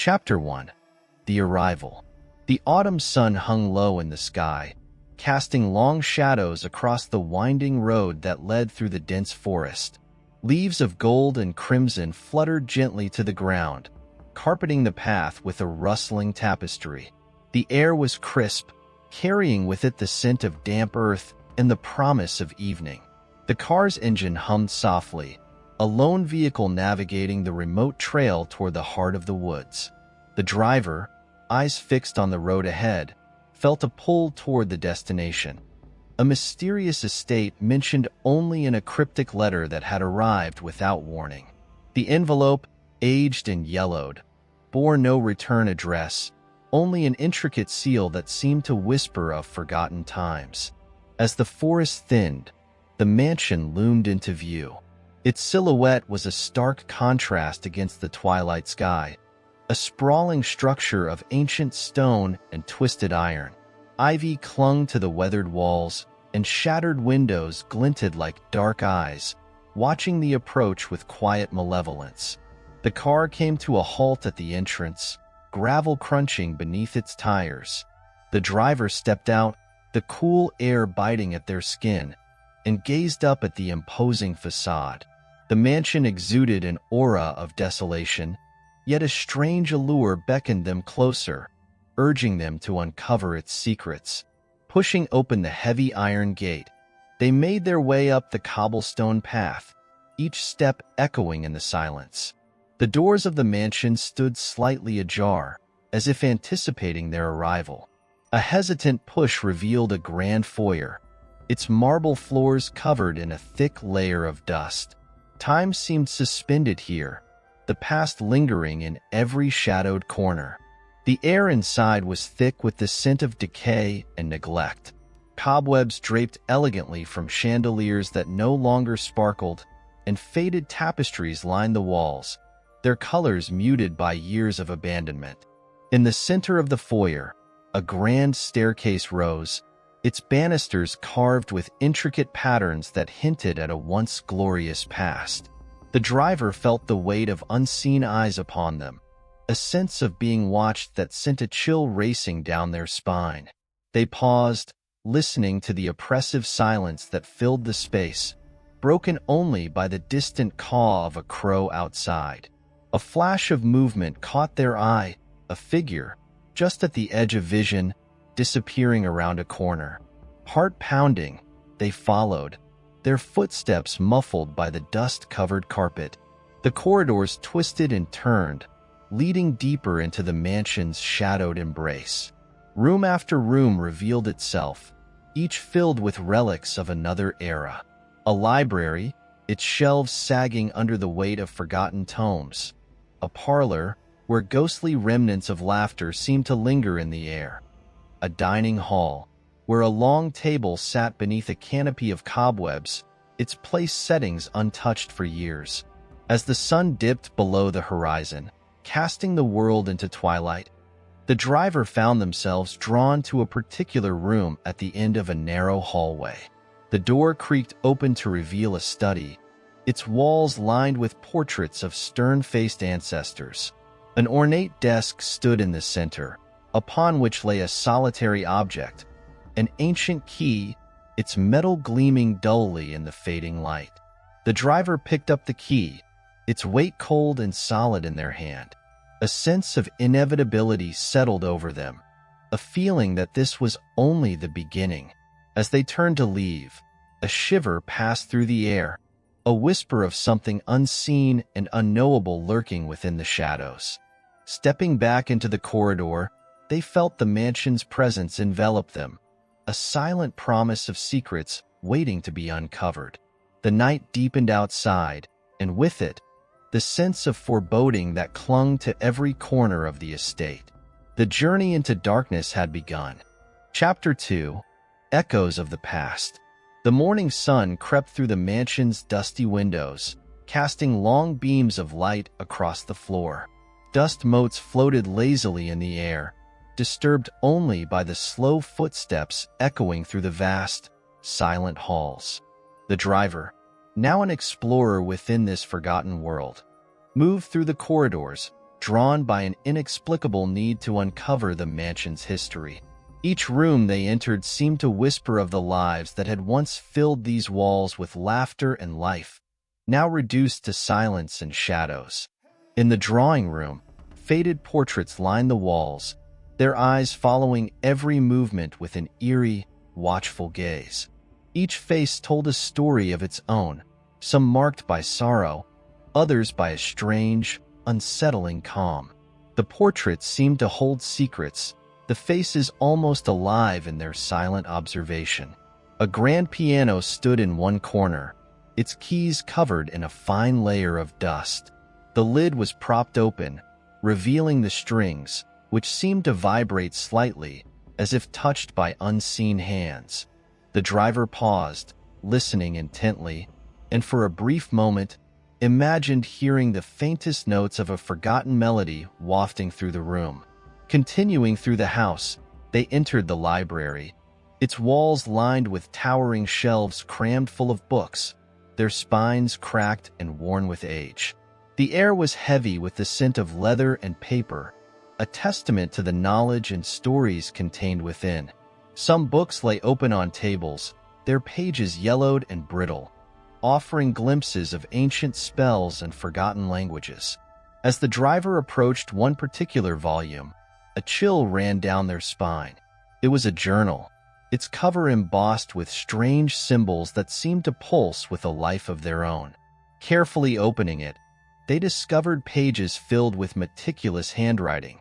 Chapter 1. The Arrival. The autumn sun hung low in the sky, casting long shadows across the winding road that led through the dense forest. Leaves of gold and crimson fluttered gently to the ground, carpeting the path with a rustling tapestry. The air was crisp, carrying with it the scent of damp earth and the promise of evening. The car's engine hummed softly, a lone vehicle navigating the remote trail toward the heart of the woods. The driver, eyes fixed on the road ahead, felt a pull toward the destination. A mysterious estate mentioned only in a cryptic letter that had arrived without warning. The envelope, aged and yellowed, bore no return address, only an intricate seal that seemed to whisper of forgotten times. As the forest thinned, the mansion loomed into view. Its silhouette was a stark contrast against the twilight sky, a sprawling structure of ancient stone and twisted iron. Ivy clung to the weathered walls, and shattered windows glinted like dark eyes, watching the approach with quiet malevolence. The car came to a halt at the entrance, gravel crunching beneath its tires. The driver stepped out, the cool air biting at their skin, and gazed up at the imposing facade. The mansion exuded an aura of desolation, yet a strange allure beckoned them closer, urging them to uncover its secrets. Pushing open the heavy iron gate, they made their way up the cobblestone path, each step echoing in the silence. The doors of the mansion stood slightly ajar, as if anticipating their arrival. A hesitant push revealed a grand foyer, its marble floors covered in a thick layer of dust. Time seemed suspended here, the past lingering in every shadowed corner. The air inside was thick with the scent of decay and neglect. Cobwebs draped elegantly from chandeliers that no longer sparkled, and faded tapestries lined the walls, their colors muted by years of abandonment. In the center of the foyer, a grand staircase rose, its banisters carved with intricate patterns that hinted at a once glorious past. The driver felt the weight of unseen eyes upon them, a sense of being watched that sent a chill racing down their spine. They paused, listening to the oppressive silence that filled the space, broken only by the distant caw of a crow outside. A flash of movement caught their eye, a figure, just at the edge of vision, disappearing around a corner. Heart pounding, they followed, their footsteps muffled by the dust-covered carpet. The corridors twisted and turned, leading deeper into the mansion's shadowed embrace. Room after room revealed itself, each filled with relics of another era. A library, its shelves sagging under the weight of forgotten tomes. A parlor, where ghostly remnants of laughter seemed to linger in the air. A dining hall, where a long table sat beneath a canopy of cobwebs, its place settings untouched for years. As the sun dipped below the horizon, casting the world into twilight, the driver found themselves drawn to a particular room at the end of a narrow hallway. The door creaked open to reveal a study, its walls lined with portraits of stern-faced ancestors. An ornate desk stood in the center, upon which lay a solitary object, an ancient key, its metal gleaming dully in the fading light. The driver picked up the key, its weight cold and solid in their hand. A sense of inevitability settled over them, a feeling that this was only the beginning. As they turned to leave, a shiver passed through the air, a whisper of something unseen and unknowable lurking within the shadows. Stepping back into the corridor, they felt the mansion's presence envelop them, a silent promise of secrets waiting to be uncovered. The night deepened outside, and with it, the sense of foreboding that clung to every corner of the estate. The journey into darkness had begun. Chapter 2. Echoes of the Past. The morning sun crept through the mansion's dusty windows, casting long beams of light across the floor. Dust motes floated lazily in the air, disturbed only by the slow footsteps echoing through the vast, silent halls. The driver, now an explorer within this forgotten world, moved through the corridors, drawn by an inexplicable need to uncover the mansion's history. Each room they entered seemed to whisper of the lives that had once filled these walls with laughter and life, now reduced to silence and shadows. In the drawing room, faded portraits lined the walls, their eyes following every movement with an eerie, watchful gaze. Each face told a story of its own, some marked by sorrow, others by a strange, unsettling calm. The portraits seemed to hold secrets, the faces almost alive in their silent observation. A grand piano stood in one corner, its keys covered in a fine layer of dust. The lid was propped open, revealing the strings, which seemed to vibrate slightly, as if touched by unseen hands. The driver paused, listening intently, and for a brief moment, imagined hearing the faintest notes of a forgotten melody wafting through the room. Continuing through the house, they entered the library, its walls lined with towering shelves crammed full of books, their spines cracked and worn with age. The air was heavy with the scent of leather and paper, a testament to the knowledge and stories contained within. Some books lay open on tables, their pages yellowed and brittle, offering glimpses of ancient spells and forgotten languages. As the driver approached one particular volume, a chill ran down their spine. It was a journal, its cover embossed with strange symbols that seemed to pulse with a life of their own. Carefully opening it, they discovered pages filled with meticulous handwriting,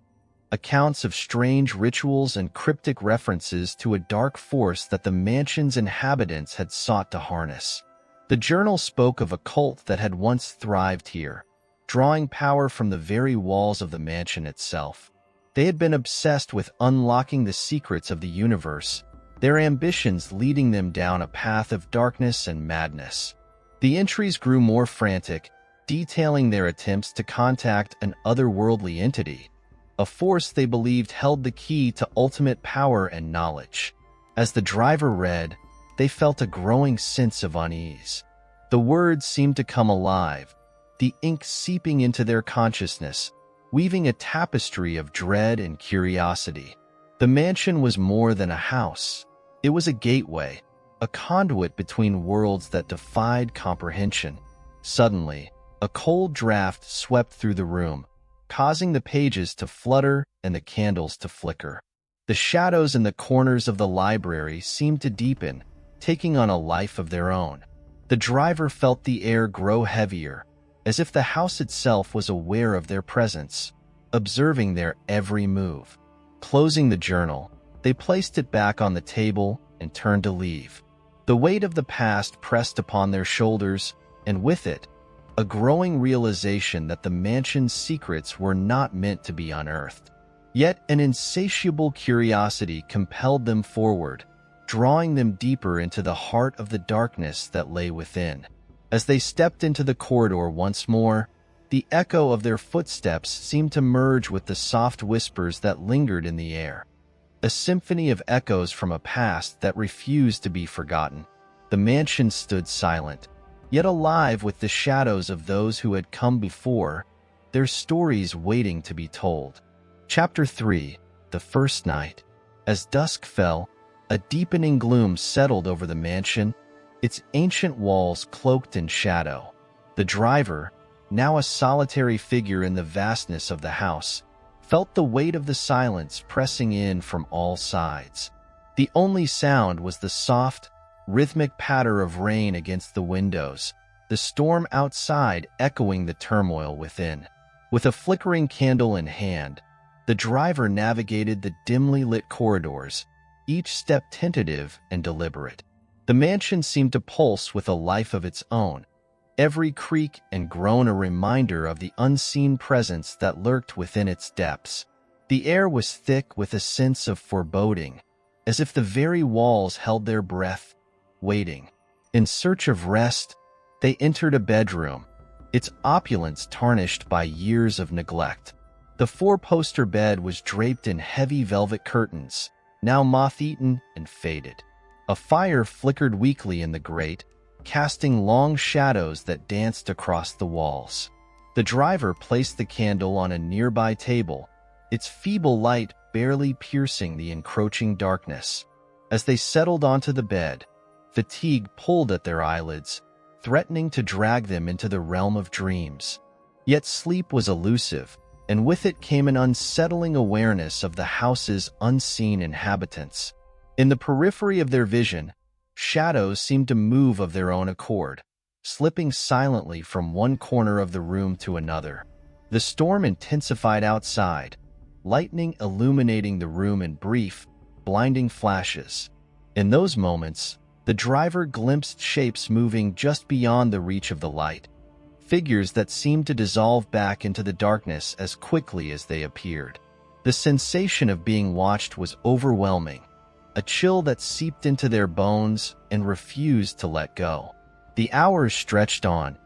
accounts of strange rituals and cryptic references to a dark force that the mansion's inhabitants had sought to harness. The journal spoke of a cult that had once thrived here, drawing power from the very walls of the mansion itself. They had been obsessed with unlocking the secrets of the universe, their ambitions leading them down a path of darkness and madness. The entries grew more frantic, detailing their attempts to contact an otherworldly entity, a force they believed held the key to ultimate power and knowledge. As the driver read, they felt a growing sense of unease. The words seemed to come alive, the ink seeping into their consciousness, weaving a tapestry of dread and curiosity. The mansion was more than a house. It was a gateway, a conduit between worlds that defied comprehension. Suddenly, a cold draft swept through the room, causing the pages to flutter and the candles to flicker. The shadows in the corners of the library seemed to deepen, taking on a life of their own. The driver felt the air grow heavier, as if the house itself was aware of their presence, observing their every move. Closing the journal, they placed it back on the table and turned to leave. The weight of the past pressed upon their shoulders, and with it, a growing realization that the mansion's secrets were not meant to be unearthed. Yet an insatiable curiosity compelled them forward, drawing them deeper into the heart of the darkness that lay within. As they stepped into the corridor once more, the echo of their footsteps seemed to merge with the soft whispers that lingered in the air. A symphony of echoes from a past that refused to be forgotten. The mansion stood silent, yet alive with the shadows of those who had come before, their stories waiting to be told. Chapter 3: The First Night. As dusk fell, a deepening gloom settled over the mansion, its ancient walls cloaked in shadow. The driver, now a solitary figure in the vastness of the house, felt the weight of the silence pressing in from all sides. The only sound was the soft, rhythmic patter of rain against the windows, the storm outside echoing the turmoil within. With a flickering candle in hand, the driver navigated the dimly lit corridors, each step tentative and deliberate. The mansion seemed to pulse with a life of its own, every creak and groan a reminder of the unseen presence that lurked within its depths. The air was thick with a sense of foreboding, as if the very walls held their breath, waiting. In search of rest, they entered a bedroom, its opulence tarnished by years of neglect. The four-poster bed was draped in heavy velvet curtains, now moth-eaten and faded. A fire flickered weakly in the grate, casting long shadows that danced across the walls. The driver placed the candle on a nearby table, its feeble light barely piercing the encroaching darkness. As they settled onto the bed, fatigue pulled at their eyelids, threatening to drag them into the realm of dreams. Yet sleep was elusive, and with it came an unsettling awareness of the house's unseen inhabitants. In the periphery of their vision, shadows seemed to move of their own accord, slipping silently from one corner of the room to another. The storm intensified outside, lightning illuminating the room in brief, blinding flashes. In those moments, the driver glimpsed shapes moving just beyond the reach of the light, figures that seemed to dissolve back into the darkness as quickly as they appeared. The sensation of being watched was overwhelming, a chill that seeped into their bones and refused to let go. The hours stretched on,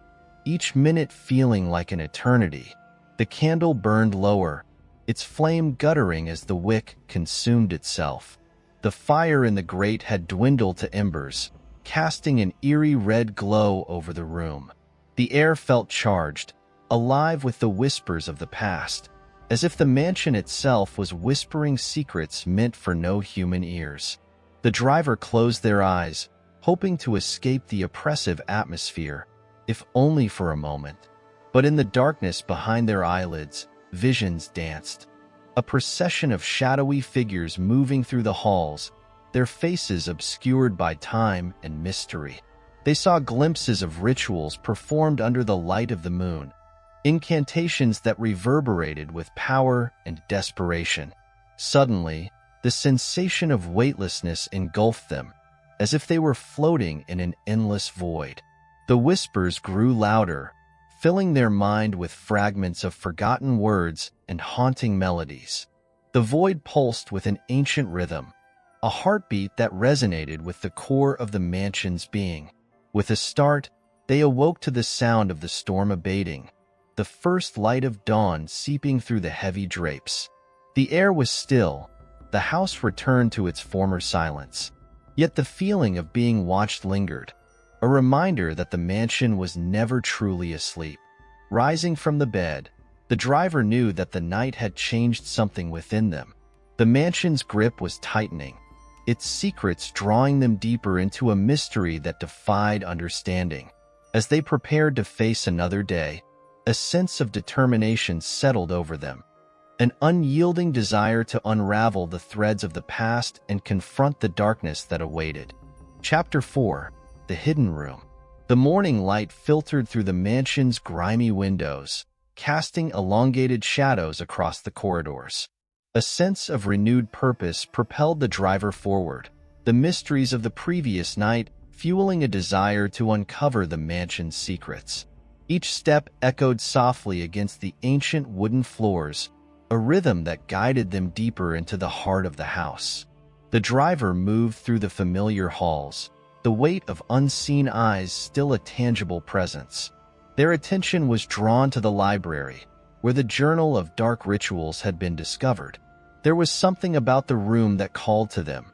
each minute feeling like an eternity. The candle burned lower, its flame guttering as the wick consumed itself. The fire in the grate had dwindled to embers, casting an eerie red glow over the room. The air felt charged, alive with the whispers of the past, as if the mansion itself was whispering secrets meant for no human ears. The driver closed their eyes, hoping to escape the oppressive atmosphere, if only for a moment. But in the darkness behind their eyelids, visions danced. A procession of shadowy figures moving through the halls, their faces obscured by time and mystery. They saw glimpses of rituals performed under the light of the moon, incantations that reverberated with power and desperation. Suddenly, the sensation of weightlessness engulfed them, as if they were floating in an endless void. The whispers grew louder, filling their mind with fragments of forgotten words and haunting melodies. The void pulsed with an ancient rhythm, a heartbeat that resonated with the core of the mansion's being. With a start, they awoke to the sound of the storm abating, the first light of dawn seeping through the heavy drapes. The air was still, the house returned to its former silence. Yet the feeling of being watched lingered, a reminder that the mansion was never truly asleep. Rising from the bed, the driver knew that the night had changed something within them. The mansion's grip was tightening, its secrets drawing them deeper into a mystery that defied understanding. As they prepared to face another day, a sense of determination settled over them, an unyielding desire to unravel the threads of the past and confront the darkness that awaited. Chapter 4: The Hidden Room. The morning light filtered through the mansion's grimy windows, casting elongated shadows across the corridors. A sense of renewed purpose propelled the driver forward, the mysteries of the previous night fueling a desire to uncover the mansion's secrets. Each step echoed softly against the ancient wooden floors, a rhythm that guided them deeper into the heart of the house. The driver moved through the familiar halls, the weight of unseen eyes still a tangible presence. Their attention was drawn to the library, where the Journal of Dark Rituals had been discovered. There was something about the room that called to them,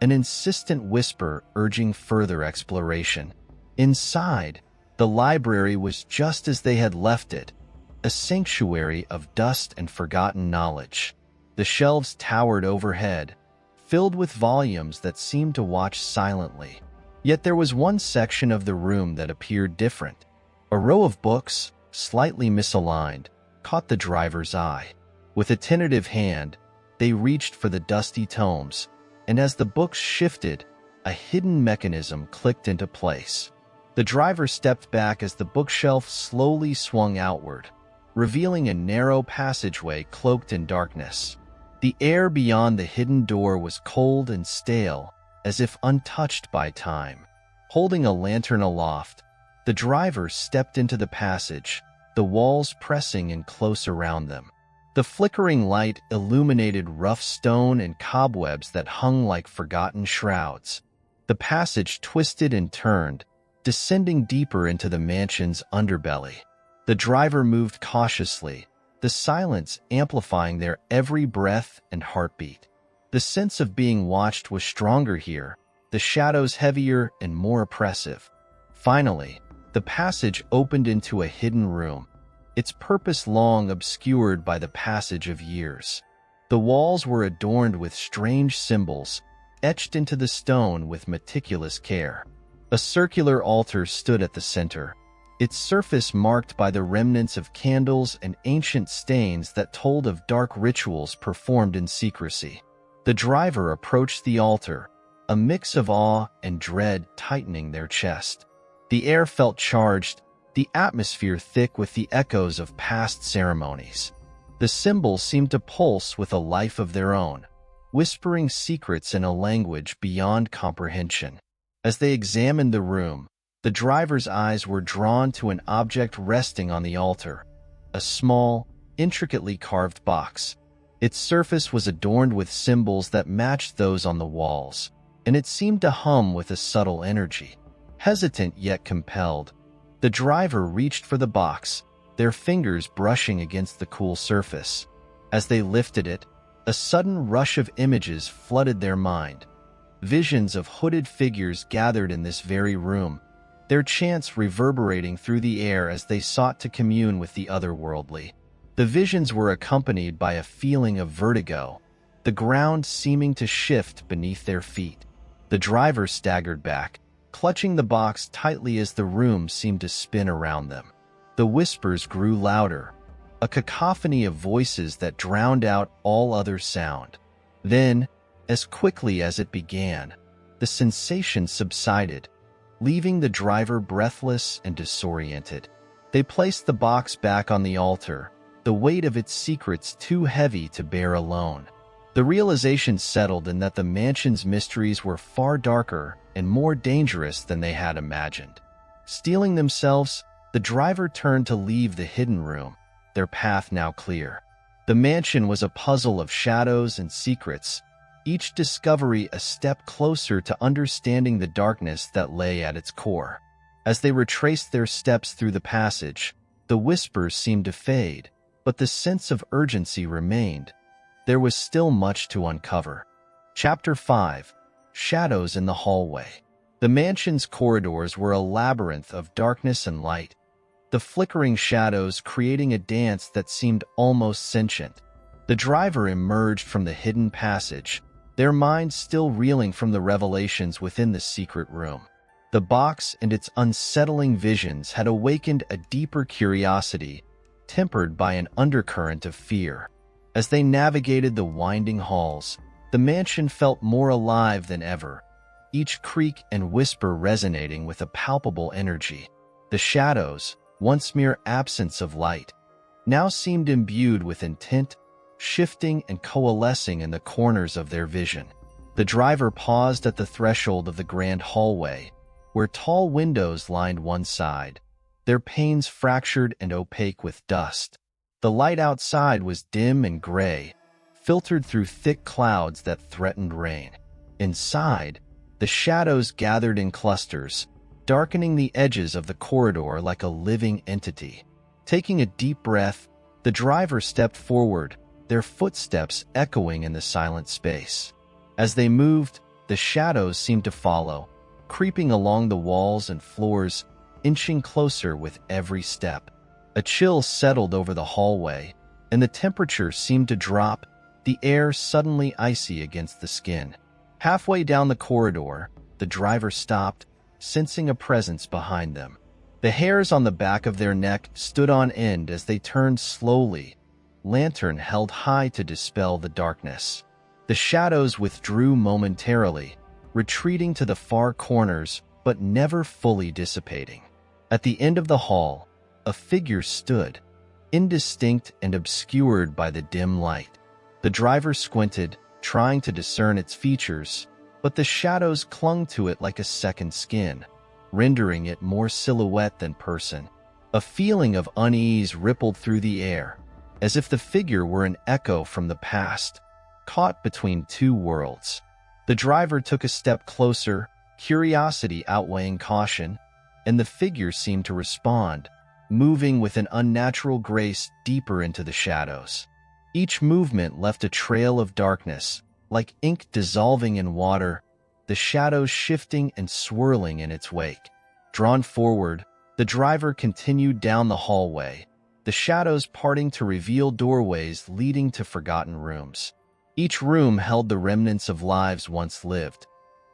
an insistent whisper urging further exploration. Inside, the library was just as they had left it, a sanctuary of dust and forgotten knowledge. The shelves towered overhead, filled with volumes that seemed to watch silently. Yet there was one section of the room that appeared different. A row of books, slightly misaligned, caught the driver's eye. With a tentative hand, they reached for the dusty tomes, and as the books shifted, a hidden mechanism clicked into place. The driver stepped back as the bookshelf slowly swung outward, revealing a narrow passageway cloaked in darkness. The air beyond the hidden door was cold and stale, as if untouched by time. Holding a lantern aloft, the driver stepped into the passage, the walls pressing in close around them. The flickering light illuminated rough stone and cobwebs that hung like forgotten shrouds. The passage twisted and turned, descending deeper into the mansion's underbelly. The driver moved cautiously, the silence amplifying their every breath and heartbeat. The sense of being watched was stronger here, the shadows heavier and more oppressive. Finally, the passage opened into a hidden room, its purpose long obscured by the passage of years. The walls were adorned with strange symbols, etched into the stone with meticulous care. A circular altar stood at the center, its surface marked by the remnants of candles and ancient stains that told of dark rituals performed in secrecy. The driver approached the altar, a mix of awe and dread tightening their chest. The air felt charged, the atmosphere thick with the echoes of past ceremonies. The symbols seemed to pulse with a life of their own, whispering secrets in a language beyond comprehension. As they examined the room, the driver's eyes were drawn to an object resting on the altar, a small, intricately carved box. Its surface was adorned with symbols that matched those on the walls, and it seemed to hum with a subtle energy. Hesitant yet compelled, the driver reached for the box, their fingers brushing against the cool surface. As they lifted it, a sudden rush of images flooded their mind. Visions of hooded figures gathered in this very room, their chants reverberating through the air as they sought to commune with the otherworldly. The visions were accompanied by a feeling of vertigo, the ground seeming to shift beneath their feet. The driver staggered back, clutching the box tightly as the room seemed to spin around them. The whispers grew louder, a cacophony of voices that drowned out all other sound. Then, as quickly as it began, the sensation subsided, leaving the driver breathless and disoriented. They placed the box back on the altar, the weight of its secrets too heavy to bear alone. The realization settled in that the mansion's mysteries were far darker and more dangerous than they had imagined. Steeling themselves, the driver turned to leave the hidden room, their path now clear. The mansion was a puzzle of shadows and secrets, each discovery a step closer to understanding the darkness that lay at its core. As they retraced their steps through the passage, the whispers seemed to fade, but the sense of urgency remained. There was still much to uncover. Chapter 5: Shadows in the Hallway. The mansion's corridors were a labyrinth of darkness and light, the flickering shadows creating a dance that seemed almost sentient. The driver emerged from the hidden passage, their minds still reeling from the revelations within the secret room. The box and its unsettling visions had awakened a deeper curiosity, tempered by an undercurrent of fear. As they navigated the winding halls, the mansion felt more alive than ever, each creak and whisper resonating with a palpable energy. The shadows, once mere absence of light, now seemed imbued with intent, shifting and coalescing in the corners of their vision. The driver paused at the threshold of the grand hallway, where tall windows lined one side, their panes fractured and opaque with dust. The light outside was dim and gray, filtered through thick clouds that threatened rain. Inside, the shadows gathered in clusters, darkening the edges of the corridor like a living entity. Taking a deep breath, the driver stepped forward, their footsteps echoing in the silent space. As they moved, the shadows seemed to follow, creeping along the walls and floors, inching closer with every step. A chill settled over the hallway, and the temperature seemed to drop, the air suddenly icy against the skin. Halfway down the corridor, the driver stopped, sensing a presence behind them. The hairs on the back of their neck stood on end as they turned slowly, lantern held high to dispel the darkness. The shadows withdrew momentarily, retreating to the far corners but never fully dissipating. At the end of the hall, a figure stood, indistinct and obscured by the dim light. The driver squinted, trying to discern its features, but the shadows clung to it like a second skin, rendering it more silhouette than person. A feeling of unease rippled through the air, as if the figure were an echo from the past, caught between two worlds. The driver took a step closer, curiosity outweighing caution, and the figure seemed to respond, moving with an unnatural grace deeper into the shadows. Each movement left a trail of darkness, like ink dissolving in water, the shadows shifting and swirling in its wake. Drawn forward, the driver continued down the hallway, the shadows parting to reveal doorways leading to forgotten rooms. Each room held the remnants of lives once lived.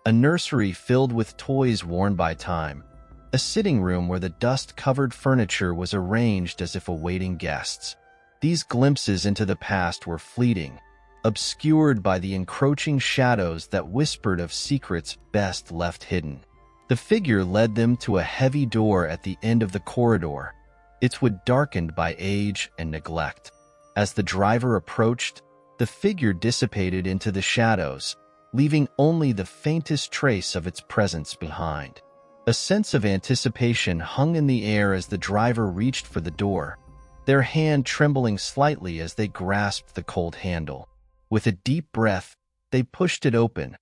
A nursery filled with toys worn by time. A sitting room where the dust-covered furniture was arranged as if awaiting guests. These glimpses into the past were fleeting, obscured by the encroaching shadows that whispered of secrets best left hidden. The figure led them to a heavy door at the end of the corridor, its wood darkened by age and neglect. As the driver approached, the figure dissipated into the shadows, leaving only the faintest trace of its presence behind. A sense of anticipation hung in the air as the driver reached for the door, their hand trembling slightly as they grasped the cold handle. With a deep breath, they pushed it open,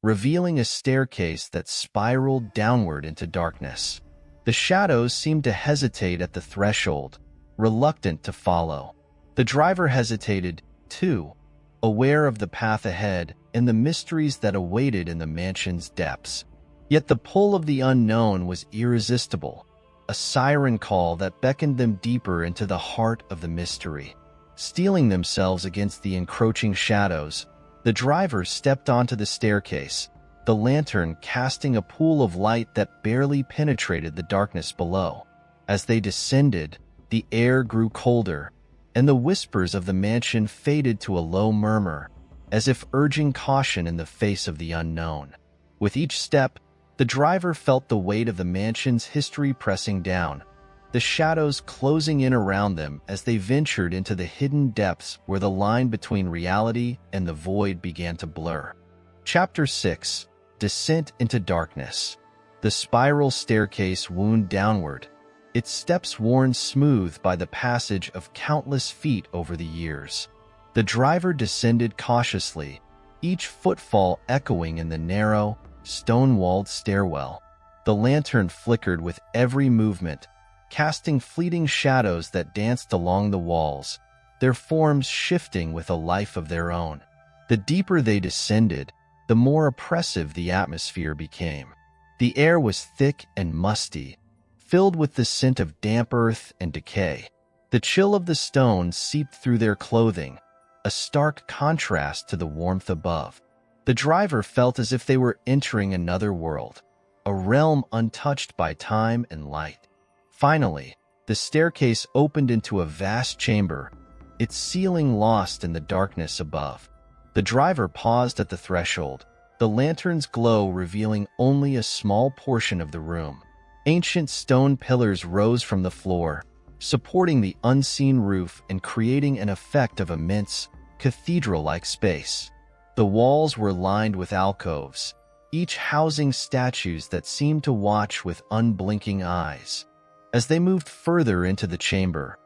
revealing a staircase that spiraled downward into darkness. The shadows seemed to hesitate at the threshold, reluctant to follow. The driver hesitated, too, aware of the path ahead and the mysteries that awaited in the mansion's depths. Yet the pull of the unknown was irresistible, a siren call that beckoned them deeper into the heart of the mystery. Steeling themselves against the encroaching shadows, the driver stepped onto the staircase, the lantern casting a pool of light that barely penetrated the darkness below. As they descended, the air grew colder, and the whispers of the mansion faded to a low murmur, as if urging caution in the face of the unknown. With each step, the driver felt the weight of the mansion's history pressing down, the shadows closing in around them as they ventured into the hidden depths where the line between reality and the void began to blur. Chapter 6: Descent into Darkness. The spiral staircase wound downward, its steps worn smooth by the passage of countless feet over the years. The driver descended cautiously, each footfall echoing in the narrow, stone-walled stairwell. The lantern flickered with every movement, casting fleeting shadows that danced along the walls, their forms shifting with a life of their own. The deeper they descended, the more oppressive the atmosphere became. The air was thick and musty, filled with the scent of damp earth and decay. The chill of the stones seeped through their clothing, a stark contrast to the warmth above. The driver felt as if they were entering another world, a realm untouched by time and light. Finally, the staircase opened into a vast chamber, its ceiling lost in the darkness above. The driver paused at the threshold, the lantern's glow revealing only a small portion of the room. Ancient stone pillars rose from the floor, supporting the unseen roof and creating an effect of immense, cathedral-like space. The walls were lined with alcoves, each housing statues that seemed to watch with unblinking eyes. As they moved further into the chamber,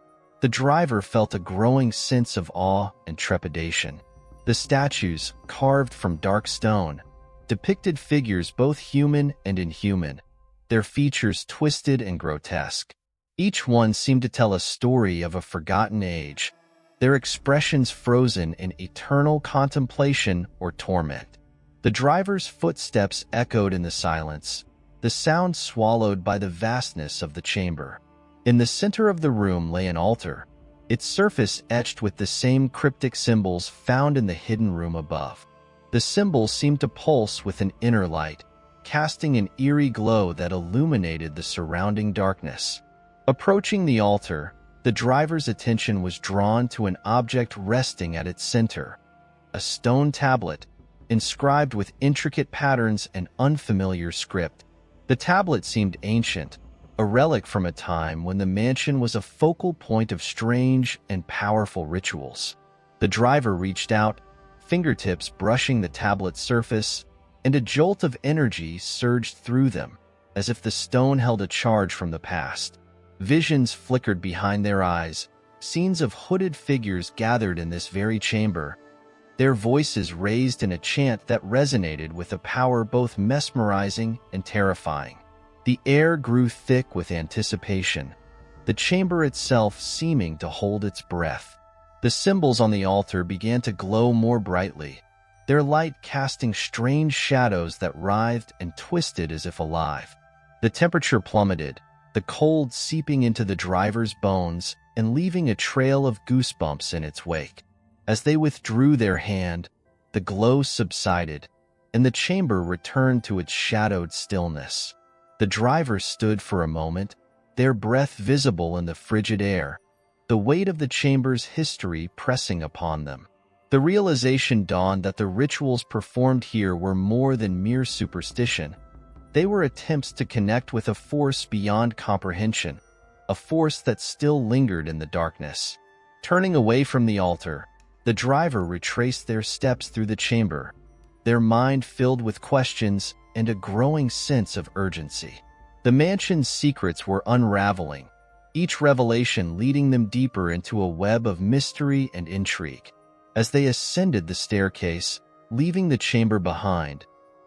the driver felt a growing sense of awe and trepidation. The statues, carved from dark stone, depicted figures both human and inhuman, their features twisted and grotesque. Each one seemed to tell a story of a forgotten age, their expressions frozen in eternal contemplation or torment. The driver's footsteps echoed in the silence, the sound swallowed by the vastness of the chamber. In the center of the room lay an altar, its surface etched with the same cryptic symbols found in the hidden room above. The symbols seemed to pulse with an inner light, casting an eerie glow that illuminated the surrounding darkness. Approaching the altar, the driver's attention was drawn to an object resting at its center, a stone tablet, inscribed with intricate patterns and unfamiliar script. The tablet seemed ancient, a relic from a time when the mansion was a focal point of strange and powerful rituals. The driver reached out, fingertips brushing the tablet's surface, and a jolt of energy surged through them, as if the stone held a charge from the past. Visions flickered behind their eyes, scenes of hooded figures gathered in this very chamber, their voices raised in a chant that resonated with a power both mesmerizing and terrifying. The air grew thick with anticipation, the chamber itself seeming to hold its breath. The symbols on the altar began to glow more brightly, their light casting strange shadows that writhed and twisted as if alive. The temperature plummeted, the cold seeping into the driver's bones and leaving a trail of goosebumps in its wake. As they withdrew their hand, the glow subsided, and the chamber returned to its shadowed stillness. The driver stood for a moment, their breath visible in the frigid air, the weight of the chamber's history pressing upon them. The realization dawned that the rituals performed here were more than mere superstition. They were attempts to connect with a force beyond comprehension, a force that still lingered in the darkness. Turning away from the altar, the driver retraced their steps through the chamber, their mind filled with questions and a growing sense of urgency. The mansion's secrets were unraveling, each revelation leading them deeper into a web of mystery and intrigue. As they ascended the staircase, leaving the chamber behind,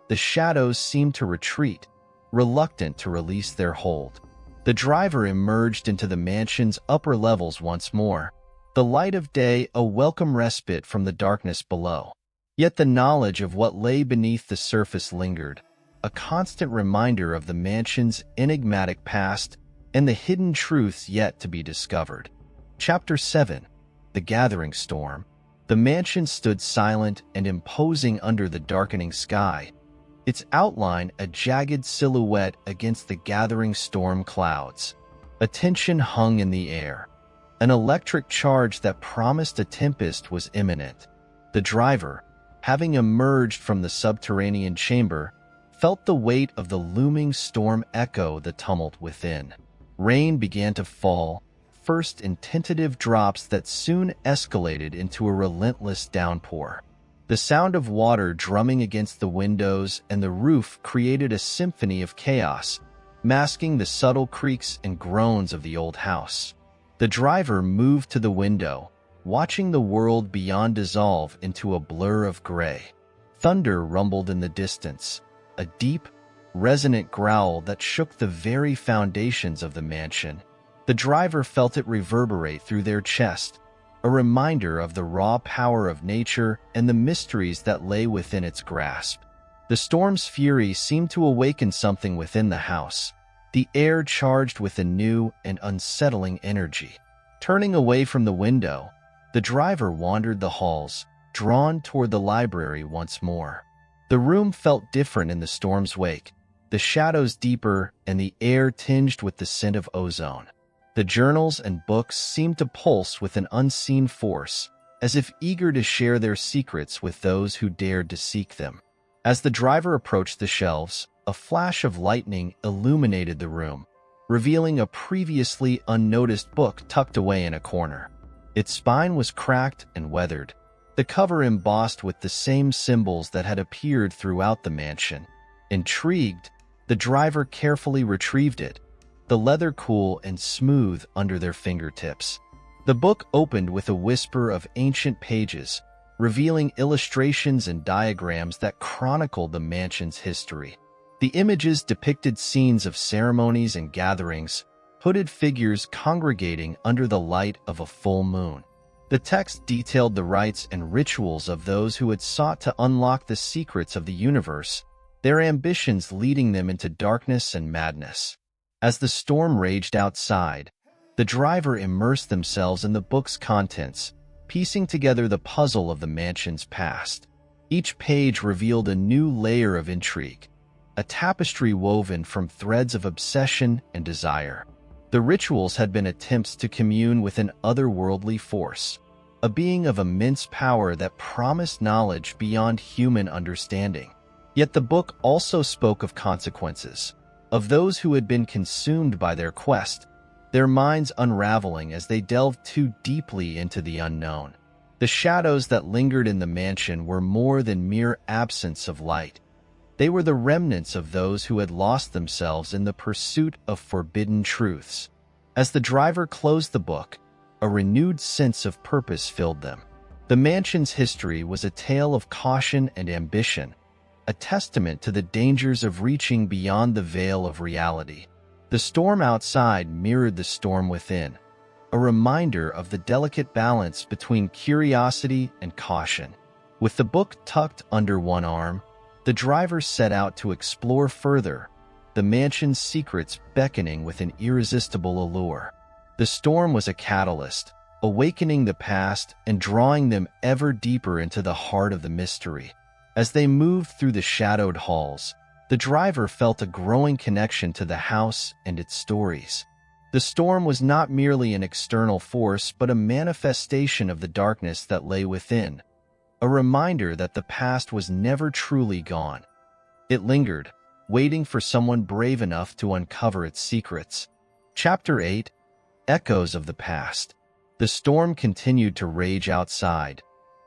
the shadows seemed to retreat, reluctant to release their hold. The driver emerged into the mansion's upper levels once more, the light of day a welcome respite from the darkness below. Yet the knowledge of what lay beneath the surface lingered, a constant reminder of the mansion's enigmatic past and the hidden truths yet to be discovered. Chapter 7. The Gathering Storm. The mansion stood silent and imposing under the darkening sky, its outline a jagged silhouette against the gathering storm clouds. A tension hung in the air, an electric charge that promised a tempest was imminent. The driver, having emerged from the subterranean chamber, felt the weight of the looming storm echo the tumult within. Rain began to fall, first in tentative drops that soon escalated into a relentless downpour. The sound of water drumming against the windows and the roof created a symphony of chaos, masking the subtle creaks and groans of the old house. The driver moved to the window, watching the world beyond dissolve into a blur of gray. Thunder rumbled in the distance, a deep, resonant growl that shook the very foundations of the mansion. The driver felt it reverberate through their chest, a reminder of the raw power of nature and the mysteries that lay within its grasp. The storm's fury seemed to awaken something within the house, the air charged with a new and unsettling energy. Turning away from the window, the driver wandered the halls, drawn toward the library once more. The room felt different in the storm's wake, the shadows deeper and the air tinged with the scent of ozone. The journals and books seemed to pulse with an unseen force, as if eager to share their secrets with those who dared to seek them. As the driver approached the shelves, a flash of lightning illuminated the room, revealing a previously unnoticed book tucked away in a corner. Its spine was cracked and weathered, the cover embossed with the same symbols that had appeared throughout the mansion. Intrigued, the driver carefully retrieved it, the leather cool and smooth under their fingertips. The book opened with a whisper of ancient pages, revealing illustrations and diagrams that chronicled the mansion's history. The images depicted scenes of ceremonies and gatherings, hooded figures congregating under the light of a full moon. The text detailed the rites and rituals of those who had sought to unlock the secrets of the universe, their ambitions leading them into darkness and madness. As the storm raged outside, the driver immersed themselves in the book's contents, piecing together the puzzle of the mansion's past. Each page revealed a new layer of intrigue, a tapestry woven from threads of obsession and desire. The rituals had been attempts to commune with an otherworldly force, a being of immense power that promised knowledge beyond human understanding. Yet the book also spoke of consequences, of those who had been consumed by their quest, their minds unraveling as they delved too deeply into the unknown. The shadows that lingered in the mansion were more than mere absence of light. They were the remnants of those who had lost themselves in the pursuit of forbidden truths. As the driver closed the book, a renewed sense of purpose filled them. The mansion's history was a tale of caution and ambition, a testament to the dangers of reaching beyond the veil of reality. The storm outside mirrored the storm within, a reminder of the delicate balance between curiosity and caution. With the book tucked under one arm, the driver set out to explore further, the mansion's secrets beckoning with an irresistible allure. The storm was a catalyst, awakening the past and drawing them ever deeper into the heart of the mystery. As they moved through the shadowed halls, the driver felt a growing connection to the house and its stories. The storm was not merely an external force, but a manifestation of the darkness that lay within, a reminder that the past was never truly gone. It lingered, waiting for someone brave enough to uncover its secrets. Chapter 8: Echoes of the Past. The storm continued to rage outside,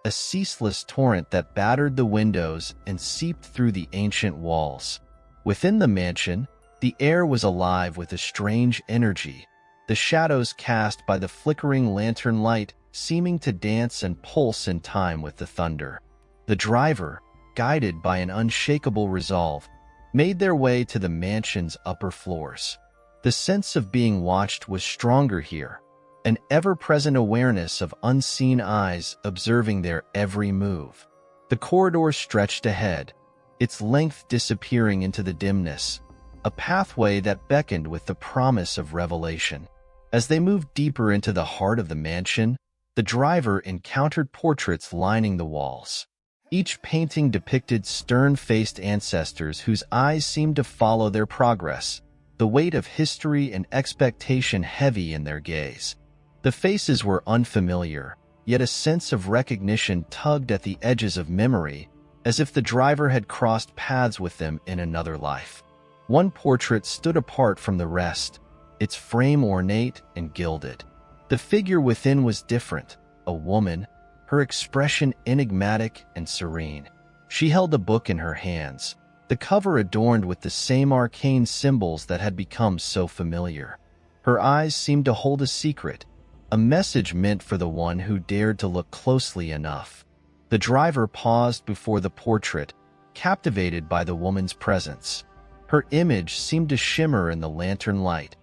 a ceaseless torrent that battered the windows and seeped through the ancient walls. Within the mansion, the air was alive with a strange energy, the shadows cast by the flickering lantern light seeming to dance and pulse in time with the thunder. The driver, guided by an unshakable resolve, made their way to the mansion's upper floors. The sense of being watched was stronger here, an ever-present awareness of unseen eyes observing their every move. The corridor stretched ahead, its length disappearing into the dimness, a pathway that beckoned with the promise of revelation. As they moved deeper into the heart of the mansion, the driver encountered portraits lining the walls. Each painting depicted stern-faced ancestors whose eyes seemed to follow their progress, the weight of history and expectation heavy in their gaze. The faces were unfamiliar, yet a sense of recognition tugged at the edges of memory, as if the driver had crossed paths with them in another life. One portrait stood apart from the rest, its frame ornate and gilded. The figure within was different, a woman, her expression enigmatic and serene. She held a book in her hands, the cover adorned with the same arcane symbols that had become so familiar. Her eyes seemed to hold a secret, a message meant for the one who dared to look closely enough. The driver paused before the portrait, captivated by the woman's presence. Her image seemed to shimmer in the lantern light,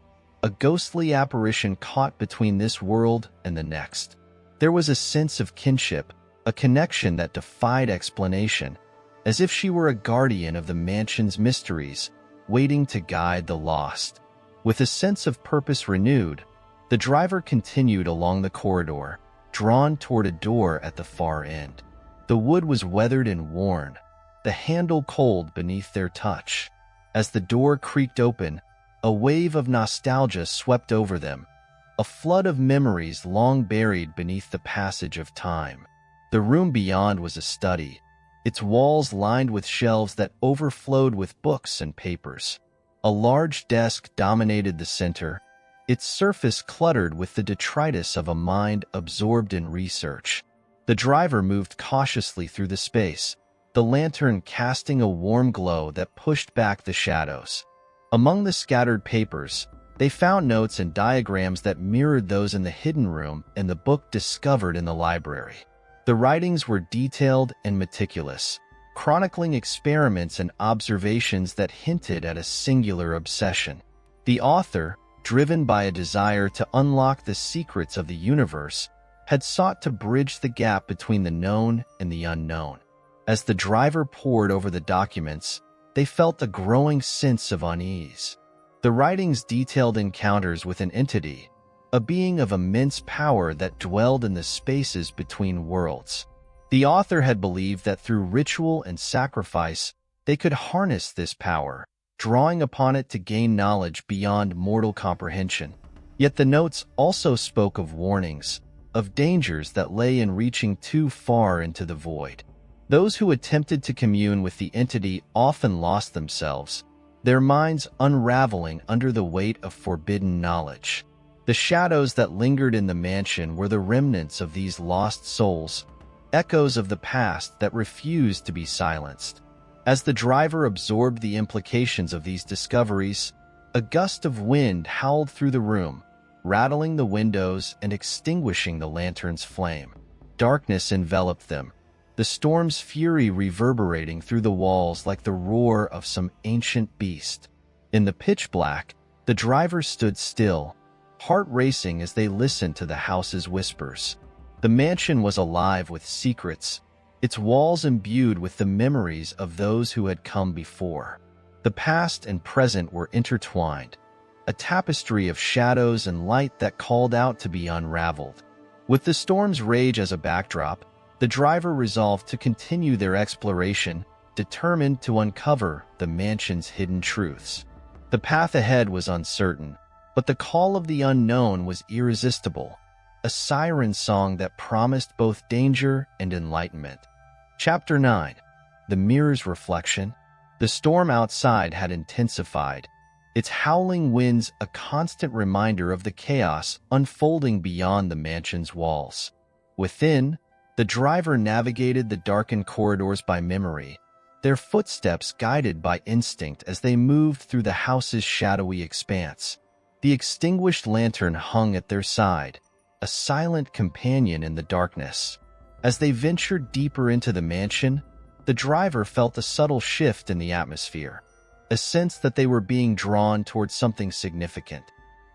a ghostly apparition caught between this world and the next. There was a sense of kinship, a connection that defied explanation, as if she were a guardian of the mansion's mysteries, waiting to guide the lost. With a sense of purpose renewed, the driver continued along the corridor, drawn toward a door at the far end. The wood was weathered and worn, the handle cold beneath their touch. As the door creaked open, a wave of nostalgia swept over them, a flood of memories long buried beneath the passage of time. The room beyond was a study, its walls lined with shelves that overflowed with books and papers. A large desk dominated the center, its surface cluttered with the detritus of a mind absorbed in research. The driver moved cautiously through the space, the lantern casting a warm glow that pushed back the shadows. Among the scattered papers, they found notes and diagrams that mirrored those in the hidden room and the book discovered in the library. The writings were detailed and meticulous, chronicling experiments and observations that hinted at a singular obsession. The author, driven by a desire to unlock the secrets of the universe, had sought to bridge the gap between the known and the unknown. As the driver pored over the documents, they felt a growing sense of unease. The writings detailed encounters with an entity, a being of immense power that dwelled in the spaces between worlds. The author had believed that through ritual and sacrifice, they could harness this power, drawing upon it to gain knowledge beyond mortal comprehension. Yet the notes also spoke of warnings, of dangers that lay in reaching too far into the void. Those who attempted to commune with the entity often lost themselves, their minds unraveling under the weight of forbidden knowledge. The shadows that lingered in the mansion were the remnants of these lost souls, echoes of the past that refused to be silenced. As the driver absorbed the implications of these discoveries, a gust of wind howled through the room, rattling the windows and extinguishing the lantern's flame. Darkness enveloped them, the storm's fury reverberating through the walls like the roar of some ancient beast. In the pitch black, the driver stood still, heart racing as they listened to the house's whispers. The mansion was alive with secrets, its walls imbued with the memories of those who had come before. The past and present were intertwined, a tapestry of shadows and light that called out to be unraveled. With the storm's rage as a backdrop, the driver resolved to continue their exploration, determined to uncover the mansion's hidden truths. The path ahead was uncertain, but the call of the unknown was irresistible, a siren song that promised both danger and enlightenment. Chapter 9. The Mirror's Reflection. The storm outside had intensified, its howling winds a constant reminder of the chaos unfolding beyond the mansion's walls. Within, the driver navigated the darkened corridors by memory, their footsteps guided by instinct as they moved through the house's shadowy expanse. The extinguished lantern hung at their side, a silent companion in the darkness. As they ventured deeper into the mansion, the driver felt a subtle shift in the atmosphere, a sense that they were being drawn towards something significant.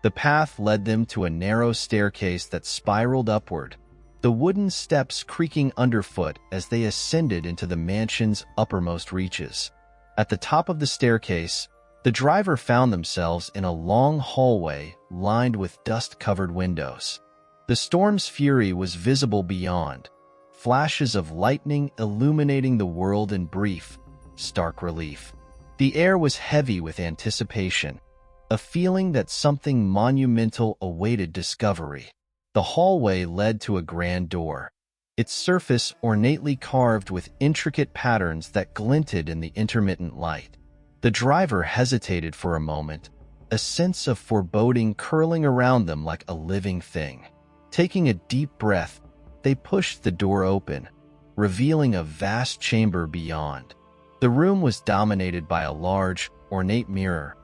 The path led them to a narrow staircase that spiraled upward, the wooden steps creaking underfoot as they ascended into the mansion's uppermost reaches. At the top of the staircase, the driver found themselves in a long hallway lined with dust-covered windows. The storm's fury was visible beyond, flashes of lightning illuminating the world in brief, stark relief. The air was heavy with anticipation, a feeling that something monumental awaited discovery. The hallway led to a grand door, its surface ornately carved with intricate patterns that glinted in the intermittent light. The driver hesitated for a moment, a sense of foreboding curling around them like a living thing. Taking a deep breath, they pushed the door open, revealing a vast chamber beyond. The room was dominated by a large, ornate mirror,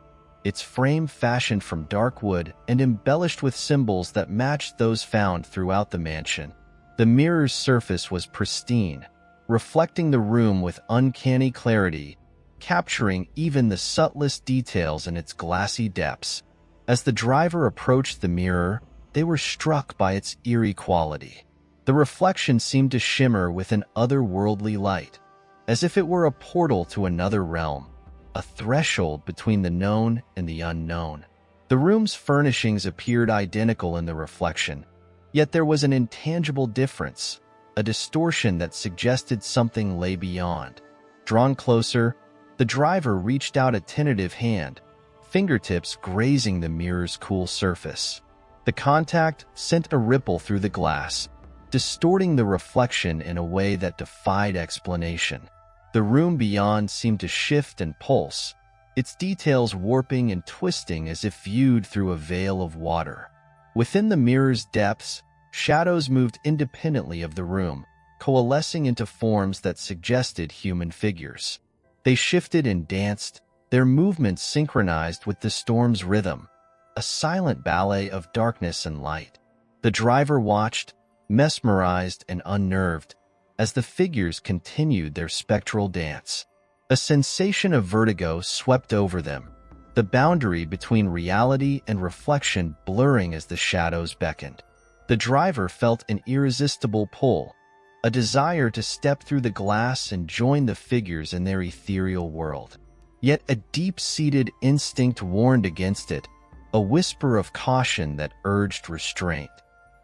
its frame fashioned from dark wood and embellished with symbols that matched those found throughout the mansion. The mirror's surface was pristine, reflecting the room with uncanny clarity, capturing even the subtlest details in its glassy depths. As the driver approached the mirror, they were struck by its eerie quality. The reflection seemed to shimmer with an otherworldly light, as if it were a portal to another realm, a threshold between the known and the unknown. The room's furnishings appeared identical in the reflection, yet there was an intangible difference, a distortion that suggested something lay beyond. Drawn closer, the driver reached out a tentative hand, fingertips grazing the mirror's cool surface. The contact sent a ripple through the glass, distorting the reflection in a way that defied explanation. The room beyond seemed to shift and pulse, its details warping and twisting as if viewed through a veil of water. Within the mirror's depths, shadows moved independently of the room, coalescing into forms that suggested human figures. They shifted and danced, their movements synchronized with the storm's rhythm, a silent ballet of darkness and light. The driver watched, mesmerized and unnerved, as the figures continued their spectral dance. A sensation of vertigo swept over them, the boundary between reality and reflection blurring as the shadows beckoned. The driver felt an irresistible pull, a desire to step through the glass and join the figures in their ethereal world. Yet a deep-seated instinct warned against it, a whisper of caution that urged restraint.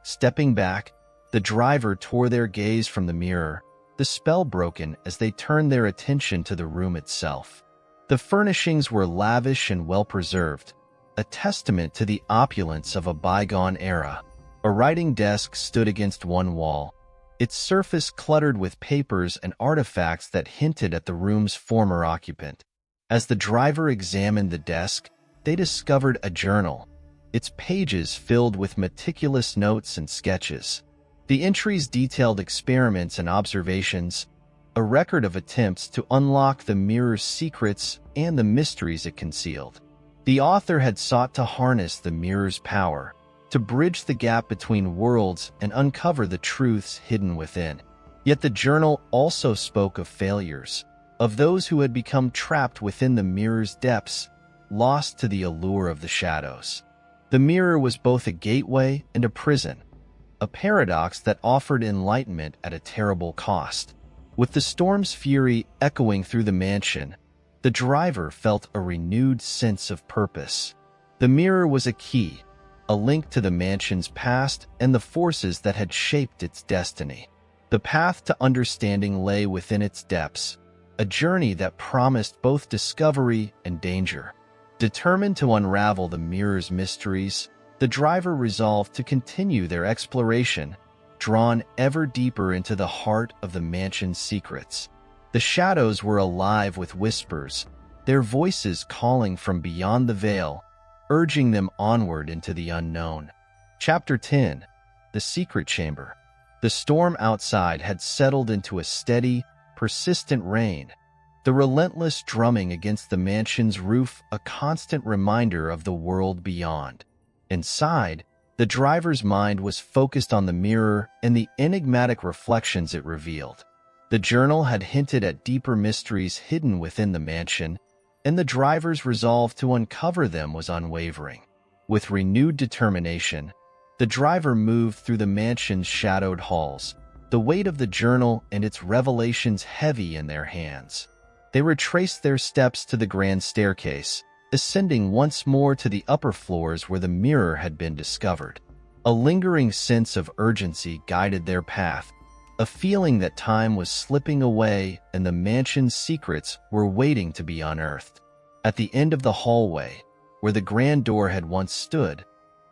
Stepping back, the driver tore their gaze from the mirror, the spell broken as they turned their attention to the room itself. The furnishings were lavish and well-preserved, a testament to the opulence of a bygone era. A writing desk stood against one wall, its surface cluttered with papers and artifacts that hinted at the room's former occupant. As the driver examined the desk, they discovered a journal, its pages filled with meticulous notes and sketches. The entries detailed experiments and observations, a record of attempts to unlock the mirror's secrets and the mysteries it concealed. The author had sought to harness the mirror's power, to bridge the gap between worlds and uncover the truths hidden within. Yet the journal also spoke of failures, of those who had become trapped within the mirror's depths, lost to the allure of the shadows. The mirror was both a gateway and a prison, a paradox that offered enlightenment at a terrible cost. With the storm's fury echoing through the mansion, the driver felt a renewed sense of purpose. The mirror was a key, a link to the mansion's past and the forces that had shaped its destiny. The path to understanding lay within its depths, a journey that promised both discovery and danger. Determined to unravel the mirror's mysteries, the driver resolved to continue their exploration, drawn ever deeper into the heart of the mansion's secrets. The shadows were alive with whispers, their voices calling from beyond the veil, urging them onward into the unknown. Chapter 10. The Secret Chamber. The storm outside had settled into a steady, persistent rain, the relentless drumming against the mansion's roof a constant reminder of the world beyond. Inside, the driver's mind was focused on the mirror and the enigmatic reflections it revealed. The journal had hinted at deeper mysteries hidden within the mansion, and the driver's resolve to uncover them was unwavering. With renewed determination, the driver moved through the mansion's shadowed halls, the weight of the journal and its revelations heavy in their hands. They retraced their steps to the grand staircase, ascending once more to the upper floors where the mirror had been discovered. A lingering sense of urgency guided their path, a feeling that time was slipping away and the mansion's secrets were waiting to be unearthed. At the end of the hallway, where the grand door had once stood,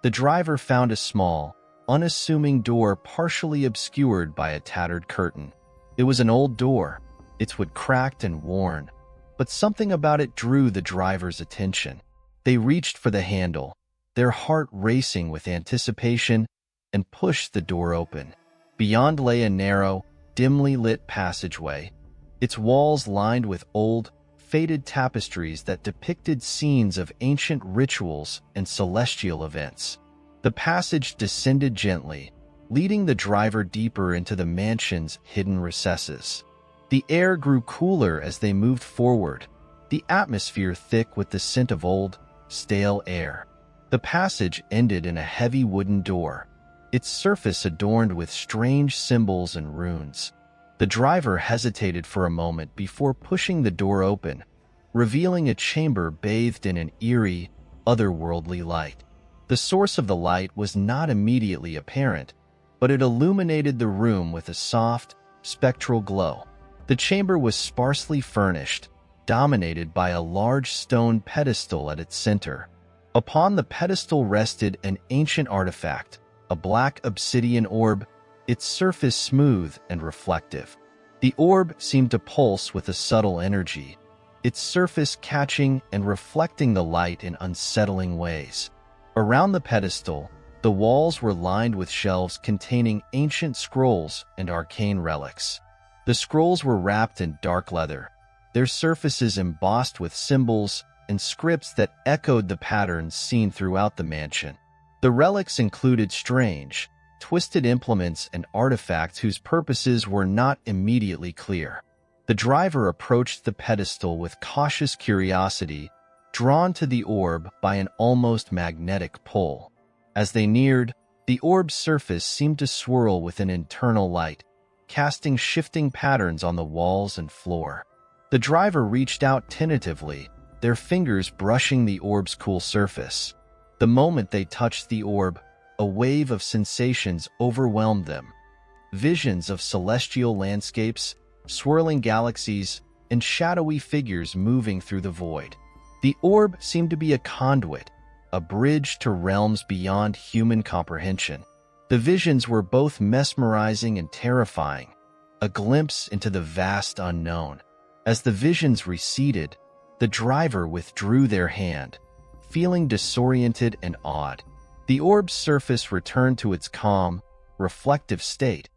the driver found a small, unassuming door partially obscured by a tattered curtain. It was an old door, its wood cracked and worn, but something about it drew the driver's attention. They reached for the handle, their heart racing with anticipation, and pushed the door open. Beyond lay a narrow, dimly lit passageway, its walls lined with old, faded tapestries that depicted scenes of ancient rituals and celestial events. The passage descended gently, leading the driver deeper into the mansion's hidden recesses. The air grew cooler as they moved forward, the atmosphere thick with the scent of old, stale air. The passage ended in a heavy wooden door, its surface adorned with strange symbols and runes. The driver hesitated for a moment before pushing the door open, revealing a chamber bathed in an eerie, otherworldly light. The source of the light was not immediately apparent, but it illuminated the room with a soft, spectral glow. The chamber was sparsely furnished, dominated by a large stone pedestal at its center. Upon the pedestal rested an ancient artifact, a black obsidian orb, its surface smooth and reflective. The orb seemed to pulse with a subtle energy, its surface catching and reflecting the light in unsettling ways. Around the pedestal, the walls were lined with shelves containing ancient scrolls and arcane relics. The scrolls were wrapped in dark leather, their surfaces embossed with symbols and scripts that echoed the patterns seen throughout the mansion. The relics included strange, twisted implements and artifacts whose purposes were not immediately clear. The driver approached the pedestal with cautious curiosity, drawn to the orb by an almost magnetic pull. As they neared, the orb's surface seemed to swirl with an internal light, casting shifting patterns on the walls and floor. The driver reached out tentatively, their fingers brushing the orb's cool surface. The moment they touched the orb, a wave of sensations overwhelmed them. Visions of celestial landscapes, swirling galaxies, and shadowy figures moving through the void. The orb seemed to be a conduit, a bridge to realms beyond human comprehension. The visions were both mesmerizing and terrifying, a glimpse into the vast unknown. As the visions receded, the driver withdrew their hand, feeling disoriented and awed. The orb's surface returned to its calm, reflective state,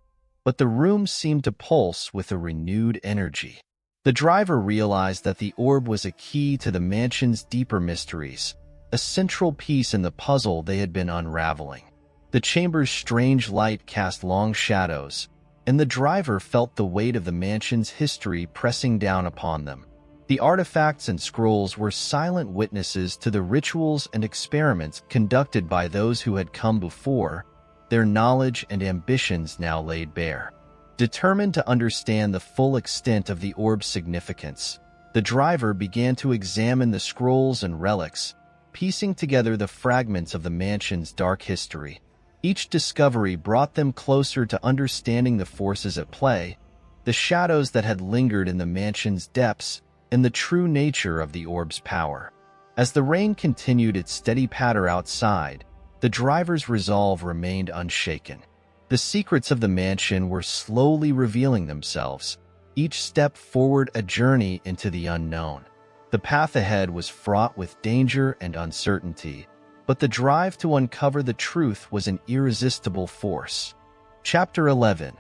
but the room seemed to pulse with a renewed energy. The driver realized that the orb was a key to the mansion's deeper mysteries, a central piece in the puzzle they had been unraveling. The chamber's strange light cast long shadows, and the driver felt the weight of the mansion's history pressing down upon them. The artifacts and scrolls were silent witnesses to the rituals and experiments conducted by those who had come before, their knowledge and ambitions now laid bare. Determined to understand the full extent of the orb's significance, the driver began to examine the scrolls and relics, piecing together the fragments of the mansion's dark history. Each discovery brought them closer to understanding the forces at play, the shadows that had lingered in the mansion's depths, and the true nature of the orb's power. As the rain continued its steady patter outside, the driver's resolve remained unshaken. The secrets of the mansion were slowly revealing themselves, each step forward a journey into the unknown. The path ahead was fraught with danger and uncertainty, but the drive to uncover the truth was an irresistible force. Chapter 11.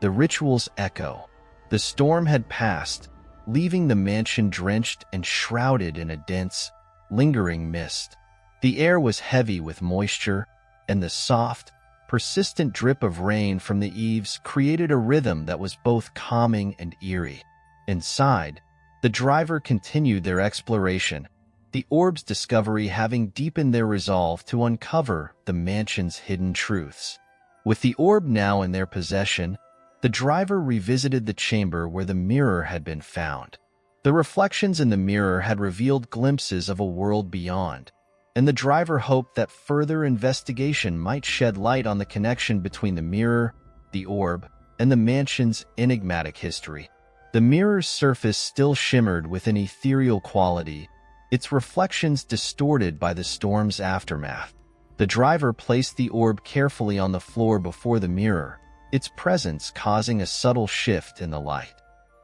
The Ritual's Echo. The storm had passed, leaving the mansion drenched and shrouded in a dense, lingering mist. The air was heavy with moisture, and the soft, persistent drip of rain from the eaves created a rhythm that was both calming and eerie. Inside, the driver continued their exploration, the orb's discovery having deepened their resolve to uncover the mansion's hidden truths. With the orb now in their possession, the driver revisited the chamber where the mirror had been found. The reflections in the mirror had revealed glimpses of a world beyond, and the driver hoped that further investigation might shed light on the connection between the mirror, the orb, and the mansion's enigmatic history. The mirror's surface still shimmered with an ethereal quality, its reflections distorted by the storm's aftermath. The driver placed the orb carefully on the floor before the mirror, its presence causing a subtle shift in the light.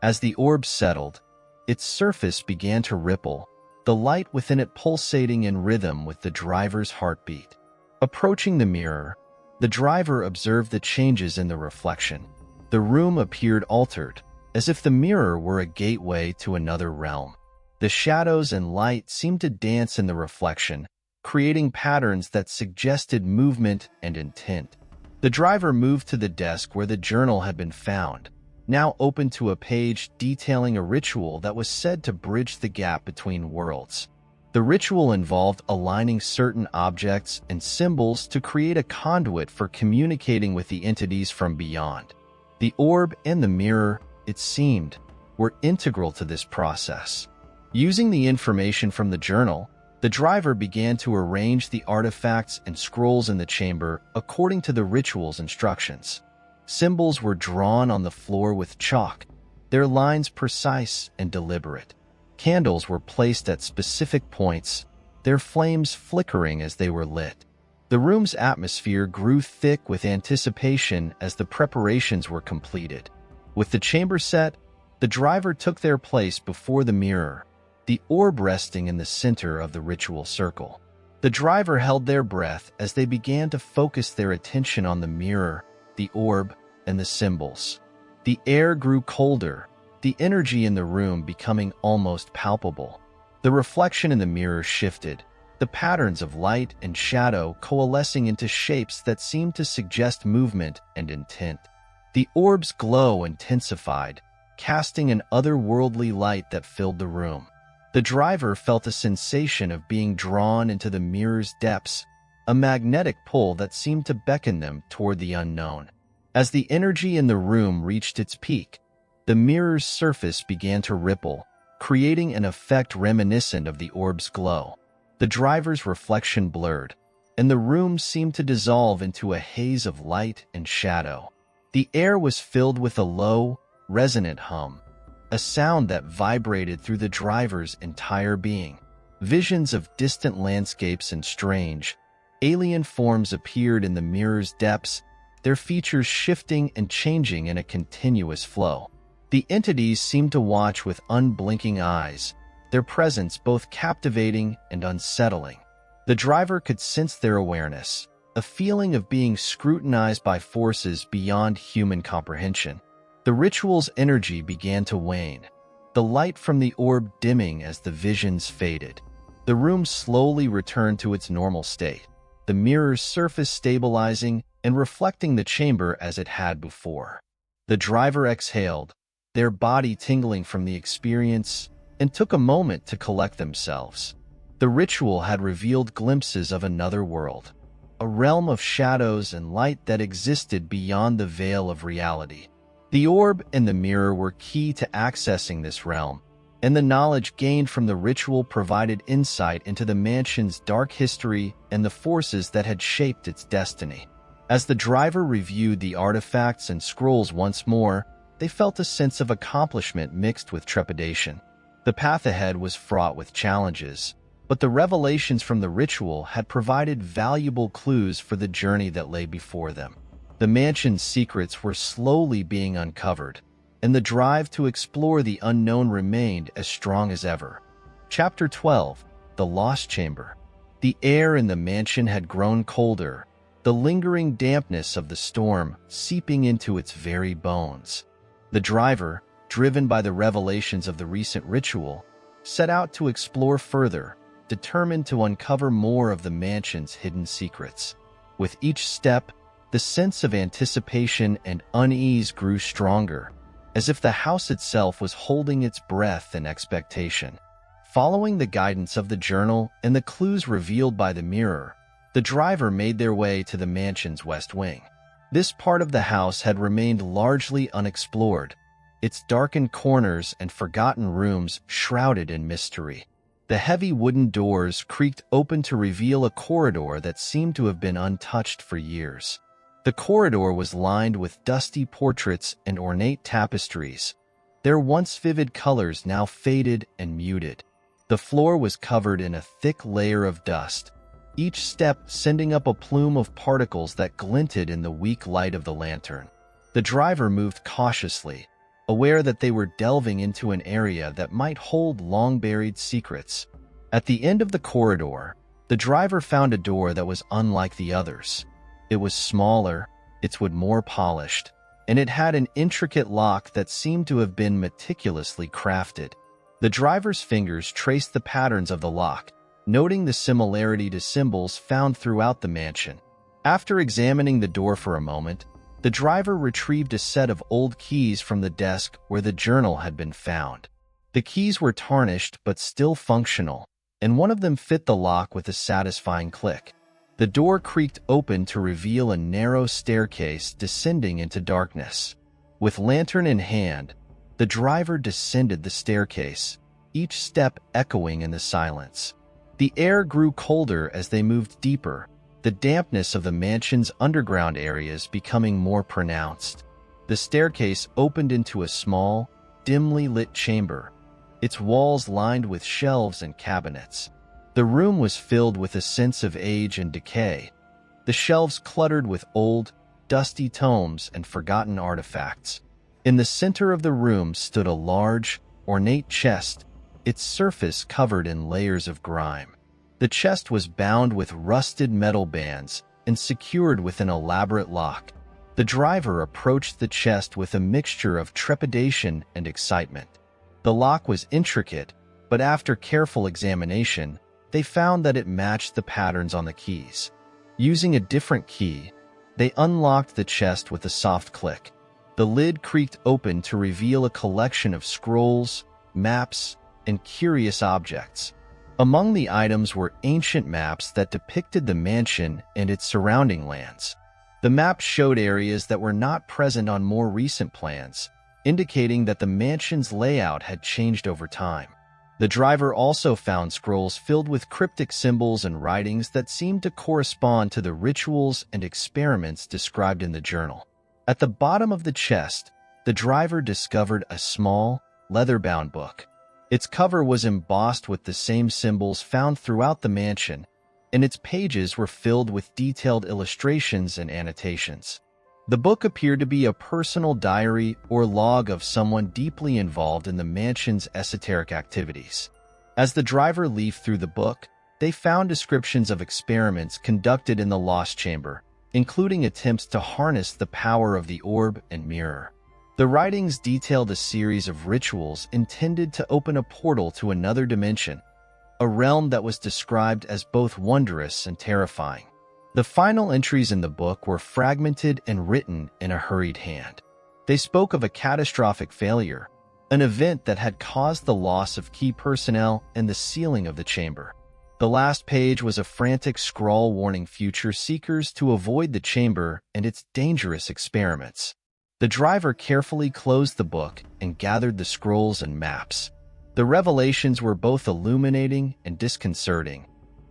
As the orb settled, its surface began to ripple, the light within it pulsating in rhythm with the driver's heartbeat. Approaching the mirror, the driver observed the changes in the reflection. The room appeared altered, as if the mirror were a gateway to another realm. The shadows and light seemed to dance in the reflection, creating patterns that suggested movement and intent. The driver moved to the desk where the journal had been found, now open to a page detailing a ritual that was said to bridge the gap between worlds. The ritual involved aligning certain objects and symbols to create a conduit for communicating with the entities from beyond. The orb and the mirror, it seemed, were integral to this process. Using the information from the journal, the driver began to arrange the artifacts and scrolls in the chamber according to the ritual's instructions. Symbols were drawn on the floor with chalk, their lines precise and deliberate. Candles were placed at specific points, their flames flickering as they were lit. The room's atmosphere grew thick with anticipation as the preparations were completed. With the chamber set, the driver took their place before the mirror, the orb resting in the center of the ritual circle. The driver held their breath as they began to focus their attention on the mirror, the orb, and the symbols. The air grew colder, the energy in the room becoming almost palpable. The reflection in the mirror shifted, the patterns of light and shadow coalescing into shapes that seemed to suggest movement and intent. The orb's glow intensified, casting an otherworldly light that filled the room. The driver felt a sensation of being drawn into the mirror's depths, a magnetic pull that seemed to beckon them toward the unknown. As the energy in the room reached its peak, the mirror's surface began to ripple, creating an effect reminiscent of the orb's glow. The driver's reflection blurred, and the room seemed to dissolve into a haze of light and shadow. The air was filled with a low, resonant hum, a sound that vibrated through the driver's entire being. Visions of distant landscapes and strange, alien forms appeared in the mirror's depths, their features shifting and changing in a continuous flow. The entities seemed to watch with unblinking eyes, their presence both captivating and unsettling. The driver could sense their awareness, a feeling of being scrutinized by forces beyond human comprehension. The ritual's energy began to wane, the light from the orb dimming as the visions faded. The room slowly returned to its normal state, the mirror's surface stabilizing and reflecting the chamber as it had before. The driver exhaled, their body tingling from the experience, and took a moment to collect themselves. The ritual had revealed glimpses of another world, a realm of shadows and light that existed beyond the veil of reality. The orb and the mirror were key to accessing this realm, and the knowledge gained from the ritual provided insight into the mansion's dark history and the forces that had shaped its destiny. As the driver reviewed the artifacts and scrolls once more, they felt a sense of accomplishment mixed with trepidation. The path ahead was fraught with challenges, but the revelations from the ritual had provided valuable clues for the journey that lay before them. The mansion's secrets were slowly being uncovered, and the drive to explore the unknown remained as strong as ever. Chapter 12: The Lost Chamber. The air in the mansion had grown colder, the lingering dampness of the storm seeping into its very bones. The driver, driven by the revelations of the recent ritual, set out to explore further, determined to uncover more of the mansion's hidden secrets. With each step, the sense of anticipation and unease grew stronger, as if the house itself was holding its breath in expectation. Following the guidance of the journal and the clues revealed by the mirror, the driver made their way to the mansion's west wing. This part of the house had remained largely unexplored, its darkened corners and forgotten rooms shrouded in mystery. The heavy wooden doors creaked open to reveal a corridor that seemed to have been untouched for years. The corridor was lined with dusty portraits and ornate tapestries, their once vivid colors now faded and muted. The floor was covered in a thick layer of dust, each step sending up a plume of particles that glinted in the weak light of the lantern. The driver moved cautiously, aware that they were delving into an area that might hold long-buried secrets. At the end of the corridor, the driver found a door that was unlike the others. It was smaller, its wood more polished, and it had an intricate lock that seemed to have been meticulously crafted. The driver's fingers traced the patterns of the lock, noting the similarity to symbols found throughout the mansion. After examining the door for a moment, the driver retrieved a set of old keys from the desk where the journal had been found. The keys were tarnished but still functional, and one of them fit the lock with a satisfying click. The door creaked open to reveal a narrow staircase descending into darkness. With lantern in hand, the driver descended the staircase, each step echoing in the silence. The air grew colder as they moved deeper, the dampness of the mansion's underground areas becoming more pronounced. The staircase opened into a small, dimly lit chamber, its walls lined with shelves and cabinets. The room was filled with a sense of age and decay, the shelves cluttered with old, dusty tomes and forgotten artifacts. In the center of the room stood a large, ornate chest, its surface covered in layers of grime. The chest was bound with rusted metal bands and secured with an elaborate lock. The driver approached the chest with a mixture of trepidation and excitement. The lock was intricate, but after careful examination, they found that it matched the patterns on the keys. Using a different key, they unlocked the chest with a soft click. The lid creaked open to reveal a collection of scrolls, maps, and curious objects. Among the items were ancient maps that depicted the mansion and its surrounding lands. The maps showed areas that were not present on more recent plans, indicating that the mansion's layout had changed over time. The driver also found scrolls filled with cryptic symbols and writings that seemed to correspond to the rituals and experiments described in the journal. At the bottom of the chest, the driver discovered a small, leather-bound book. Its cover was embossed with the same symbols found throughout the mansion, and its pages were filled with detailed illustrations and annotations. The book appeared to be a personal diary or log of someone deeply involved in the mansion's esoteric activities. As the driver leafed through the book, they found descriptions of experiments conducted in the Lost Chamber, including attempts to harness the power of the orb and mirror. The writings detailed a series of rituals intended to open a portal to another dimension, a realm that was described as both wondrous and terrifying. The final entries in the book were fragmented and written in a hurried hand. They spoke of a catastrophic failure, an event that had caused the loss of key personnel and the sealing of the chamber. The last page was a frantic scrawl warning future seekers to avoid the chamber and its dangerous experiments. The driver carefully closed the book and gathered the scrolls and maps. The The revelations were both illuminating and disconcerting,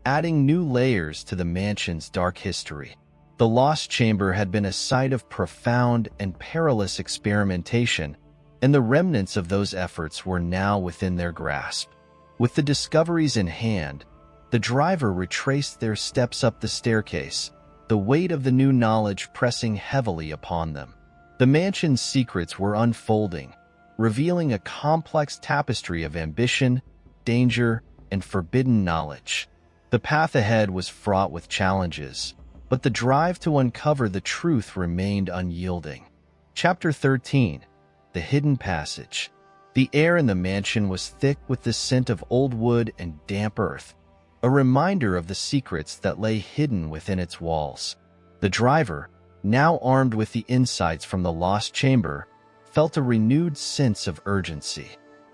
adding new layers to the mansion's dark history. The Lost Chamber had been a site of profound and perilous experimentation, and the remnants of those efforts were now within their grasp. With the discoveries in hand, the driver retraced their steps up the staircase, the weight of the new knowledge pressing heavily upon them. The mansion's secrets were unfolding, revealing a complex tapestry of ambition, danger, and forbidden knowledge. The path ahead was fraught with challenges, but the drive to uncover the truth remained unyielding. Chapter 13. The Hidden Passage. The air in the mansion was thick with the scent of old wood and damp earth, a reminder of the secrets that lay hidden within its walls. The driver, now armed with the insights from the Lost Chamber, felt a renewed sense of urgency.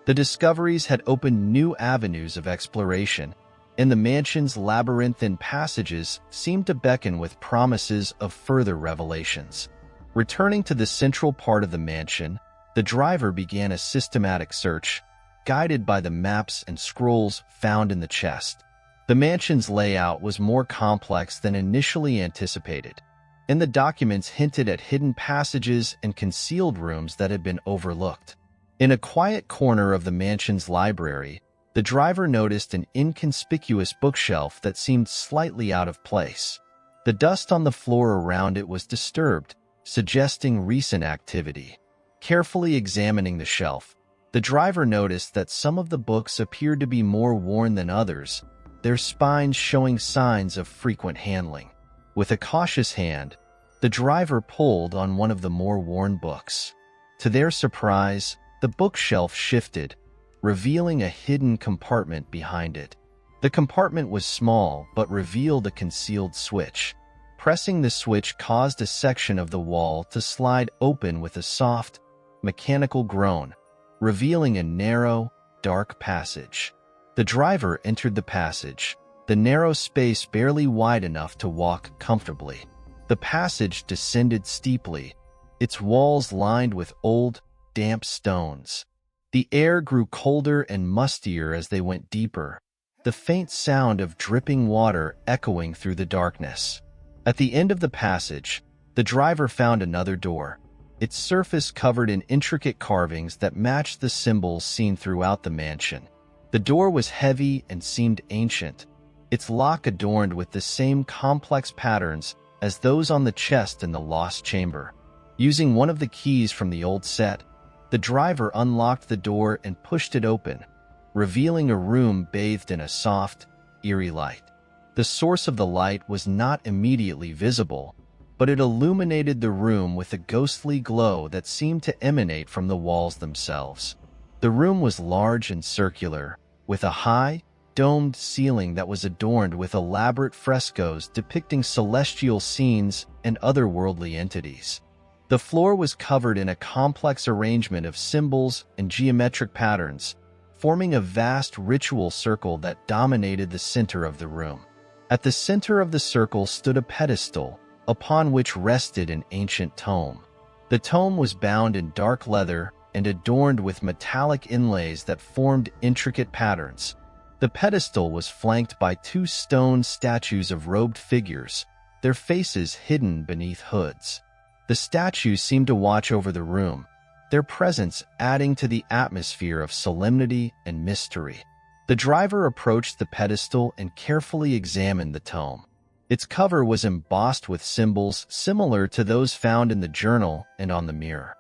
The discoveries had opened new avenues of exploration, and the mansion's labyrinthine passages seemed to beckon with promises of further revelations. Returning to the central part of the mansion, the driver began a systematic search, guided by the maps and scrolls found in the chest. The mansion's layout was more complex than initially anticipated, and the documents hinted at hidden passages and concealed rooms that had been overlooked. In a quiet corner of the mansion's library, the driver noticed an inconspicuous bookshelf that seemed slightly out of place. The dust on the floor around it was disturbed, suggesting recent activity. Carefully examining the shelf, the driver noticed that some of the books appeared to be more worn than others, their spines showing signs of frequent handling. With a cautious hand, the driver pulled on one of the more worn books. To their surprise, the bookshelf shifted, revealing a hidden compartment behind it. The compartment was small but revealed a concealed switch. Pressing the switch caused a section of the wall to slide open with a soft, mechanical groan, revealing a narrow, dark passage. The driver entered the passage, the narrow space barely wide enough to walk comfortably. The passage descended steeply, its walls lined with old, damp stones. The air grew colder and mustier as they went deeper, the faint sound of dripping water echoing through the darkness. At the end of the passage, the driver found another door, its surface covered in intricate carvings that matched the symbols seen throughout the mansion. The door was heavy and seemed ancient, its lock adorned with the same complex patterns as those on the chest in the Lost Chamber. Using one of the keys from the old set, the driver unlocked the door and pushed it open, revealing a room bathed in a soft, eerie light. The source of the light was not immediately visible, but it illuminated the room with a ghostly glow that seemed to emanate from the walls themselves. The room was large and circular, with a high, domed ceiling that was adorned with elaborate frescoes depicting celestial scenes and otherworldly entities. The floor was covered in a complex arrangement of symbols and geometric patterns, forming a vast ritual circle that dominated the center of the room. At the center of the circle stood a pedestal, upon which rested an ancient tome. The tome was bound in dark leather and adorned with metallic inlays that formed intricate patterns. The pedestal was flanked by two stone statues of robed figures, their faces hidden beneath hoods. The statues seemed to watch over the room, their presence adding to the atmosphere of solemnity and mystery. The driver approached the pedestal and carefully examined the tome. Its cover was embossed with symbols similar to those found in the journal and on the mirror.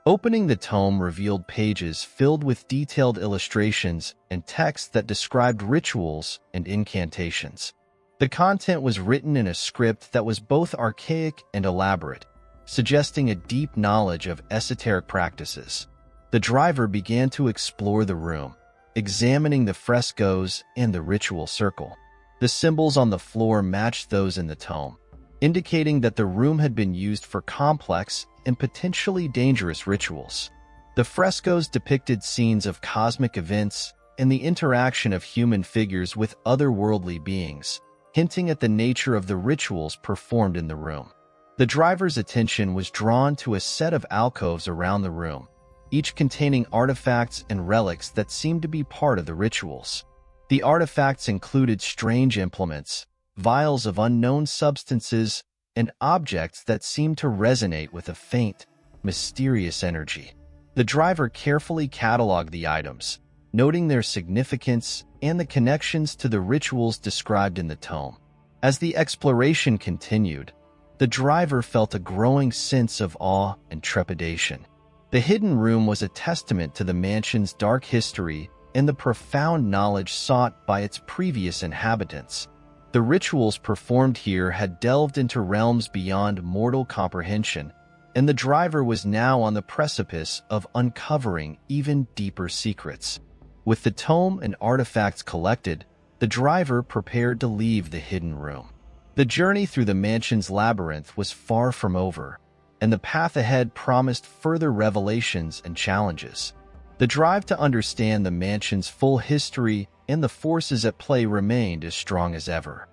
Opening the tome revealed pages filled with detailed illustrations and text that described rituals and incantations. The content was written in a script that was both archaic and elaborate, suggesting a deep knowledge of esoteric practices. The driver began to explore the room, examining the frescoes and the ritual circle. The symbols on the floor matched those in the tome, indicating that the room had been used for complex and potentially dangerous rituals. The frescoes depicted scenes of cosmic events and the interaction of human figures with otherworldly beings, hinting at the nature of the rituals performed in the room. The driver's attention was drawn to a set of alcoves around the room, each containing artifacts and relics that seemed to be part of the rituals. The artifacts included strange implements, vials of unknown substances, and objects that seemed to resonate with a faint, mysterious energy. The driver carefully cataloged the items, noting their significance and the connections to the rituals described in the tome. As the exploration continued, the driver felt a growing sense of awe and trepidation. The hidden room was a testament to the mansion's dark history and the profound knowledge sought by its previous inhabitants. The rituals performed here had delved into realms beyond mortal comprehension, and the driver was now on the precipice of uncovering even deeper secrets. With the tome and artifacts collected, the driver prepared to leave the hidden room. The journey through the mansion's labyrinth was far from over, and the path ahead promised further revelations and challenges. The drive to understand the mansion's full history and the forces at play remained as strong as ever.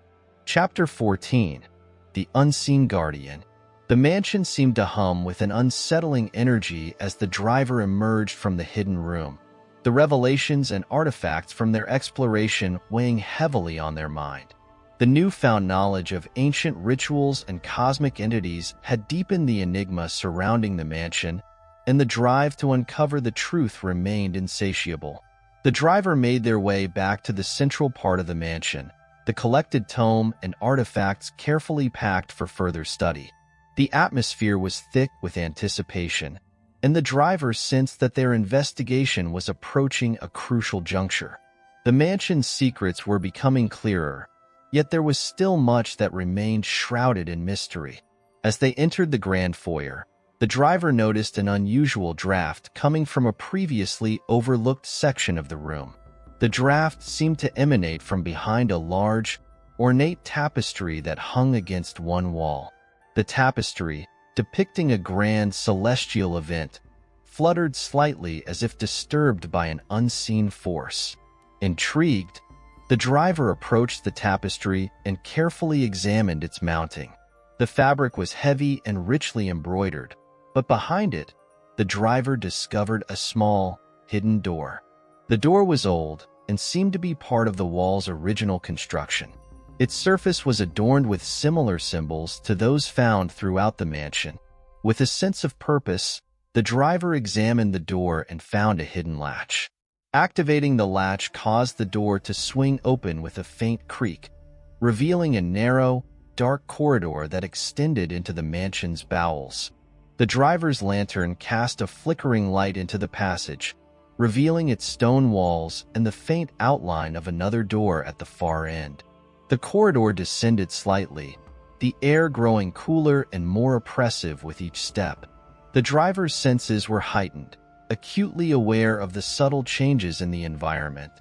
Chapter 14. The Unseen Guardian. The mansion seemed to hum with an unsettling energy as the driver emerged from the hidden room, the revelations and artifacts from their exploration weighing heavily on their mind. The newfound knowledge of ancient rituals and cosmic entities had deepened the enigma surrounding the mansion, and the drive to uncover the truth remained insatiable. The driver made their way back to the central part of the mansion, the collected tome and artifacts carefully packed for further study. The atmosphere was thick with anticipation, and the driver sensed that their investigation was approaching a crucial juncture. The mansion's secrets were becoming clearer, yet there was still much that remained shrouded in mystery. As they entered the grand foyer, the driver noticed an unusual draft coming from a previously overlooked section of the room. The draft seemed to emanate from behind a large, ornate tapestry that hung against one wall. The tapestry, depicting a grand celestial event, fluttered slightly as if disturbed by an unseen force. Intrigued, the driver approached the tapestry and carefully examined its mounting. The fabric was heavy and richly embroidered, but behind it, the driver discovered a small, hidden door. The door was old and seemed to be part of the wall's original construction. Its surface was adorned with similar symbols to those found throughout the mansion. With a sense of purpose, the driver examined the door and found a hidden latch. Activating the latch caused the door to swing open with a faint creak, revealing a narrow, dark corridor that extended into the mansion's bowels. The driver's lantern cast a flickering light into the passage, revealing its stone walls and the faint outline of another door at the far end. The corridor descended slightly, the air growing cooler and more oppressive with each step. The driver's senses were heightened, acutely aware of the subtle changes in the environment.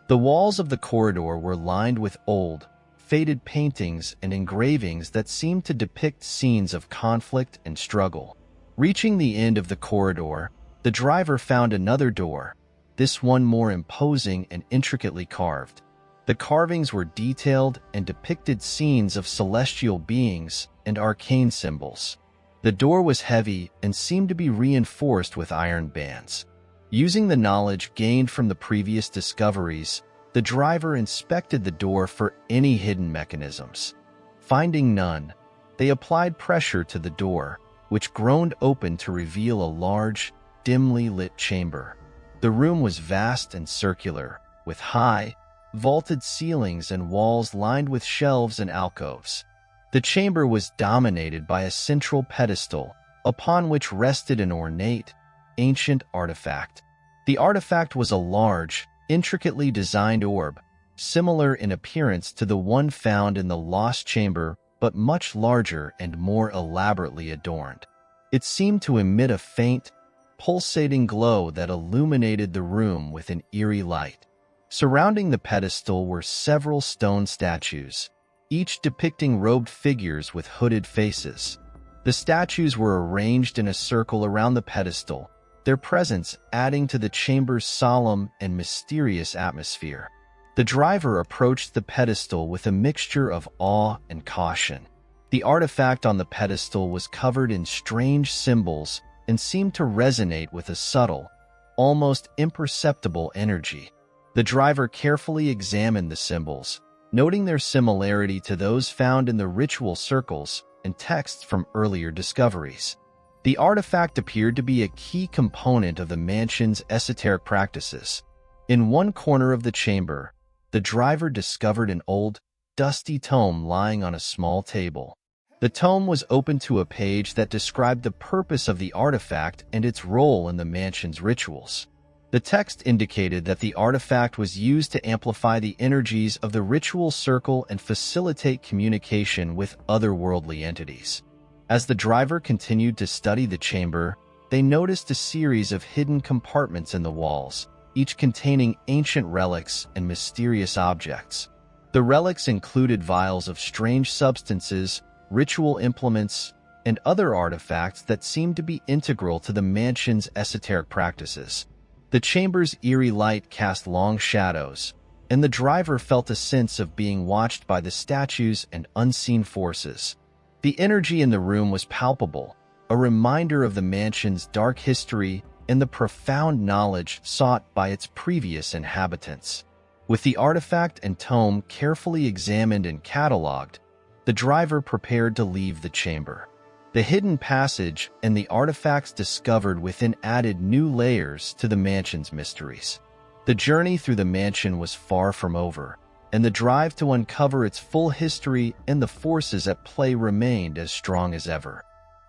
The walls of the corridor were lined with old, faded paintings and engravings that seemed to depict scenes of conflict and struggle. Reaching the end of the corridor, the driver found another door, this one more imposing and intricately carved. The carvings were detailed and depicted scenes of celestial beings and arcane symbols. The door was heavy and seemed to be reinforced with iron bands. Using the knowledge gained from the previous discoveries, the driver inspected the door for any hidden mechanisms. Finding none, they applied pressure to the door, which groaned open to reveal a large, dimly lit chamber. The room was vast and circular, with high, vaulted ceilings and walls lined with shelves and alcoves. The chamber was dominated by a central pedestal, upon which rested an ornate, ancient artifact. The artifact was a large, intricately designed orb, similar in appearance to the one found in the lost chamber, but much larger and more elaborately adorned. It seemed to emit a faint, pulsating glow that illuminated the room with an eerie light. Surrounding the pedestal were several stone statues, each depicting robed figures with hooded faces. The statues were arranged in a circle around the pedestal, their presence adding to the chamber's solemn and mysterious atmosphere. The driver approached the pedestal with a mixture of awe and caution. The artifact on the pedestal was covered in strange symbols and seemed to resonate with a subtle, almost imperceptible energy. The driver carefully examined the symbols, noting their similarity to those found in the ritual circles and texts from earlier discoveries. The artifact appeared to be a key component of the mansion's esoteric practices. In one corner of the chamber, the driver discovered an old, dusty tome lying on a small table. The tome was open to a page that described the purpose of the artifact and its role in the mansion's rituals. The text indicated that the artifact was used to amplify the energies of the ritual circle and facilitate communication with otherworldly entities. As the driver continued to study the chamber, they noticed a series of hidden compartments in the walls, each containing ancient relics and mysterious objects. The relics included vials of strange substances, ritual implements, and other artifacts that seemed to be integral to the mansion's esoteric practices. The chamber's eerie light cast long shadows, and the driver felt a sense of being watched by the statues and unseen forces. The energy in the room was palpable, a reminder of the mansion's dark history and the profound knowledge sought by its previous inhabitants. With the artifact and tome carefully examined and cataloged, the driver prepared to leave the chamber. The hidden passage and the artifacts discovered within added new layers to the mansion's mysteries. The journey through the mansion was far from over, and the drive to uncover its full history and the forces at play remained as strong as ever.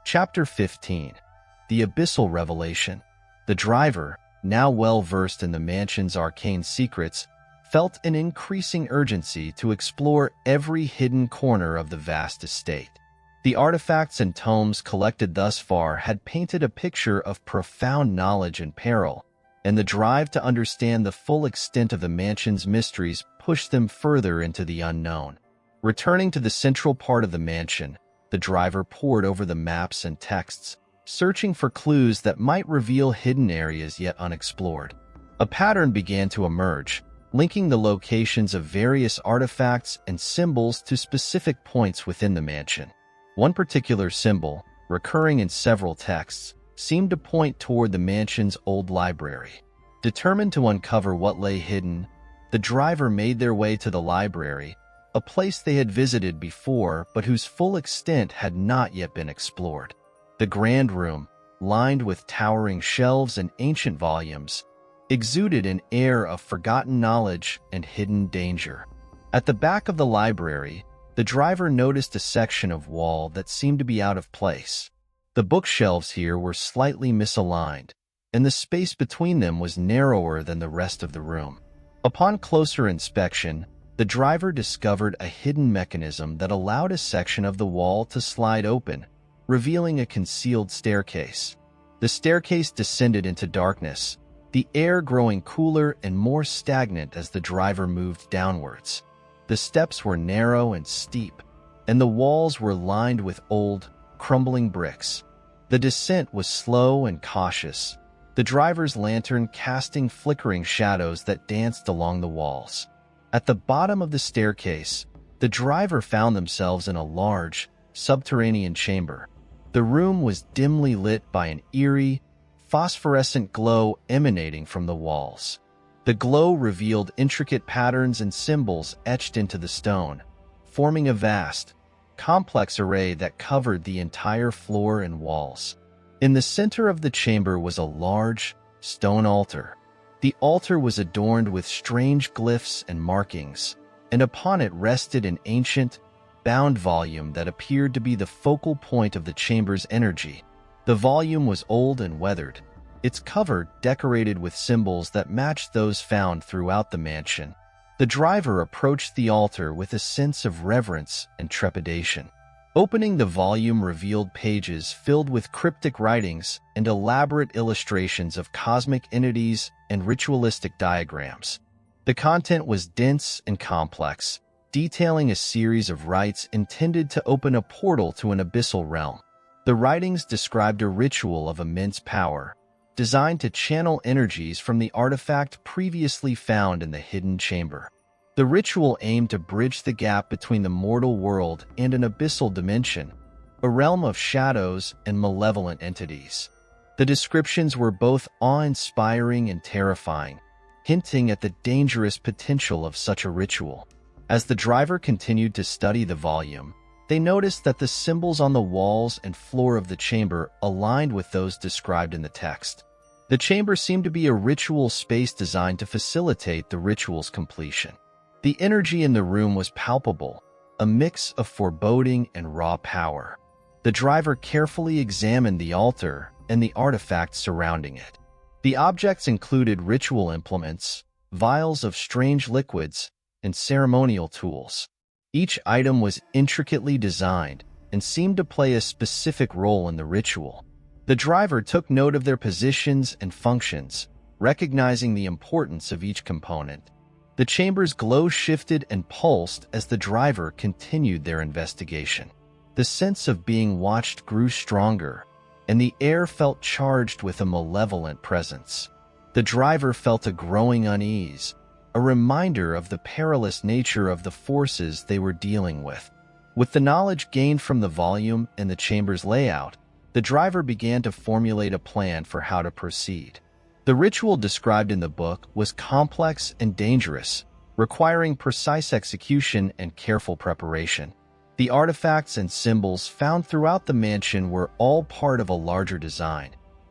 Chapter 15. The Abyssal Revelation. The driver, now well versed in the mansion's arcane secrets, felt an increasing urgency to explore every hidden corner of the vast estate. The artifacts and tomes collected thus far had painted a picture of profound knowledge and peril, and the drive to understand the full extent of the mansion's mysteries pushed them further into the unknown. Returning to the central part of the mansion, the driver pored over the maps and texts, searching for clues that might reveal hidden areas yet unexplored. A pattern began to emerge, linking the locations of various artifacts and symbols to specific points within the mansion. One particular symbol, recurring in several texts, seemed to point toward the mansion's old library. Determined to uncover what lay hidden, the driver made their way to the library, a place they had visited before but whose full extent had not yet been explored. The grand room, lined with towering shelves and ancient volumes, exuded an air of forgotten knowledge and hidden danger. At the back of the library, the driver noticed a section of wall that seemed to be out of place. The bookshelves here were slightly misaligned, and the space between them was narrower than the rest of the room. Upon closer inspection, the driver discovered a hidden mechanism that allowed a section of the wall to slide open, revealing a concealed staircase. The staircase descended into darkness, the air growing cooler and more stagnant as the driver moved downwards. The steps were narrow and steep, and the walls were lined with old, crumbling bricks. The descent was slow and cautious, the driver's lantern casting flickering shadows that danced along the walls. At the bottom of the staircase, the driver found themselves in a large, subterranean chamber. The room was dimly lit by an eerie, phosphorescent glow emanating from the walls. The glow revealed intricate patterns and symbols etched into the stone, forming a vast, complex array that covered the entire floor and walls. In the center of the chamber was a large, stone altar. The altar was adorned with strange glyphs and markings, and upon it rested an ancient, bound volume that appeared to be the focal point of the chamber's energy. The volume was old and weathered, its cover decorated with symbols that matched those found throughout the mansion. The driver approached the altar with a sense of reverence and trepidation. Opening the volume revealed pages filled with cryptic writings and elaborate illustrations of cosmic entities and ritualistic diagrams. The content was dense and complex, detailing a series of rites intended to open a portal to an abyssal realm. The writings described a ritual of immense power, designed to channel energies from the artifact previously found in the hidden chamber. The ritual aimed to bridge the gap between the mortal world and an abyssal dimension, a realm of shadows and malevolent entities. The descriptions were both awe-inspiring and terrifying, hinting at the dangerous potential of such a ritual. As the driver continued to study the volume, they noticed that the symbols on the walls and floor of the chamber aligned with those described in the text. The chamber seemed to be a ritual space designed to facilitate the ritual's completion. The energy in the room was palpable, a mix of foreboding and raw power. The driver carefully examined the altar and the artifacts surrounding it. The objects included ritual implements, vials of strange liquids, and ceremonial tools. Each item was intricately designed and seemed to play a specific role in the ritual. The driver took note of their positions and functions, recognizing the importance of each component. The chamber's glow shifted and pulsed as the driver continued their investigation. The sense of being watched grew stronger, and the air felt charged with a malevolent presence. The driver felt a growing unease, a reminder of the perilous nature of the forces they were dealing with. With the knowledge gained from the volume and the chamber's layout, the driver began to formulate a plan for how to proceed. The ritual described in the book was complex and dangerous, requiring precise execution and careful preparation. The artifacts and symbols found throughout the mansion were all part of a larger design,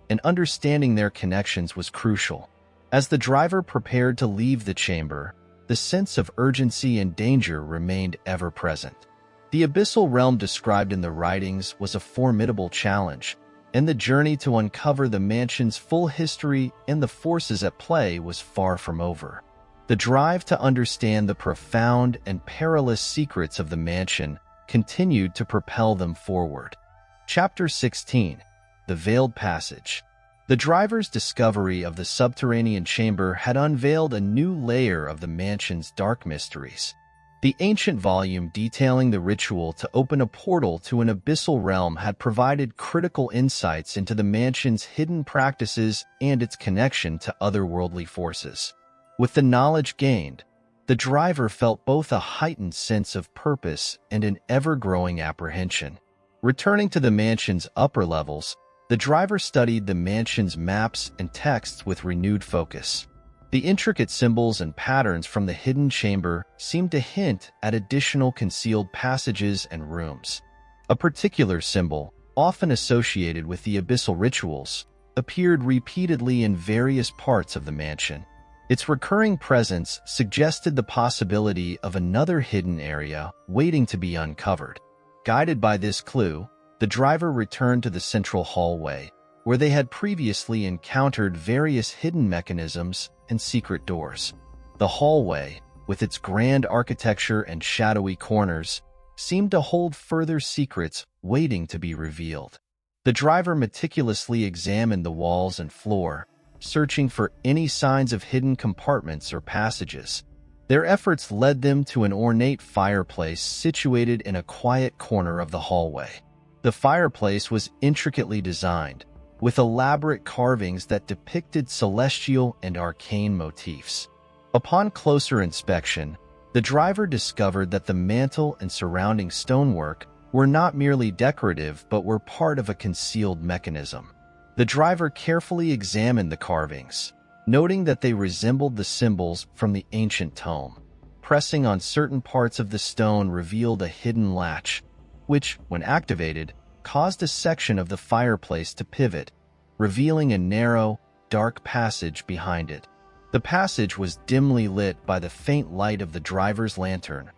and understanding their connections was crucial. As the driver prepared to leave the chamber, the sense of urgency and danger remained ever present. The abyssal realm described in the writings was a formidable challenge, and the journey to uncover the mansion's full history and the forces at play was far from over. The drive to understand the profound and perilous secrets of the mansion continued to propel them forward. Chapter 16: The Veiled Passage. The driver's discovery of the subterranean chamber had unveiled a new layer of the mansion's dark mysteries. The ancient volume detailing the ritual to open a portal to an abyssal realm had provided critical insights into the mansion's hidden practices and its connection to otherworldly forces. With the knowledge gained, the driver felt both a heightened sense of purpose and an ever-growing apprehension. Returning to the mansion's upper levels, the driver studied the mansion's maps and texts with renewed focus. The intricate symbols and patterns from the hidden chamber seemed to hint at additional concealed passages and rooms. A particular symbol, often associated with the abyssal rituals, appeared repeatedly in various parts of the mansion. Its recurring presence suggested the possibility of another hidden area waiting to be uncovered. Guided by this clue, the driver returned to the central hallway, where they had previously encountered various hidden mechanisms and secret doors. The hallway, with its grand architecture and shadowy corners, seemed to hold further secrets waiting to be revealed. The driver meticulously examined the walls and floor, searching for any signs of hidden compartments or passages. Their efforts led them to an ornate fireplace situated in a quiet corner of the hallway. The fireplace was intricately designed, with elaborate carvings that depicted celestial and arcane motifs. Upon closer inspection, the driver discovered that the mantel and surrounding stonework were not merely decorative but were part of a concealed mechanism. The driver carefully examined the carvings, noting that they resembled the symbols from the ancient tome. Pressing on certain parts of the stone revealed a hidden latch, which, when activated, caused a section of the fireplace to pivot, revealing a narrow, dark passage behind it. The passage was dimly lit by the faint light of the driver's lantern,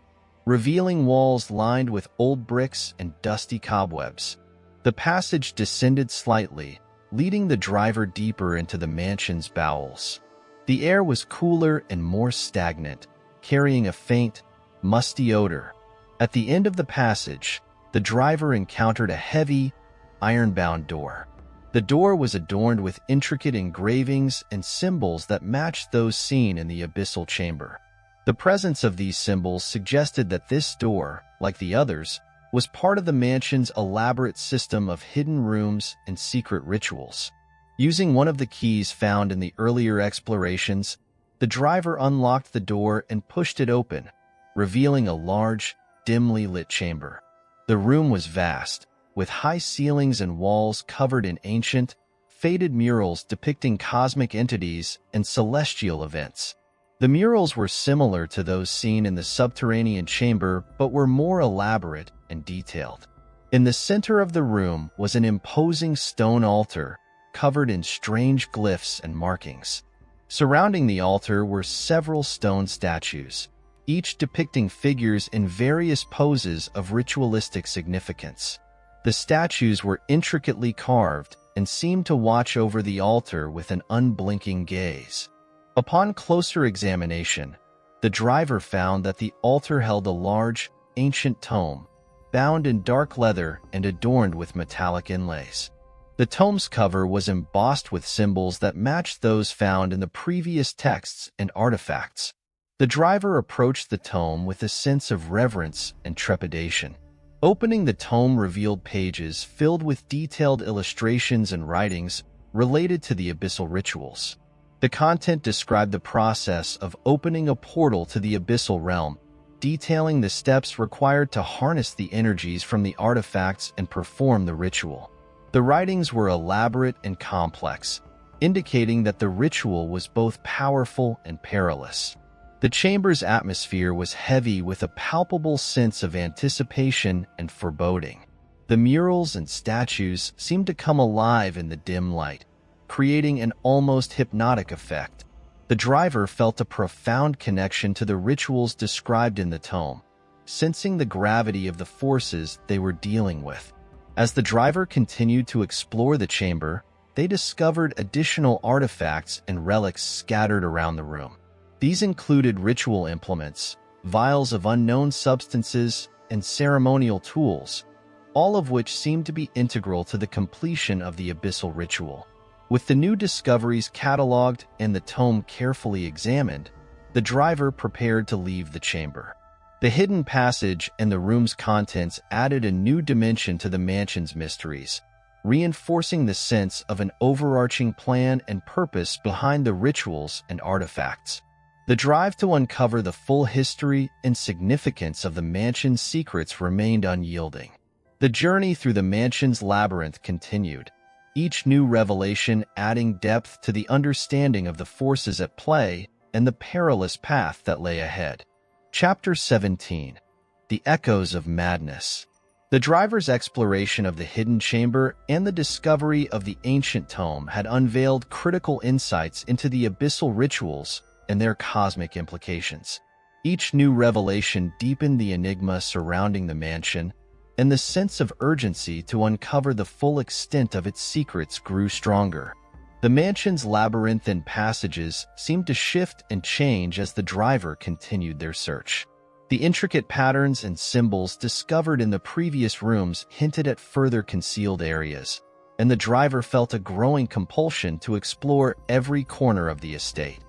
revealing walls lined with old bricks and dusty cobwebs. The passage descended slightly, leading the driver deeper into the mansion's bowels. The air was cooler and more stagnant, carrying a faint, musty odor. At the end of the passage, the driver encountered a heavy, iron-bound door. The door was adorned with intricate engravings and symbols that matched those seen in the abyssal chamber. The presence of these symbols suggested that this door, like the others, was part of the mansion's elaborate system of hidden rooms and secret rituals. Using one of the keys found in the earlier explorations, the driver unlocked the door and pushed it open, revealing a large, dimly lit chamber. The room was vast, with high ceilings and walls covered in ancient, faded murals depicting cosmic entities and celestial events. The murals were similar to those seen in the subterranean chamber, but were more elaborate and detailed. In the center of the room was an imposing stone altar covered in strange glyphs and markings. Surrounding the altar were several stone statues, each depicting figures in various poses of ritualistic significance. The statues were intricately carved and seemed to watch over the altar with an unblinking gaze. Upon closer examination, the driver found that the altar held a large, ancient tome, bound in dark leather and adorned with metallic inlays. The tome's cover was embossed with symbols that matched those found in the previous texts and artifacts. The driver approached the tome with a sense of reverence and trepidation. Opening the tome revealed pages filled with detailed illustrations and writings related to the abyssal rituals. The content described the process of opening a portal to the abyssal realm, detailing the steps required to harness the energies from the artifacts and perform the ritual. The writings were elaborate and complex, indicating that the ritual was both powerful and perilous. The chamber's atmosphere was heavy with a palpable sense of anticipation and foreboding. The murals and statues seemed to come alive in the dim light, creating an almost hypnotic effect. The driver felt a profound connection to the rituals described in the tome, sensing the gravity of the forces they were dealing with. As the driver continued to explore the chamber, they discovered additional artifacts and relics scattered around the room. These included ritual implements, vials of unknown substances, and ceremonial tools, all of which seemed to be integral to the completion of the abyssal ritual. With the new discoveries cataloged and the tome carefully examined, the driver prepared to leave the chamber. The hidden passage and the room's contents added a new dimension to the mansion's mysteries, reinforcing the sense of an overarching plan and purpose behind the rituals and artifacts. The drive to uncover the full history and significance of the mansion's secrets remained unyielding. The journey through the mansion's labyrinth continued, each new revelation adding depth to the understanding of the forces at play and the perilous path that lay ahead. Chapter 17. The Echoes of Madness. The driver's exploration of the hidden chamber and the discovery of the ancient tome had unveiled critical insights into the abyssal rituals and their cosmic implications. Each new revelation deepened the enigma surrounding the mansion, and the sense of urgency to uncover the full extent of its secrets grew stronger. The mansion's labyrinthine passages seemed to shift and change as the driver continued their search. The intricate patterns and symbols discovered in the previous rooms hinted at further concealed areas, and the driver felt a growing compulsion to explore every corner of the estate.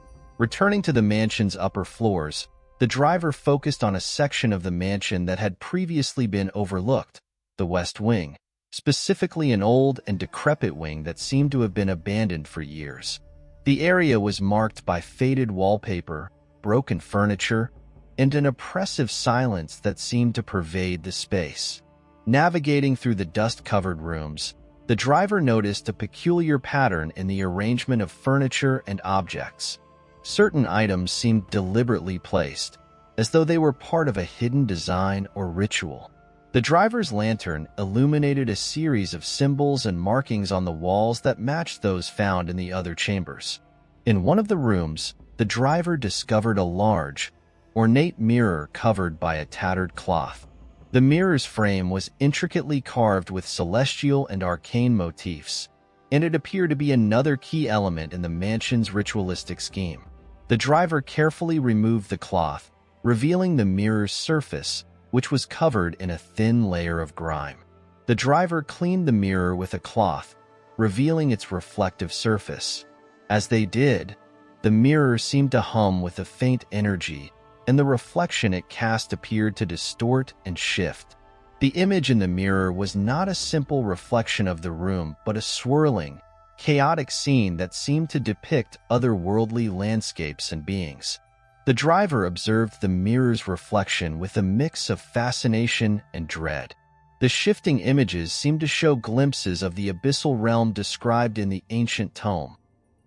Returning to the mansion's upper floors, the driver focused on a section of the mansion that had previously been overlooked, the West Wing, specifically an old and decrepit wing that seemed to have been abandoned for years. The area was marked by faded wallpaper, broken furniture, and an oppressive silence that seemed to pervade the space. Navigating through the dust-covered rooms, the driver noticed a peculiar pattern in the arrangement of furniture and objects. Certain items seemed deliberately placed, as though they were part of a hidden design or ritual. The driver's lantern illuminated a series of symbols and markings on the walls that matched those found in the other chambers. In one of the rooms, the driver discovered a large, ornate mirror covered by a tattered cloth. The mirror's frame was intricately carved with celestial and arcane motifs, and it appeared to be another key element in the mansion's ritualistic scheme. The driver carefully removed the cloth, revealing the mirror's surface, which was covered in a thin layer of grime. The driver cleaned the mirror with a cloth, revealing its reflective surface. As they did, the mirror seemed to hum with a faint energy, and the reflection it cast appeared to distort and shift. The image in the mirror was not a simple reflection of the room, but a swirling, chaotic scene that seemed to depict otherworldly landscapes and beings. The driver observed the mirror's reflection with a mix of fascination and dread. The shifting images seemed to show glimpses of the abyssal realm described in the ancient tome,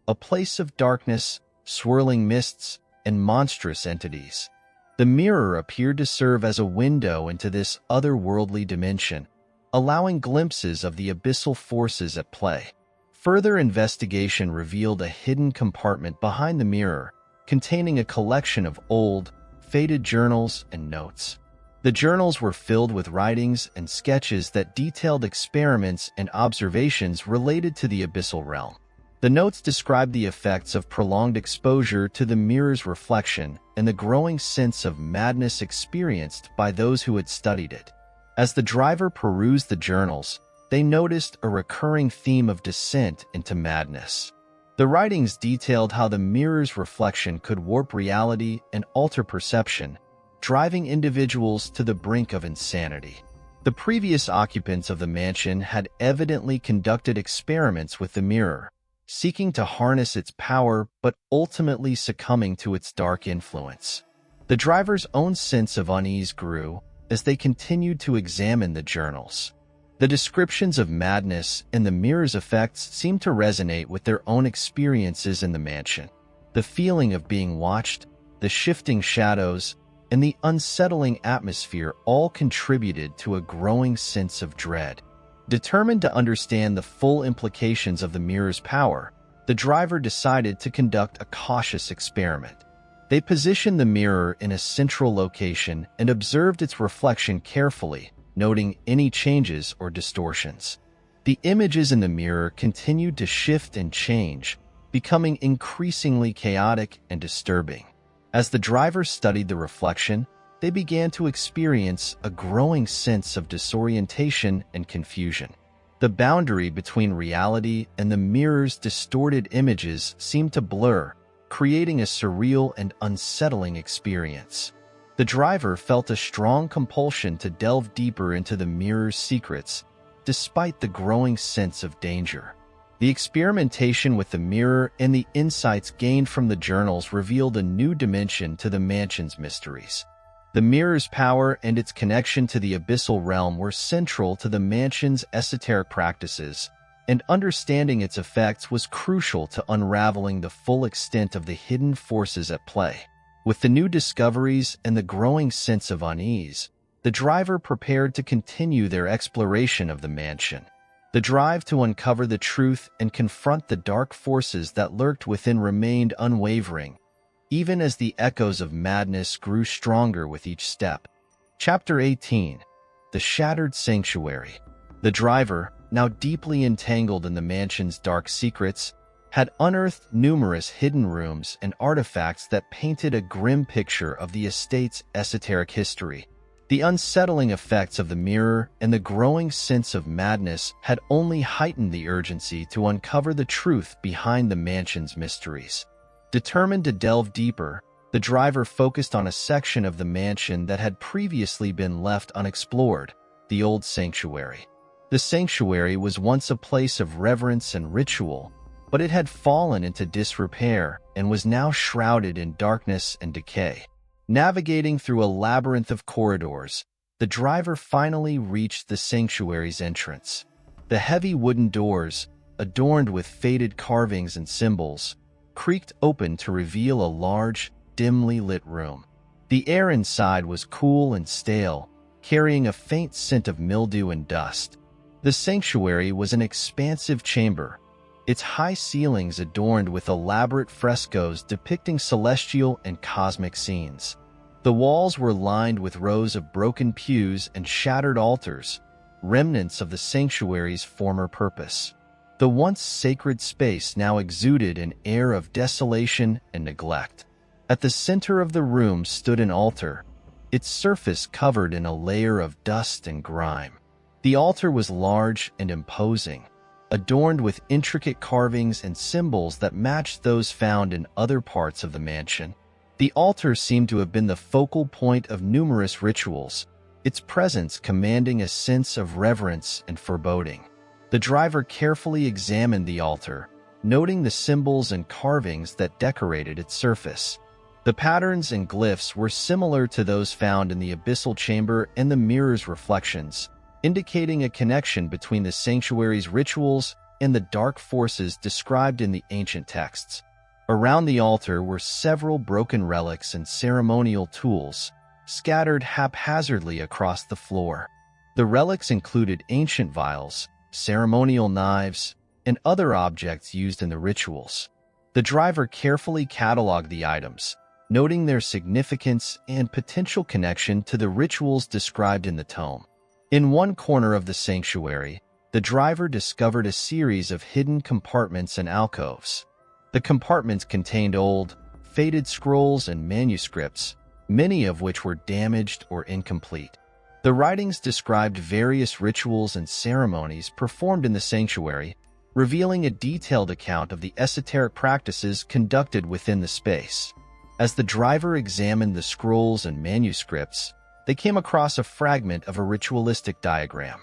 a place of darkness, swirling mists, and monstrous entities. The mirror appeared to serve as a window into this otherworldly dimension, allowing glimpses of the abyssal forces at play. Further investigation revealed a hidden compartment behind the mirror, containing a collection of old, faded journals and notes. The journals were filled with writings and sketches that detailed experiments and observations related to the abyssal realm. The notes described the effects of prolonged exposure to the mirror's reflection and the growing sense of madness experienced by those who had studied it. As the driver perused the journals, they noticed a recurring theme of descent into madness. The writings detailed how the mirror's reflection could warp reality and alter perception, driving individuals to the brink of insanity. The previous occupants of the mansion had evidently conducted experiments with the mirror, seeking to harness its power but ultimately succumbing to its dark influence. The driver's own sense of unease grew as they continued to examine the journals. The descriptions of madness and the mirror's effects seemed to resonate with their own experiences in the mansion. The feeling of being watched, the shifting shadows, and the unsettling atmosphere all contributed to a growing sense of dread. Determined to understand the full implications of the mirror's power, the driver decided to conduct a cautious experiment. They positioned the mirror in a central location and observed its reflection carefully, noting any changes or distortions. The images in the mirror continued to shift and change, becoming increasingly chaotic and disturbing. As the driver studied the reflection, they began to experience a growing sense of disorientation and confusion. The boundary between reality and the mirror's distorted images seemed to blur, creating a surreal and unsettling experience. The driver felt a strong compulsion to delve deeper into the mirror's secrets, despite the growing sense of danger. The experimentation with the mirror and the insights gained from the journals revealed a new dimension to the mansion's mysteries. The mirror's power and its connection to the abyssal realm were central to the mansion's esoteric practices, and understanding its effects was crucial to unraveling the full extent of the hidden forces at play. With the new discoveries and the growing sense of unease, the driver prepared to continue their exploration of the mansion. The drive to uncover the truth and confront the dark forces that lurked within remained unwavering, even as the echoes of madness grew stronger with each step. Chapter 18. The Shattered Sanctuary. The driver, now deeply entangled in the mansion's dark secrets, had unearthed numerous hidden rooms and artifacts that painted a grim picture of the estate's esoteric history. The unsettling effects of the mirror and the growing sense of madness had only heightened the urgency to uncover the truth behind the mansion's mysteries. Determined to delve deeper, the driver focused on a section of the mansion that had previously been left unexplored, the old sanctuary. The sanctuary was once a place of reverence and ritual, but it had fallen into disrepair and was now shrouded in darkness and decay. Navigating through a labyrinth of corridors, the driver finally reached the sanctuary's entrance. The heavy wooden doors, adorned with faded carvings and symbols, creaked open to reveal a large, dimly lit room. The air inside was cool and stale, carrying a faint scent of mildew and dust. The sanctuary was an expansive chamber, its high ceilings adorned with elaborate frescoes depicting celestial and cosmic scenes. The walls were lined with rows of broken pews and shattered altars, remnants of the sanctuary's former purpose. The once sacred space now exuded an air of desolation and neglect. At the center of the room stood an altar, its surface covered in a layer of dust and grime. The altar was large and imposing, adorned with intricate carvings and symbols that matched those found in other parts of the mansion. The altar seemed to have been the focal point of numerous rituals, its presence commanding a sense of reverence and foreboding. The driver carefully examined the altar, noting the symbols and carvings that decorated its surface. The patterns and glyphs were similar to those found in the abyssal chamber and the mirror's reflections, indicating a connection between the sanctuary's rituals and the dark forces described in the ancient texts. Around the altar were several broken relics and ceremonial tools, scattered haphazardly across the floor. The relics included ancient vials, ceremonial knives, and other objects used in the rituals. The driver carefully cataloged the items, noting their significance and potential connection to the rituals described in the tome. In one corner of the sanctuary, the driver discovered a series of hidden compartments and alcoves. The compartments contained old, faded scrolls and manuscripts, many of which were damaged or incomplete. The writings described various rituals and ceremonies performed in the sanctuary, revealing a detailed account of the esoteric practices conducted within the space. As the driver examined the scrolls and manuscripts, they came across a fragment of a ritualistic diagram.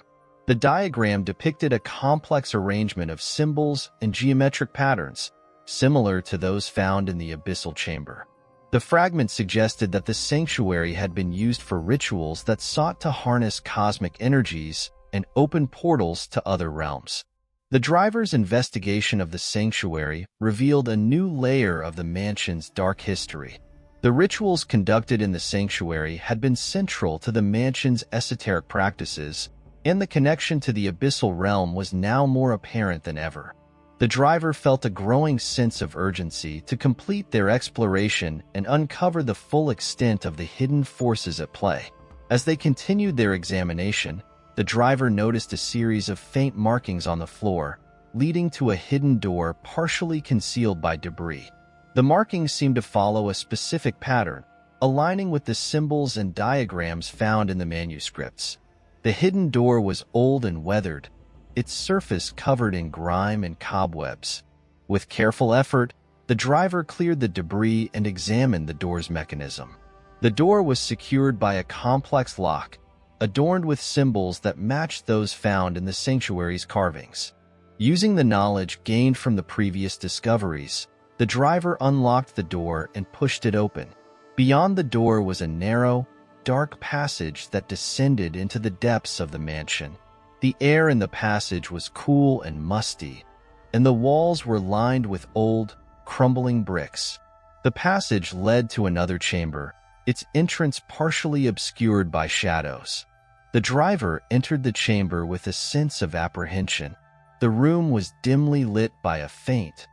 The diagram depicted a complex arrangement of symbols and geometric patterns, similar to those found in the abyssal chamber. The fragment suggested that the sanctuary had been used for rituals that sought to harness cosmic energies and open portals to other realms. The driver's investigation of the sanctuary revealed a new layer of the mansion's dark history. The rituals conducted in the sanctuary had been central to the mansion's esoteric practices, and the connection to the abyssal realm was now more apparent than ever. The driver felt a growing sense of urgency to complete their exploration and uncover the full extent of the hidden forces at play. As they continued their examination, the driver noticed a series of faint markings on the floor, leading to a hidden door partially concealed by debris. The markings seemed to follow a specific pattern, aligning with the symbols and diagrams found in the manuscripts. The hidden door was old and weathered, its surface covered in grime and cobwebs. With careful effort, the driver cleared the debris and examined the door's mechanism. The door was secured by a complex lock, adorned with symbols that matched those found in the sanctuary's carvings. Using the knowledge gained from the previous discoveries, the driver unlocked the door and pushed it open. Beyond the door was a narrow, dark passage that descended into the depths of the mansion. The air in the passage was cool and musty, and the walls were lined with old, crumbling bricks. The passage led to another chamber, its entrance partially obscured by shadows. The driver entered the chamber with a sense of apprehension. The room was dimly lit by a faint,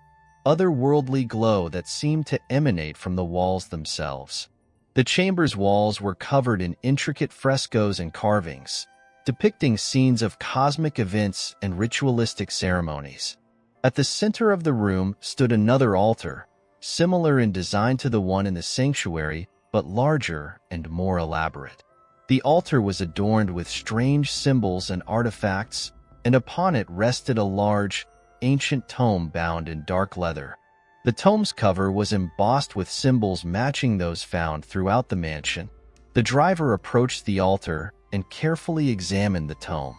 otherworldly glow that seemed to emanate from the walls themselves. The chamber's walls were covered in intricate frescoes and carvings, depicting scenes of cosmic events and ritualistic ceremonies. At the center of the room stood another altar, similar in design to the one in the sanctuary, but larger and more elaborate. The altar was adorned with strange symbols and artifacts, and upon it rested a large, ancient tome bound in dark leather. The tome's cover was embossed with symbols matching those found throughout the mansion. The driver approached the altar and carefully examined the tome.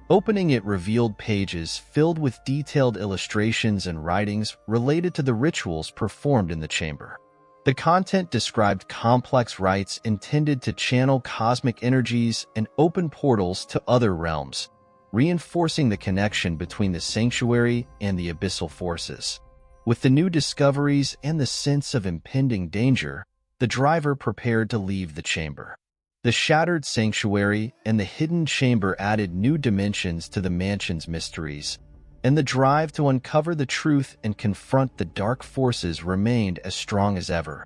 Opening it revealed pages filled with detailed illustrations and writings related to the rituals performed in the chamber. The content described complex rites intended to channel cosmic energies and open portals to other realms, reinforcing the connection between the sanctuary and the abyssal forces. With the new discoveries and the sense of impending danger, the driver prepared to leave the chamber. The shattered sanctuary and the hidden chamber added new dimensions to the mansion's mysteries, and the drive to uncover the truth and confront the dark forces remained as strong as ever.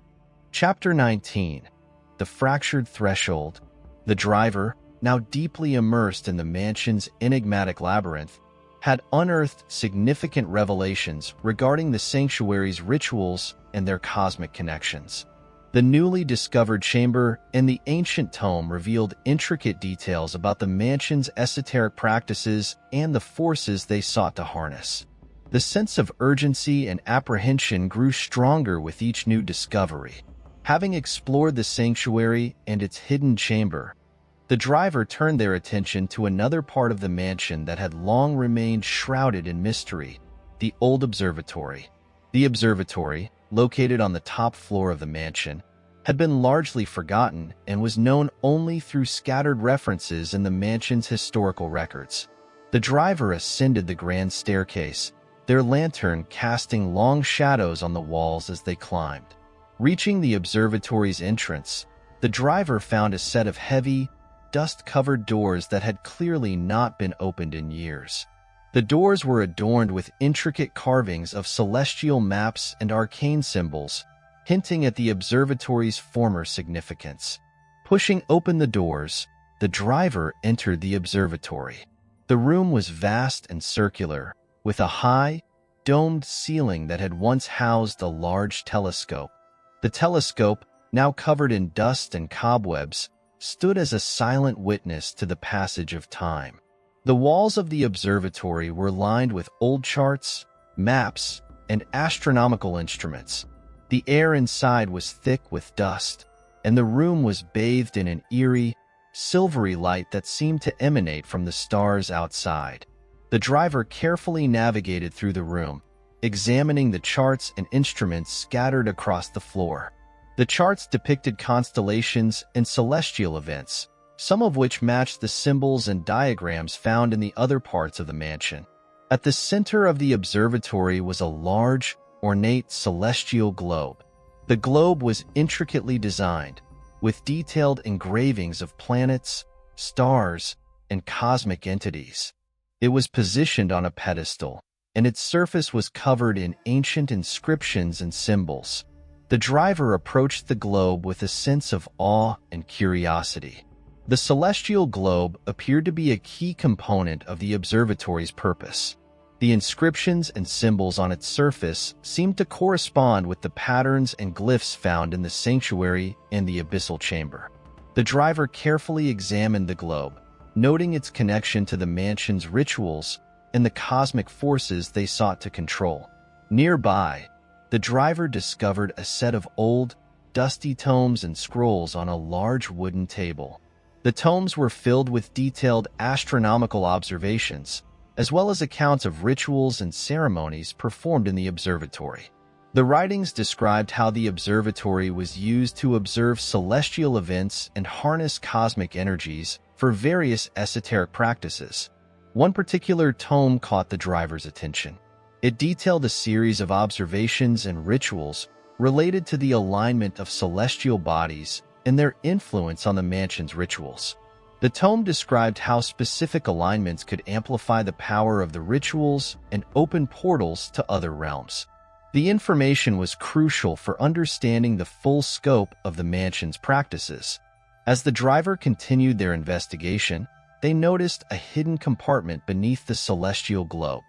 Chapter 19. The Fractured Threshold. The driver, now deeply immersed in the mansion's enigmatic labyrinth, had unearthed significant revelations regarding the sanctuary's rituals and their cosmic connections. The newly discovered chamber and the ancient tome revealed intricate details about the mansion's esoteric practices and the forces they sought to harness. The sense of urgency and apprehension grew stronger with each new discovery. Having explored the sanctuary and its hidden chamber, the driver turned their attention to another part of the mansion that had long remained shrouded in mystery: the old observatory. The observatory, located on the top floor of the mansion, had been largely forgotten and was known only through scattered references in the mansion's historical records. The driver ascended the grand staircase, their lantern casting long shadows on the walls as they climbed. Reaching the observatory's entrance, the driver found a set of heavy, dust-covered doors that had clearly not been opened in years. The doors were adorned with intricate carvings of celestial maps and arcane symbols, hinting at the observatory's former significance. Pushing open the doors, the driver entered the observatory. The room was vast and circular, with a high, domed ceiling that had once housed a large telescope. The telescope, now covered in dust and cobwebs, stood as a silent witness to the passage of time. The walls of the observatory were lined with old charts, maps, and astronomical instruments. The air inside was thick with dust, and the room was bathed in an eerie, silvery light that seemed to emanate from the stars outside. The driver carefully navigated through the room, examining the charts and instruments scattered across the floor. The charts depicted constellations and celestial events, some of which matched the symbols and diagrams found in the other parts of the mansion. At the center of the observatory was a large, ornate celestial globe. The globe was intricately designed, with detailed engravings of planets, stars, and cosmic entities. It was positioned on a pedestal, and its surface was covered in ancient inscriptions and symbols. The driver approached the globe with a sense of awe and curiosity. The celestial globe appeared to be a key component of the observatory's purpose. The inscriptions and symbols on its surface seemed to correspond with the patterns and glyphs found in the sanctuary and the abyssal chamber. The driver carefully examined the globe, noting its connection to the mansion's rituals and the cosmic forces they sought to control. Nearby, the driver discovered a set of old, dusty tomes and scrolls on a large wooden table. The tomes were filled with detailed astronomical observations, as well as accounts of rituals and ceremonies performed in the observatory. The writings described how the observatory was used to observe celestial events and harness cosmic energies for various esoteric practices. One particular tome caught the driver's attention. It detailed a series of observations and rituals related to the alignment of celestial bodies and their influence on the mansion's rituals. The tome described how specific alignments could amplify the power of the rituals and open portals to other realms. The information was crucial for understanding the full scope of the mansion's practices. As the driver continued their investigation, they noticed a hidden compartment beneath the celestial globe.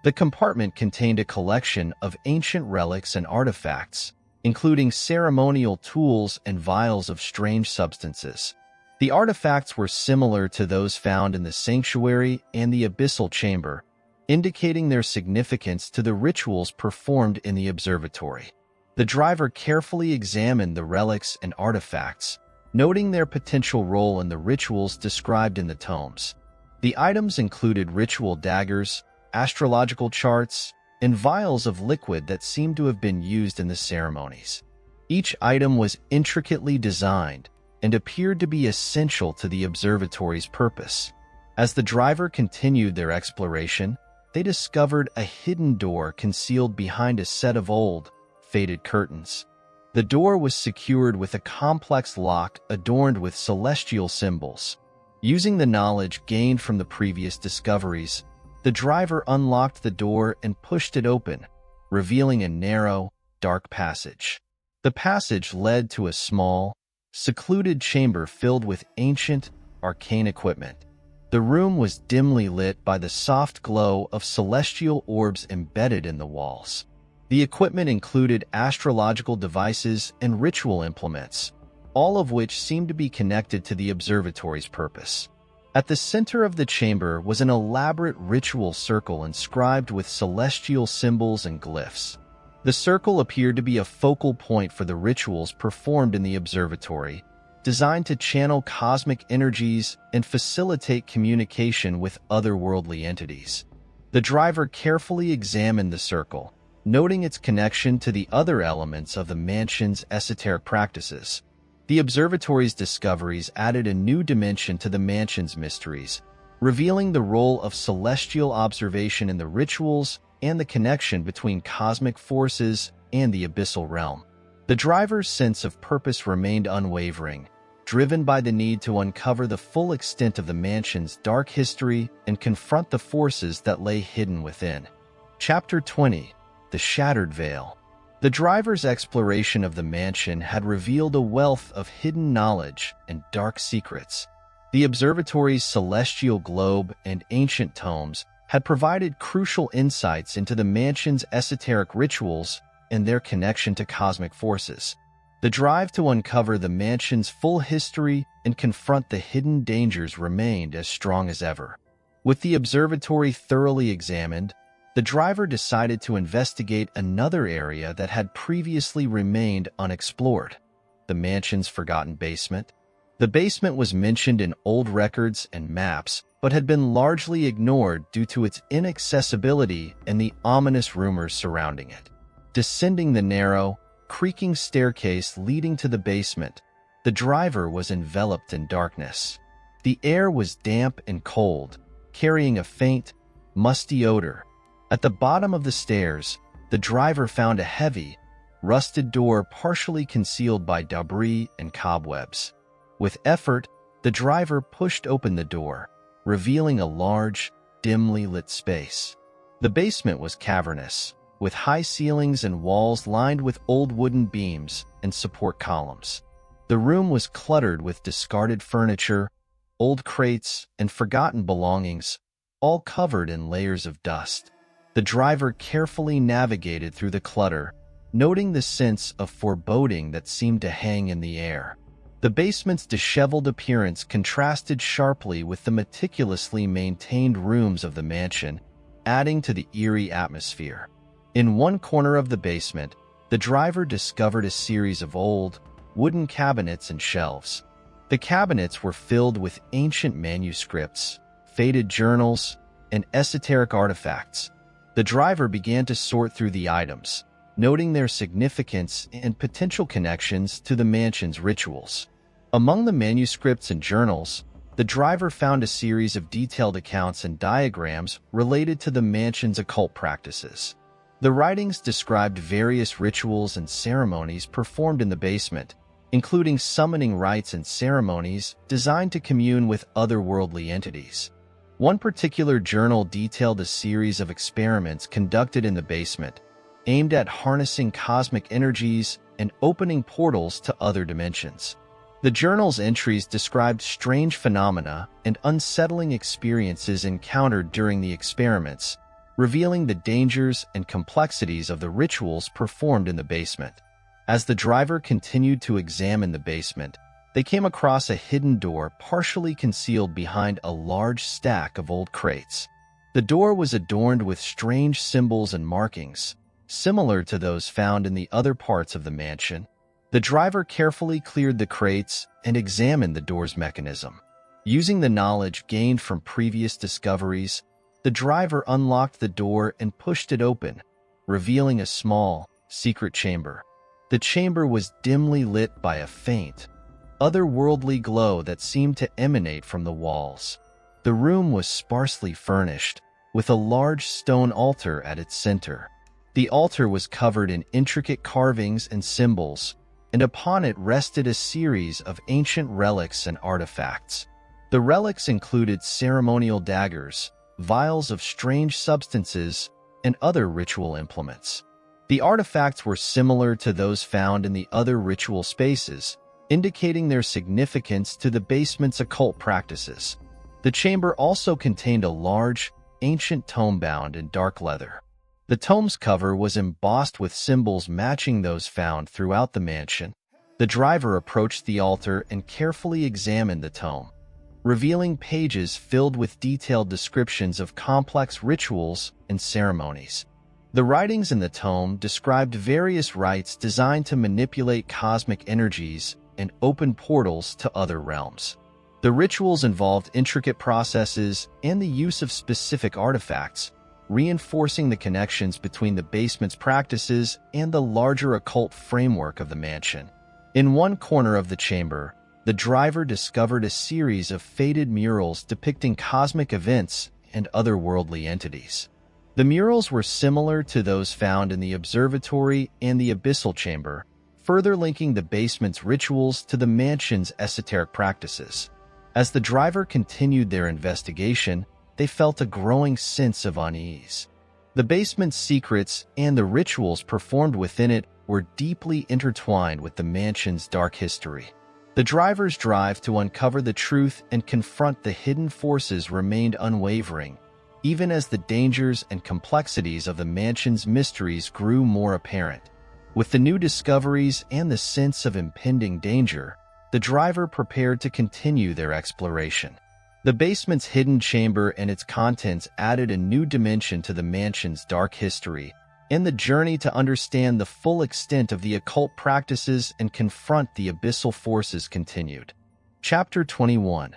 The compartment contained a collection of ancient relics and artifacts, including ceremonial tools and vials of strange substances. The artifacts were similar to those found in the sanctuary and the abyssal chamber, indicating their significance to the rituals performed in the observatory. The driver carefully examined the relics and artifacts, noting their potential role in the rituals described in the tomes. The items included ritual daggers, astrological charts, and vials of liquid that seemed to have been used in the ceremonies. Each item was intricately designed and appeared to be essential to the observatory's purpose. As the driver continued their exploration, they discovered a hidden door concealed behind a set of old, faded curtains. The door was secured with a complex lock adorned with celestial symbols. Using the knowledge gained from the previous discoveries, the driver unlocked the door and pushed it open, revealing a narrow, dark passage. The passage led to a small, secluded chamber filled with ancient, arcane equipment. The room was dimly lit by the soft glow of celestial orbs embedded in the walls. The equipment included astrological devices and ritual implements, all of which seemed to be connected to the observatory's purpose. At the center of the chamber was an elaborate ritual circle inscribed with celestial symbols and glyphs. The circle appeared to be a focal point for the rituals performed in the observatory, designed to channel cosmic energies and facilitate communication with otherworldly entities. The driver carefully examined the circle, noting its connection to the other elements of the mansion's esoteric practices. The observatory's discoveries added a new dimension to the mansion's mysteries, revealing the role of celestial observation in the rituals and the connection between cosmic forces and the abyssal realm. The driver's sense of purpose remained unwavering, driven by the need to uncover the full extent of the mansion's dark history and confront the forces that lay hidden within. Chapter 20: The Shattered Veil. The driver's exploration of the mansion had revealed a wealth of hidden knowledge and dark secrets. The observatory's celestial globe and ancient tomes had provided crucial insights into the mansion's esoteric rituals and their connection to cosmic forces. The drive to uncover the mansion's full history and confront the hidden dangers remained as strong as ever. With the observatory thoroughly examined, the driver decided to investigate another area that had previously remained unexplored: the mansion's forgotten basement. The basement was mentioned in old records and maps, but had been largely ignored due to its inaccessibility and the ominous rumors surrounding it. Descending the narrow, creaking staircase leading to the basement, the driver was enveloped in darkness. The air was damp and cold, carrying a faint, musty odor. At the bottom of the stairs, the driver found a heavy, rusted door partially concealed by debris and cobwebs. With effort, the driver pushed open the door, revealing a large, dimly lit space. The basement was cavernous, with high ceilings and walls lined with old wooden beams and support columns. The room was cluttered with discarded furniture, old crates, and forgotten belongings, all covered in layers of dust. The driver carefully navigated through the clutter, noting the sense of foreboding that seemed to hang in the air. The basement's disheveled appearance contrasted sharply with the meticulously maintained rooms of the mansion, adding to the eerie atmosphere. In one corner of the basement, the driver discovered a series of old, wooden cabinets and shelves. The cabinets were filled with ancient manuscripts, faded journals, and esoteric artifacts. The driver began to sort through the items, noting their significance and potential connections to the mansion's rituals. Among the manuscripts and journals, the driver found a series of detailed accounts and diagrams related to the mansion's occult practices. The writings described various rituals and ceremonies performed in the basement, including summoning rites and ceremonies designed to commune with otherworldly entities. One particular journal detailed a series of experiments conducted in the basement, aimed at harnessing cosmic energies and opening portals to other dimensions. The journal's entries described strange phenomena and unsettling experiences encountered during the experiments, revealing the dangers and complexities of the rituals performed in the basement. As the driver continued to examine the basement, they came across a hidden door partially concealed behind a large stack of old crates. The door was adorned with strange symbols and markings, similar to those found in the other parts of the mansion. The driver carefully cleared the crates and examined the door's mechanism. Using the knowledge gained from previous discoveries, the driver unlocked the door and pushed it open, revealing a small, secret chamber. The chamber was dimly lit by a faint, otherworldly glow that seemed to emanate from the walls. The room was sparsely furnished, with a large stone altar at its center. The altar was covered in intricate carvings and symbols, and upon it rested a series of ancient relics and artifacts. The relics included ceremonial daggers, vials of strange substances, and other ritual implements. The artifacts were similar to those found in the other ritual spaces, indicating their significance to the basement's occult practices. The chamber also contained a large, ancient tome bound in dark leather. The tome's cover was embossed with symbols matching those found throughout the mansion. The driver approached the altar and carefully examined the tome, revealing pages filled with detailed descriptions of complex rituals and ceremonies. The writings in the tome described various rites designed to manipulate cosmic energies and open portals to other realms. The rituals involved intricate processes and the use of specific artifacts, reinforcing the connections between the basement's practices and the larger occult framework of the mansion. In one corner of the chamber, the driver discovered a series of faded murals depicting cosmic events and otherworldly entities. The murals were similar to those found in the observatory and the abyssal chamber, further linking the basement's rituals to the mansion's esoteric practices. As the driver continued their investigation, they felt a growing sense of unease. The basement's secrets and the rituals performed within it were deeply intertwined with the mansion's dark history. The driver's drive to uncover the truth and confront the hidden forces remained unwavering, even as the dangers and complexities of the mansion's mysteries grew more apparent. With the new discoveries and the sense of impending danger, the driver prepared to continue their exploration. The basement's hidden chamber and its contents added a new dimension to the mansion's dark history, and the journey to understand the full extent of the occult practices and confront the abyssal forces continued. Chapter 21.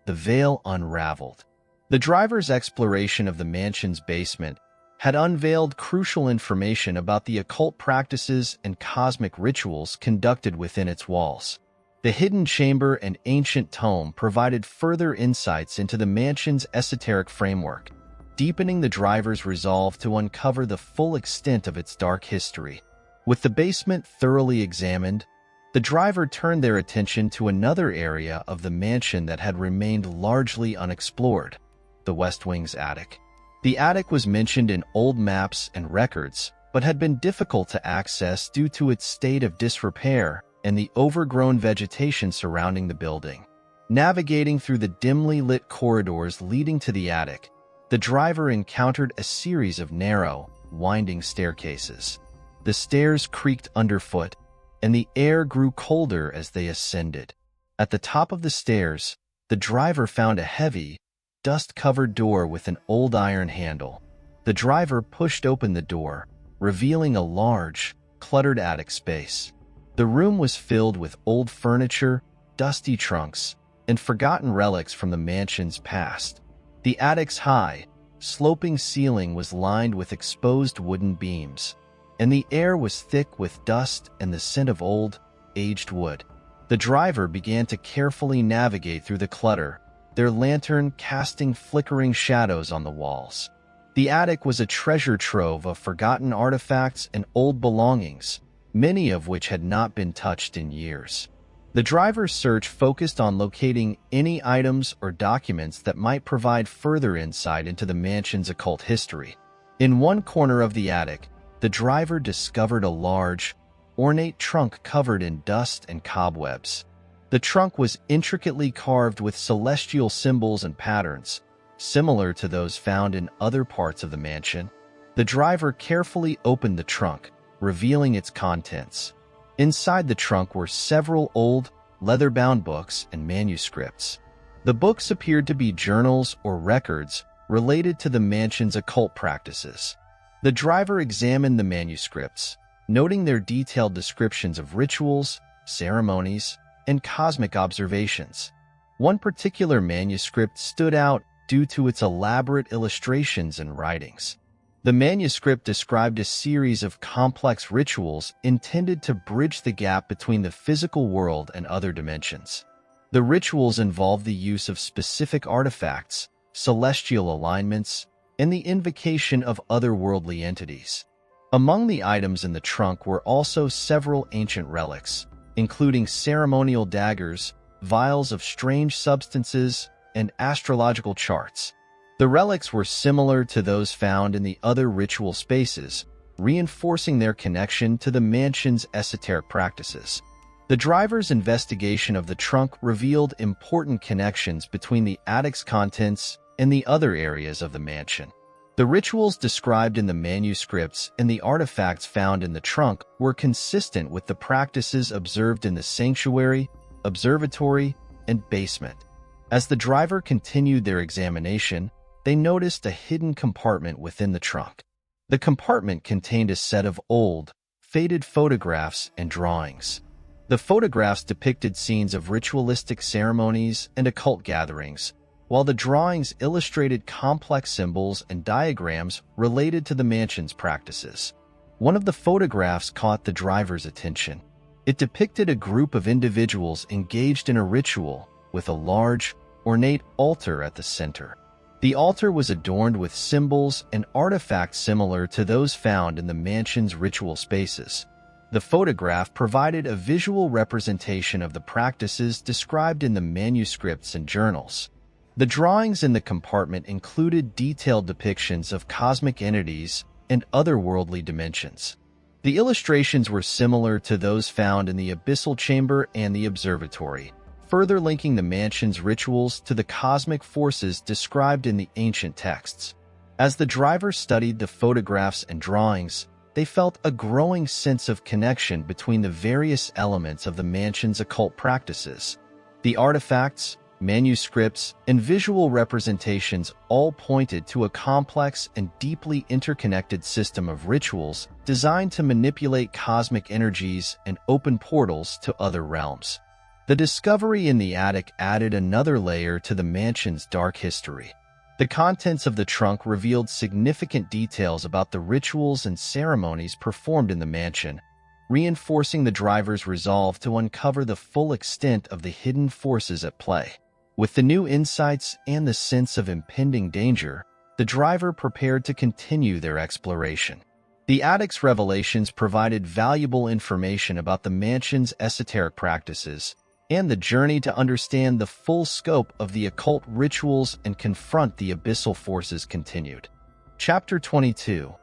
The Veil Unraveled. The driver's exploration of the mansion's basement had unveiled crucial information about the occult practices and cosmic rituals conducted within its walls. The hidden chamber and ancient tome provided further insights into the mansion's esoteric framework, deepening the driver's resolve to uncover the full extent of its dark history. With the basement thoroughly examined, the driver turned their attention to another area of the mansion that had remained largely unexplored: the West Wing's attic. The attic was mentioned in old maps and records, but had been difficult to access due to its state of disrepair and the overgrown vegetation surrounding the building. Navigating through the dimly lit corridors leading to the attic, the driver encountered a series of narrow, winding staircases. The stairs creaked underfoot, and the air grew colder as they ascended. At the top of the stairs, the driver found a heavy, dust-covered door with an old iron handle. The driver pushed open the door, revealing a large, cluttered attic space. The room was filled with old furniture, dusty trunks, and forgotten relics from the mansion's past. The attic's high, sloping ceiling was lined with exposed wooden beams, and the air was thick with dust and the scent of old, aged wood. The driver began to carefully navigate through the clutter, their lantern casting flickering shadows on the walls. The attic was a treasure trove of forgotten artifacts and old belongings, many of which had not been touched in years. The driver's search focused on locating any items or documents that might provide further insight into the mansion's occult history. In one corner of the attic, the driver discovered a large, ornate trunk covered in dust and cobwebs. The trunk was intricately carved with celestial symbols and patterns, similar to those found in other parts of the mansion. The driver carefully opened the trunk, revealing its contents. Inside the trunk were several old, leather-bound books and manuscripts. The books appeared to be journals or records related to the mansion's occult practices. The driver examined the manuscripts, noting their detailed descriptions of rituals, ceremonies, and cosmic observations. One particular manuscript stood out due to its elaborate illustrations and writings. The manuscript described a series of complex rituals intended to bridge the gap between the physical world and other dimensions. The rituals involved the use of specific artifacts, celestial alignments, and the invocation of otherworldly entities. Among the items in the trunk were also several ancient relics, including ceremonial daggers, vials of strange substances, and astrological charts. The relics were similar to those found in the other ritual spaces, reinforcing their connection to the mansion's esoteric practices. The driver's investigation of the trunk revealed important connections between the attic's contents and the other areas of the mansion. The rituals described in the manuscripts and the artifacts found in the trunk were consistent with the practices observed in the sanctuary, observatory, and basement. As the driver continued their examination, they noticed a hidden compartment within the trunk. The compartment contained a set of old, faded photographs and drawings. The photographs depicted scenes of ritualistic ceremonies and occult gatherings, while the drawings illustrated complex symbols and diagrams related to the mansion's practices. One of the photographs caught the driver's attention. It depicted a group of individuals engaged in a ritual with a large, ornate altar at the center. The altar was adorned with symbols and artifacts similar to those found in the mansion's ritual spaces. The photograph provided a visual representation of the practices described in the manuscripts and journals. The drawings in the compartment included detailed depictions of cosmic entities and otherworldly dimensions. The illustrations were similar to those found in the abyssal chamber and the observatory, further linking the mansion's rituals to the cosmic forces described in the ancient texts. As the driver studied the photographs and drawings, they felt a growing sense of connection between the various elements of the mansion's occult practices. The artifacts, manuscripts, and visual representations all pointed to a complex and deeply interconnected system of rituals designed to manipulate cosmic energies and open portals to other realms. The discovery in the attic added another layer to the mansion's dark history. The contents of the trunk revealed significant details about the rituals and ceremonies performed in the mansion, reinforcing the driver's resolve to uncover the full extent of the hidden forces at play. With the new insights and the sense of impending danger, the driver prepared to continue their exploration. The attic's revelations provided valuable information about the mansion's esoteric practices, and the journey to understand the full scope of the occult rituals and confront the abyssal forces continued. Chapter 22.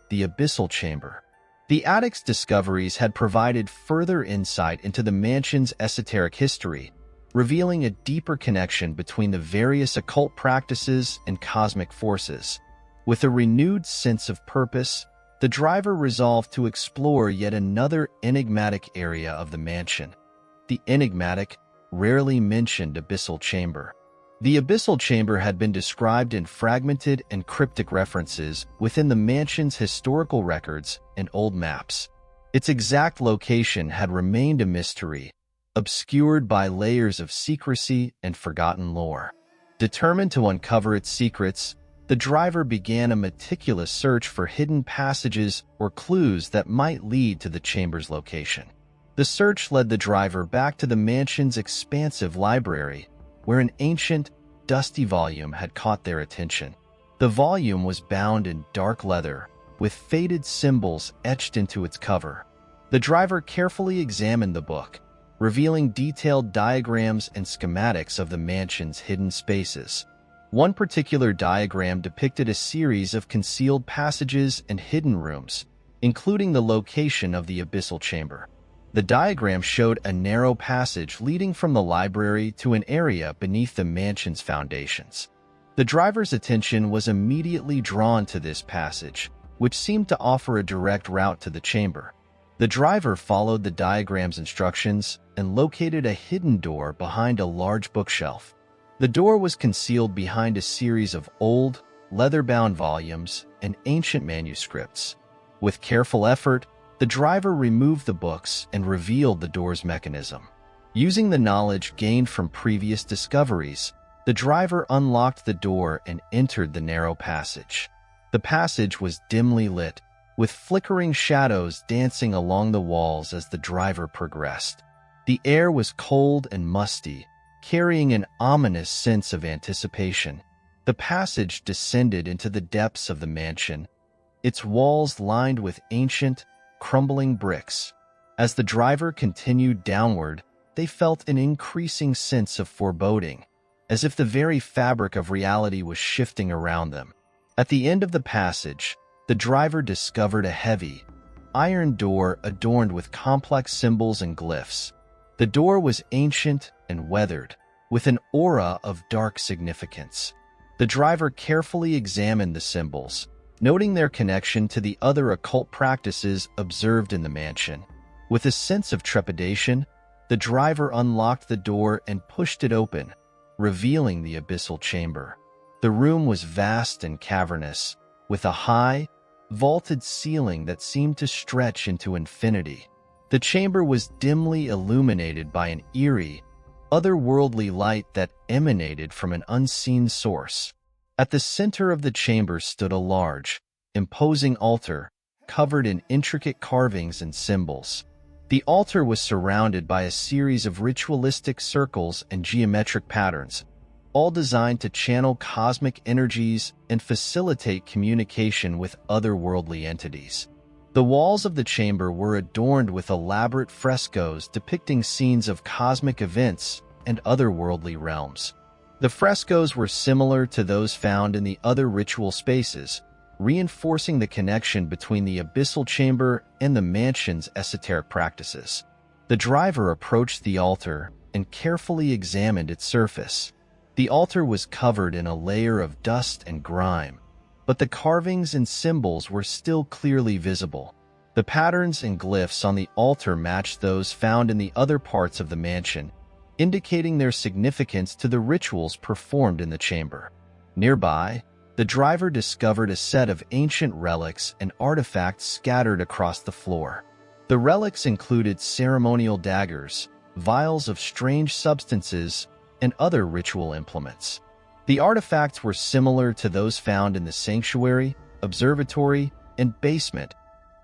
The Abyssal Chamber. The attic's discoveries had provided further insight into the mansion's esoteric history, revealing a deeper connection between the various occult practices and cosmic forces. With a renewed sense of purpose, the driver resolved to explore yet another enigmatic area of the mansion. The enigmatic, rarely mentioned abyssal chamber. The abyssal chamber had been described in fragmented and cryptic references within the mansion's historical records and old maps. Its exact location had remained a mystery, obscured by layers of secrecy and forgotten lore. Determined to uncover its secrets, the driver began a meticulous search for hidden passages or clues that might lead to the chamber's location. The search led the driver back to the mansion's expansive library, where an ancient, dusty volume had caught their attention. The volume was bound in dark leather, with faded symbols etched into its cover. The driver carefully examined the book, revealing detailed diagrams and schematics of the mansion's hidden spaces. One particular diagram depicted a series of concealed passages and hidden rooms, including the location of the abyssal chamber. The diagram showed a narrow passage leading from the library to an area beneath the mansion's foundations. The driver's attention was immediately drawn to this passage, which seemed to offer a direct route to the chamber. The driver followed the diagram's instructions and located a hidden door behind a large bookshelf. The door was concealed behind a series of old, leather-bound volumes and ancient manuscripts. With careful effort, the driver removed the books and revealed the door's mechanism. Using the knowledge gained from previous discoveries, the driver unlocked the door and entered the narrow passage. The passage was dimly lit, with flickering shadows dancing along the walls as the driver progressed. The air was cold and musty, carrying an ominous sense of anticipation. The passage descended into the depths of the mansion, its walls lined with ancient, crumbling bricks. As the driver continued downward, they felt an increasing sense of foreboding, as if the very fabric of reality was shifting around them. At the end of the passage, the driver discovered a heavy, iron door adorned with complex symbols and glyphs. The door was ancient and weathered, with an aura of dark significance. The driver carefully examined the symbols, noting their connection to the other occult practices observed in the mansion. With a sense of trepidation, the driver unlocked the door and pushed it open, revealing the abyssal chamber. The room was vast and cavernous, with a high, vaulted ceiling that seemed to stretch into infinity. The chamber was dimly illuminated by an eerie, otherworldly light that emanated from an unseen source. At the center of the chamber stood a large, imposing altar, covered in intricate carvings and symbols. The altar was surrounded by a series of ritualistic circles and geometric patterns, all designed to channel cosmic energies and facilitate communication with otherworldly entities. The walls of the chamber were adorned with elaborate frescoes depicting scenes of cosmic events and otherworldly realms. The frescoes were similar to those found in the other ritual spaces, reinforcing the connection between the abyssal chamber and the mansion's esoteric practices. The driver approached the altar and carefully examined its surface. The altar was covered in a layer of dust and grime, but the carvings and symbols were still clearly visible. The patterns and glyphs on the altar matched those found in the other parts of the mansion, indicating their significance to the rituals performed in the chamber. Nearby, the driver discovered a set of ancient relics and artifacts scattered across the floor. The relics included ceremonial daggers, vials of strange substances, and other ritual implements. The artifacts were similar to those found in the sanctuary, observatory, and basement,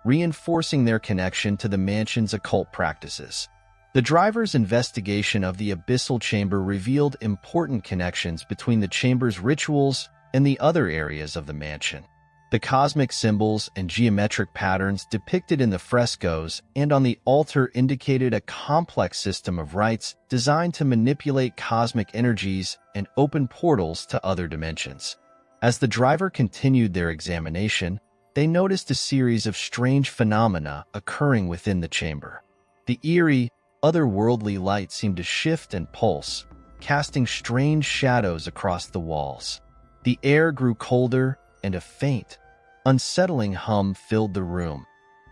reinforcing their connection to the mansion's occult practices. The driver's investigation of the abyssal chamber revealed important connections between the chamber's rituals and the other areas of the mansion. The cosmic symbols and geometric patterns depicted in the frescoes and on the altar indicated a complex system of rites designed to manipulate cosmic energies and open portals to other dimensions. As the driver continued their examination, they noticed a series of strange phenomena occurring within the chamber. The eerie, otherworldly light seemed to shift and pulse, casting strange shadows across the walls. The air grew colder, and a faint, unsettling hum filled the room,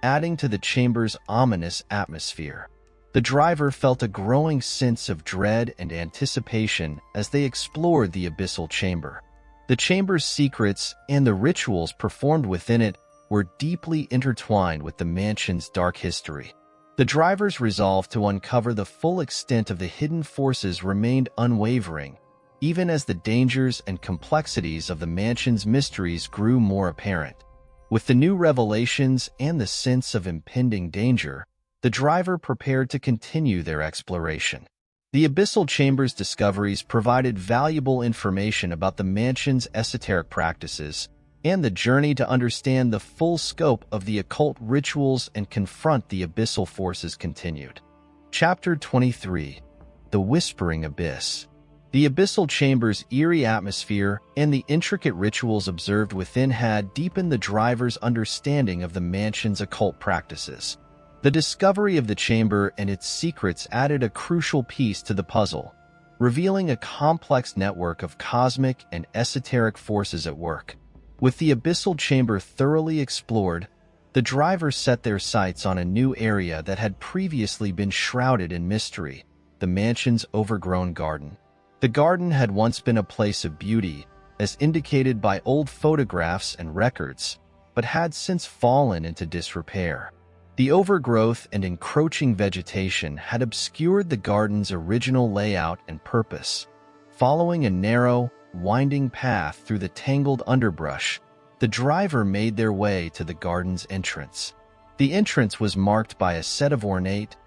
adding to the chamber's ominous atmosphere. The driver felt a growing sense of dread and anticipation as they explored the abyssal chamber. The chamber's secrets and the rituals performed within it were deeply intertwined with the mansion's dark history. The driver's resolve to uncover the full extent of the hidden forces remained unwavering, even as the dangers and complexities of the mansion's mysteries grew more apparent. With the new revelations and the sense of impending danger, the driver prepared to continue their exploration. The abyssal chamber's discoveries provided valuable information about the mansion's esoteric practices, and the journey to understand the full scope of the occult rituals and confront the abyssal forces continued. Chapter 23: The Whispering Abyss. The abyssal chamber's eerie atmosphere and the intricate rituals observed within had deepened the driver's understanding of the mansion's occult practices. The discovery of the chamber and its secrets added a crucial piece to the puzzle, revealing a complex network of cosmic and esoteric forces at work. With the abyssal chamber thoroughly explored, the driver set their sights on a new area that had previously been shrouded in mystery: the mansion's overgrown garden. The garden had once been a place of beauty, as indicated by old photographs and records, but had since fallen into disrepair. The overgrowth and encroaching vegetation had obscured the garden's original layout and purpose. Following a narrow, winding path through the tangled underbrush, the driver made their way to the garden's entrance. The entrance was marked by a set of ornate,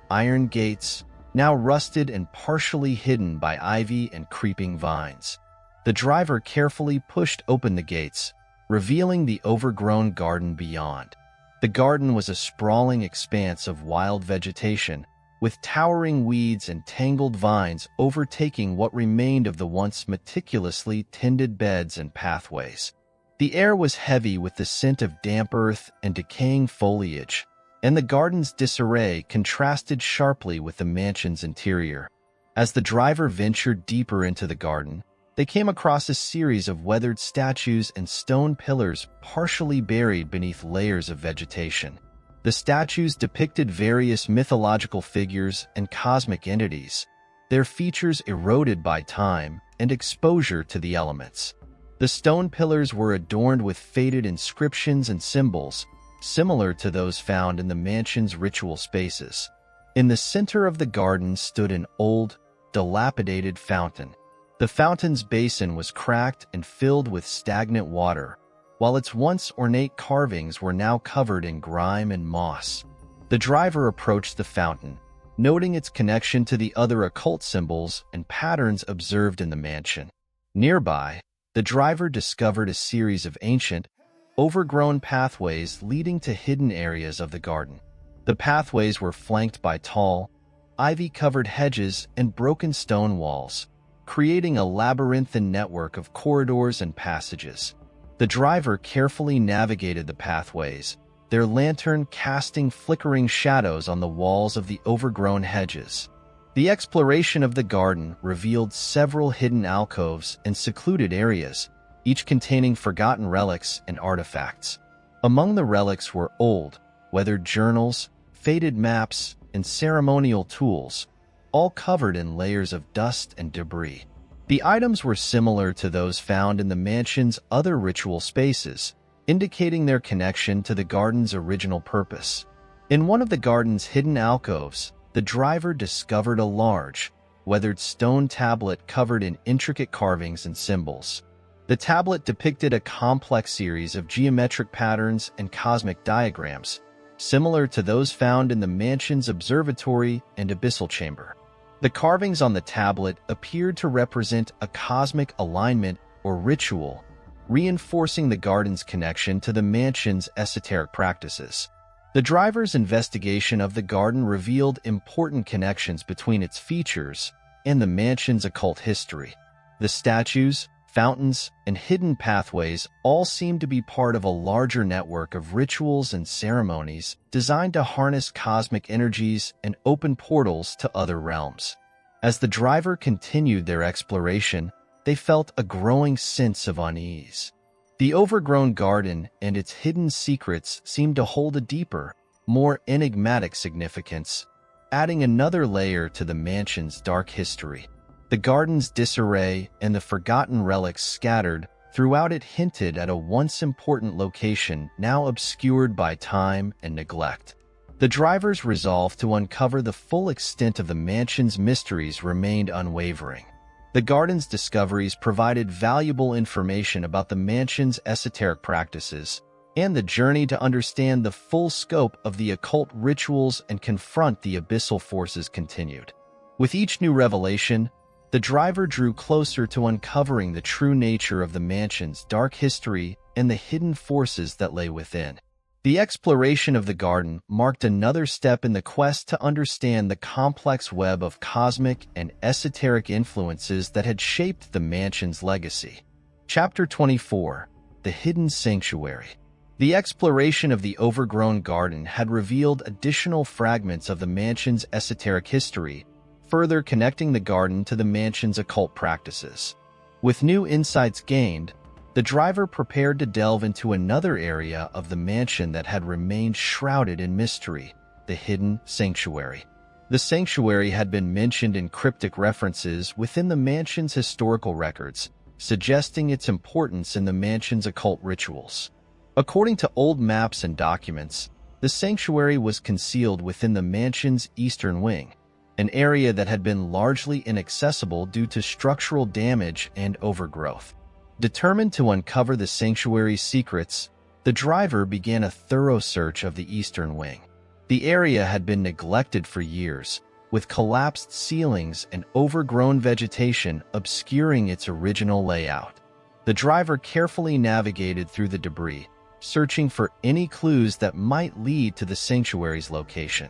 iron gates, now rusted and partially hidden by ivy and creeping vines. The driver carefully pushed open the gates, revealing the overgrown garden beyond. The garden was a sprawling expanse of wild vegetation, with towering weeds and tangled vines overtaking what remained of the once meticulously tended beds and pathways. The air was heavy with the scent of damp earth and decaying foliage, and the garden's disarray contrasted sharply with the mansion's interior. As the driver ventured deeper into the garden, they came across a series of weathered statues and stone pillars partially buried beneath layers of vegetation. The statues depicted various mythological figures and cosmic entities, their features eroded by time and exposure to the elements. The stone pillars were adorned with faded inscriptions and symbols, similar to those found in the mansion's ritual spaces. In the center of the garden stood an old, dilapidated fountain. The fountain's basin was cracked and filled with stagnant water, while its once ornate carvings were now covered in grime and moss. The driver approached the fountain, noting its connection to the other occult symbols and patterns observed in the mansion. Nearby, the driver discovered a series of ancient, overgrown pathways leading to hidden areas of the garden. The pathways were flanked by tall, ivy-covered hedges and broken stone walls, creating a labyrinthine network of corridors and passages. The driver carefully navigated the pathways, their lantern casting flickering shadows on the walls of the overgrown hedges. The exploration of the garden revealed several hidden alcoves and secluded areas, each containing forgotten relics and artifacts. Among the relics were old, weathered journals, faded maps, and ceremonial tools, all covered in layers of dust and debris. The items were similar to those found in the mansion's other ritual spaces, indicating their connection to the garden's original purpose. In one of the garden's hidden alcoves, the driver discovered a large, weathered stone tablet covered in intricate carvings and symbols. The tablet depicted a complex series of geometric patterns and cosmic diagrams, similar to those found in the mansion's observatory and abyssal chamber. The carvings on the tablet appeared to represent a cosmic alignment or ritual, reinforcing the garden's connection to the mansion's esoteric practices. The driver's investigation of the garden revealed important connections between its features and the mansion's occult history. The statues, fountains, and hidden pathways all seemed to be part of a larger network of rituals and ceremonies designed to harness cosmic energies and open portals to other realms. As the driver continued their exploration, they felt a growing sense of unease. The overgrown garden and its hidden secrets seemed to hold a deeper, more enigmatic significance, adding another layer to the mansion's dark history. The garden's disarray and the forgotten relics scattered throughout it hinted at a once important location now obscured by time and neglect. The driver's resolve to uncover the full extent of the mansion's mysteries remained unwavering. The garden's discoveries provided valuable information about the mansion's esoteric practices, and the journey to understand the full scope of the occult rituals and confront the abyssal forces continued. With each new revelation, the driver drew closer to uncovering the true nature of the mansion's dark history and the hidden forces that lay within. The exploration of the garden marked another step in the quest to understand the complex web of cosmic and esoteric influences that had shaped the mansion's legacy. Chapter 24: The Hidden Sanctuary. The exploration of the overgrown garden had revealed additional fragments of the mansion's esoteric history, further connecting the garden to the mansion's occult practices. With new insights gained, the driver prepared to delve into another area of the mansion that had remained shrouded in mystery: the hidden sanctuary. The sanctuary had been mentioned in cryptic references within the mansion's historical records, suggesting its importance in the mansion's occult rituals. According to old maps and documents, the sanctuary was concealed within the mansion's eastern wing, an area that had been largely inaccessible due to structural damage and overgrowth. Determined to uncover the sanctuary's secrets, the driver began a thorough search of the eastern wing. The area had been neglected for years, with collapsed ceilings and overgrown vegetation obscuring its original layout. The driver carefully navigated through the debris, searching for any clues that might lead to the sanctuary's location.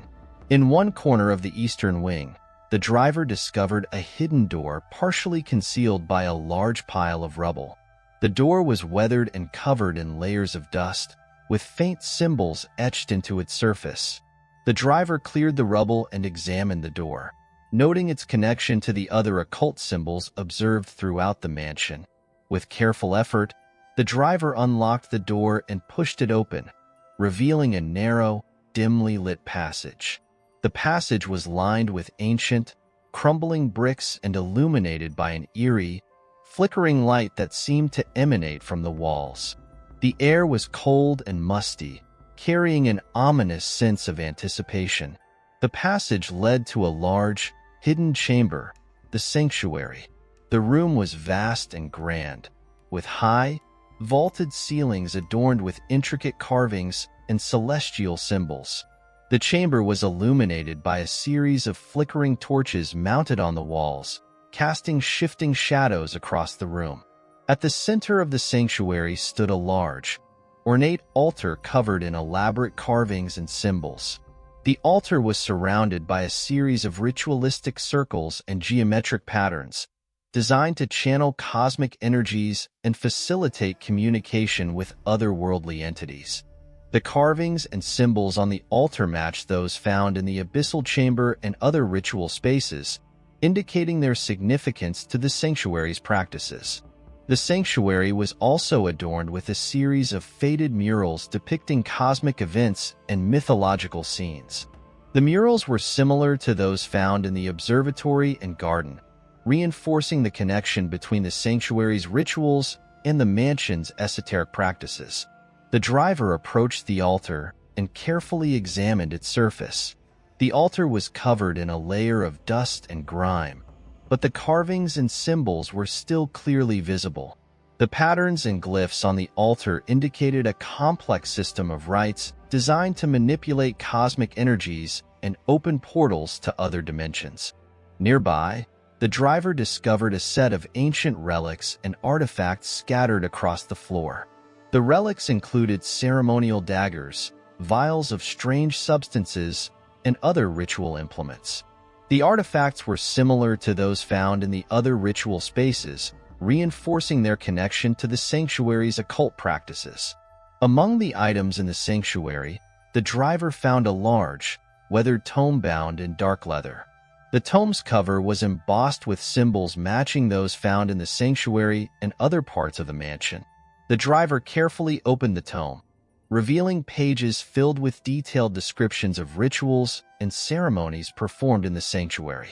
In one corner of the eastern wing, the driver discovered a hidden door partially concealed by a large pile of rubble. The door was weathered and covered in layers of dust, with faint symbols etched into its surface. The driver cleared the rubble and examined the door, noting its connection to the other occult symbols observed throughout the mansion. With careful effort, the driver unlocked the door and pushed it open, revealing a narrow, dimly lit passage. The passage was lined with ancient, crumbling bricks and illuminated by an eerie, flickering light that seemed to emanate from the walls. The air was cold and musty, carrying an ominous sense of anticipation. The passage led to a large, hidden chamber, the sanctuary. The room was vast and grand, with high, vaulted ceilings adorned with intricate carvings and celestial symbols. The chamber was illuminated by a series of flickering torches mounted on the walls, casting shifting shadows across the room. At the center of the sanctuary stood a large, ornate altar covered in elaborate carvings and symbols. The altar was surrounded by a series of ritualistic circles and geometric patterns, designed to channel cosmic energies and facilitate communication with otherworldly entities. The carvings and symbols on the altar matched those found in the abyssal chamber and other ritual spaces, indicating their significance to the sanctuary's practices. The sanctuary was also adorned with a series of faded murals depicting cosmic events and mythological scenes. The murals were similar to those found in the observatory and garden, reinforcing the connection between the sanctuary's rituals and the mansion's esoteric practices. The driver approached the altar and carefully examined its surface. The altar was covered in a layer of dust and grime, but the carvings and symbols were still clearly visible. The patterns and glyphs on the altar indicated a complex system of rites designed to manipulate cosmic energies and open portals to other dimensions. Nearby, the driver discovered a set of ancient relics and artifacts scattered across the floor. The relics included ceremonial daggers, vials of strange substances, and other ritual implements. The artifacts were similar to those found in the other ritual spaces, reinforcing their connection to the sanctuary's occult practices. Among the items in the sanctuary, the driver found a large, weathered tome bound in dark leather. The tome's cover was embossed with symbols matching those found in the sanctuary and other parts of the mansion. The driver carefully opened the tome, revealing pages filled with detailed descriptions of rituals and ceremonies performed in the sanctuary.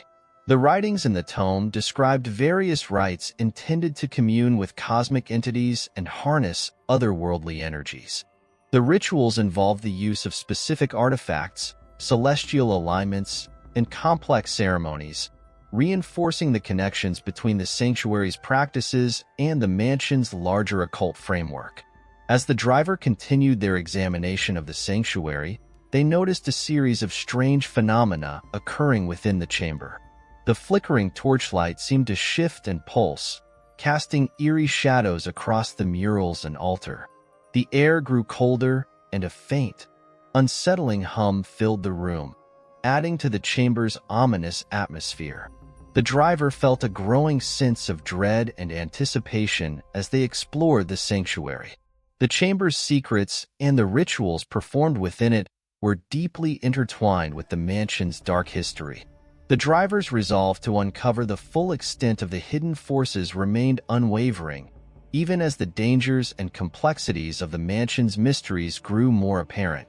The writings in the tome described various rites intended to commune with cosmic entities and harness otherworldly energies. The rituals involved the use of specific artifacts, celestial alignments, and complex ceremonies, reinforcing the connections between the sanctuary's practices and the mansion's larger occult framework. As the driver continued their examination of the sanctuary, they noticed a series of strange phenomena occurring within the chamber. The flickering torchlight seemed to shift and pulse, casting eerie shadows across the murals and altar. The air grew colder, and a faint, unsettling hum filled the room, adding to the chamber's ominous atmosphere. The driver felt a growing sense of dread and anticipation as they explored the sanctuary. The chamber's secrets and the rituals performed within it were deeply intertwined with the mansion's dark history. The driver's resolve to uncover the full extent of the hidden forces remained unwavering, even as the dangers and complexities of the mansion's mysteries grew more apparent.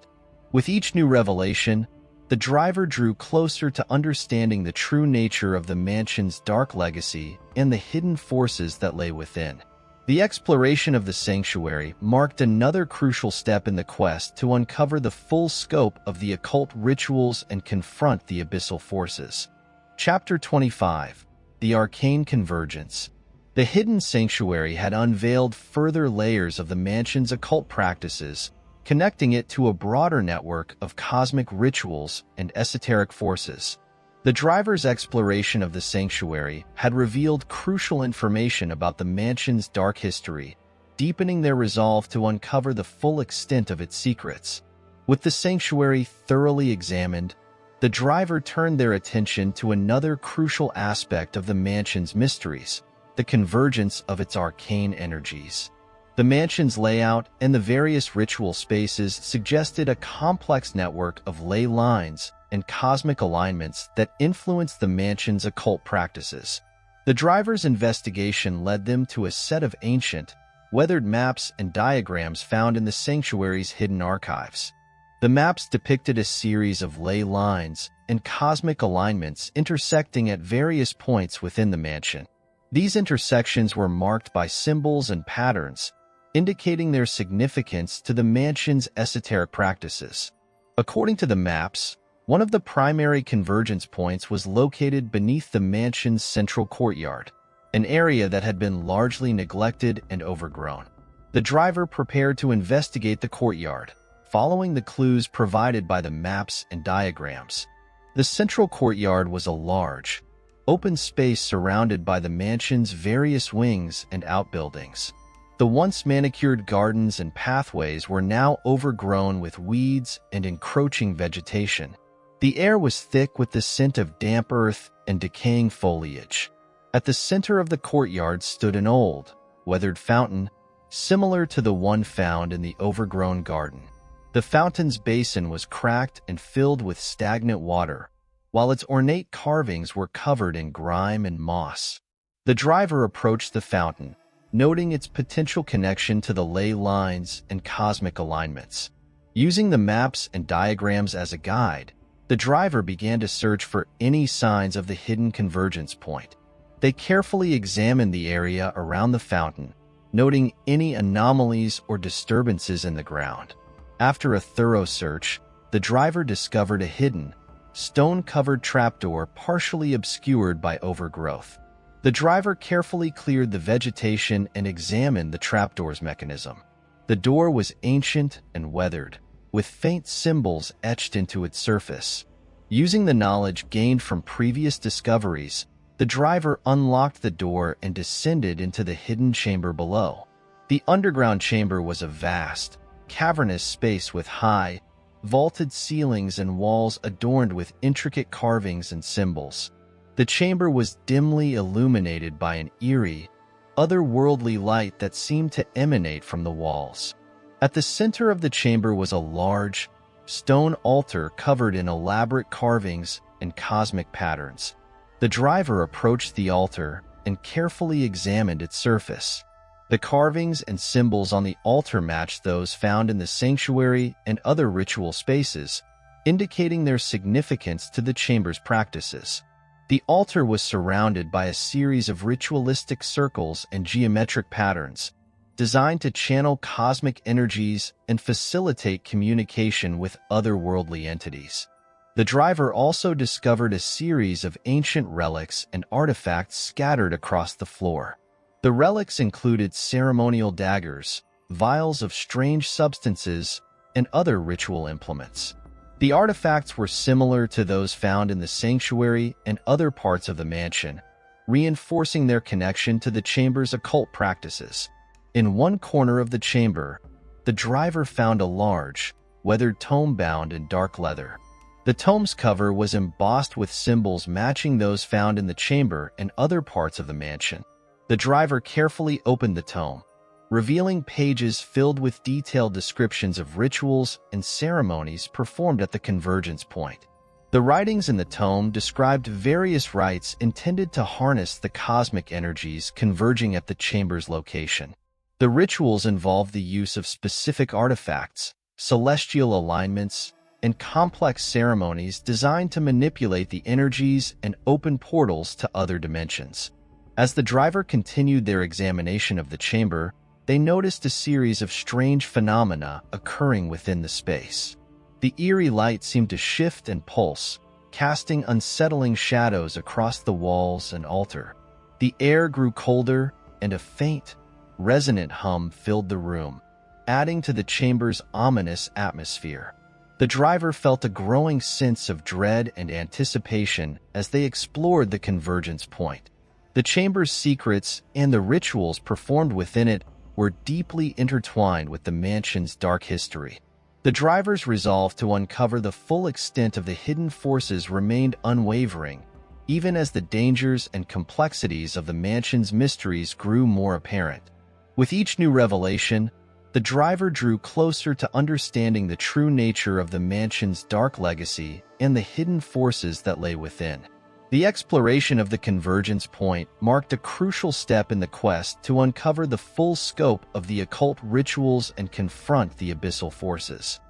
With each new revelation, the driver drew closer to understanding the true nature of the mansion's dark legacy and the hidden forces that lay within. The exploration of the sanctuary marked another crucial step in the quest to uncover the full scope of the occult rituals and confront the abyssal forces. Chapter 25: The Arcane Convergence. The hidden sanctuary had unveiled further layers of the mansion's occult practices, connecting it to a broader network of cosmic rituals and esoteric forces. The driver's exploration of the sanctuary had revealed crucial information about the mansion's dark history, deepening their resolve to uncover the full extent of its secrets. With the sanctuary thoroughly examined, the driver turned their attention to another crucial aspect of the mansion's mysteries: the convergence of its arcane energies. The mansion's layout and the various ritual spaces suggested a complex network of ley lines and cosmic alignments that influenced the mansion's occult practices. The driver's investigation led them to a set of ancient, weathered maps and diagrams found in the sanctuary's hidden archives. The maps depicted a series of ley lines and cosmic alignments intersecting at various points within the mansion. These intersections were marked by symbols and patterns, indicating their significance to the mansion's esoteric practices. According to the maps, One of the primary convergence points was located beneath the mansion's central courtyard, an area that had been largely neglected and overgrown. The driver prepared to investigate the courtyard, following the clues provided by the maps and diagrams. The central courtyard was a large, open space surrounded by the mansion's various wings and outbuildings. The once manicured gardens and pathways were now overgrown with weeds and encroaching vegetation. The air was thick with the scent of damp earth and decaying foliage. At the center of the courtyard stood an old, weathered fountain, similar to the one found in the overgrown garden. The fountain's basin was cracked and filled with stagnant water, while its ornate carvings were covered in grime and moss. The driver approached the fountain, noting its potential connection to the ley lines and cosmic alignments. Using the maps and diagrams as a guide, the driver began to search for any signs of the hidden convergence point. They carefully examined the area around the fountain, noting any anomalies or disturbances in the ground. After a thorough search, the driver discovered a hidden, stone-covered trapdoor partially obscured by overgrowth. The driver carefully cleared the vegetation and examined the trapdoor's mechanism. The door was ancient and weathered, with faint symbols etched into its surface. Using the knowledge gained from previous discoveries, the driver unlocked the door and descended into the hidden chamber below. The underground chamber was a vast, cavernous space with high, vaulted ceilings and walls adorned with intricate carvings and symbols. The chamber was dimly illuminated by an eerie, otherworldly light that seemed to emanate from the walls. At the center of the chamber was a large, stone altar covered in elaborate carvings and cosmic patterns. The driver approached the altar and carefully examined its surface. The carvings and symbols on the altar matched those found in the sanctuary and other ritual spaces, indicating their significance to the chamber's practices. The altar was surrounded by a series of ritualistic circles and geometric patterns, designed to channel cosmic energies and facilitate communication with otherworldly entities. The driver also discovered a series of ancient relics and artifacts scattered across the floor. The relics included ceremonial daggers, vials of strange substances, and other ritual implements. The artifacts were similar to those found in the sanctuary and other parts of the mansion, reinforcing their connection to the chamber's occult practices. In one corner of the chamber, the driver found a large, weathered tome bound in dark leather. The tome's cover was embossed with symbols matching those found in the chamber and other parts of the mansion. The driver carefully opened the tome, revealing pages filled with detailed descriptions of rituals and ceremonies performed at the convergence point. The writings in the tome described various rites intended to harness the cosmic energies converging at the chamber's location. The rituals involved the use of specific artifacts, celestial alignments, and complex ceremonies designed to manipulate the energies and open portals to other dimensions. As the driver continued their examination of the chamber, they noticed a series of strange phenomena occurring within the space. The eerie light seemed to shift and pulse, casting unsettling shadows across the walls and altar. The air grew colder, and a faint, resonant hum filled the room, adding to the chamber's ominous atmosphere. The driver felt a growing sense of dread and anticipation as they explored the convergence point. The chamber's secrets and the rituals performed within it were deeply intertwined with the mansion's dark history. The driver's resolve to uncover the full extent of the hidden forces remained unwavering, even as the dangers and complexities of the mansion's mysteries grew more apparent. With each new revelation, the driver drew closer to understanding the true nature of the mansion's dark legacy and the hidden forces that lay within. The exploration of the convergence point marked a crucial step in the quest to uncover the full scope of the occult rituals and confront the abyssal forces.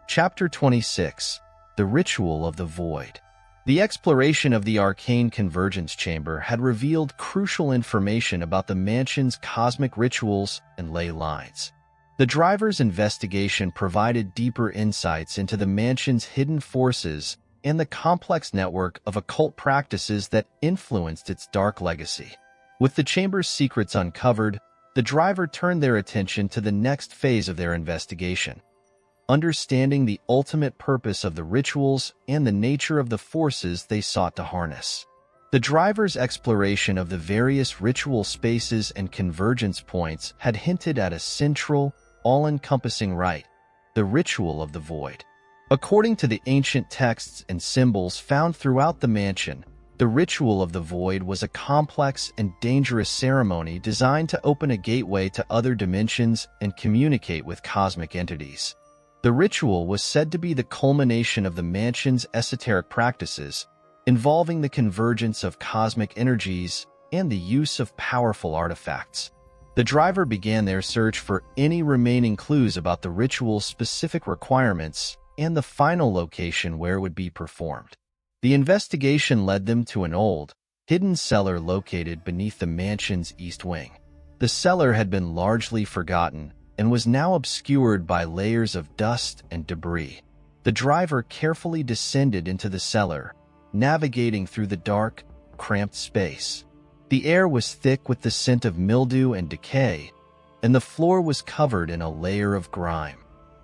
Chapter 26: The Ritual of the Void. The exploration of the arcane convergence chamber had revealed crucial information about the mansion's cosmic rituals and ley lines. The driver's investigation provided deeper insights into the mansion's hidden forces and the complex network of occult practices that influenced its dark legacy. With the chamber's secrets uncovered, the driver turned their attention to the next phase of their investigation, understanding the ultimate purpose of the rituals and the nature of the forces they sought to harness. The driver's exploration of the various ritual spaces and convergence points had hinted at a central, all-encompassing rite, the ritual of the void. According to the ancient texts and symbols found throughout the mansion, the ritual of the void was a complex and dangerous ceremony designed to open a gateway to other dimensions and communicate with cosmic entities. The ritual was said to be the culmination of the mansion's esoteric practices, involving the convergence of cosmic energies and the use of powerful artifacts. The driver began their search for any remaining clues about the ritual's specific requirements and the final location where it would be performed. The investigation led them to an old, hidden cellar located beneath the mansion's east wing. The cellar had been largely forgotten and was now obscured by layers of dust and debris. The driver carefully descended into the cellar, navigating through the dark, cramped space. The air was thick with the scent of mildew and decay, and the floor was covered in a layer of grime.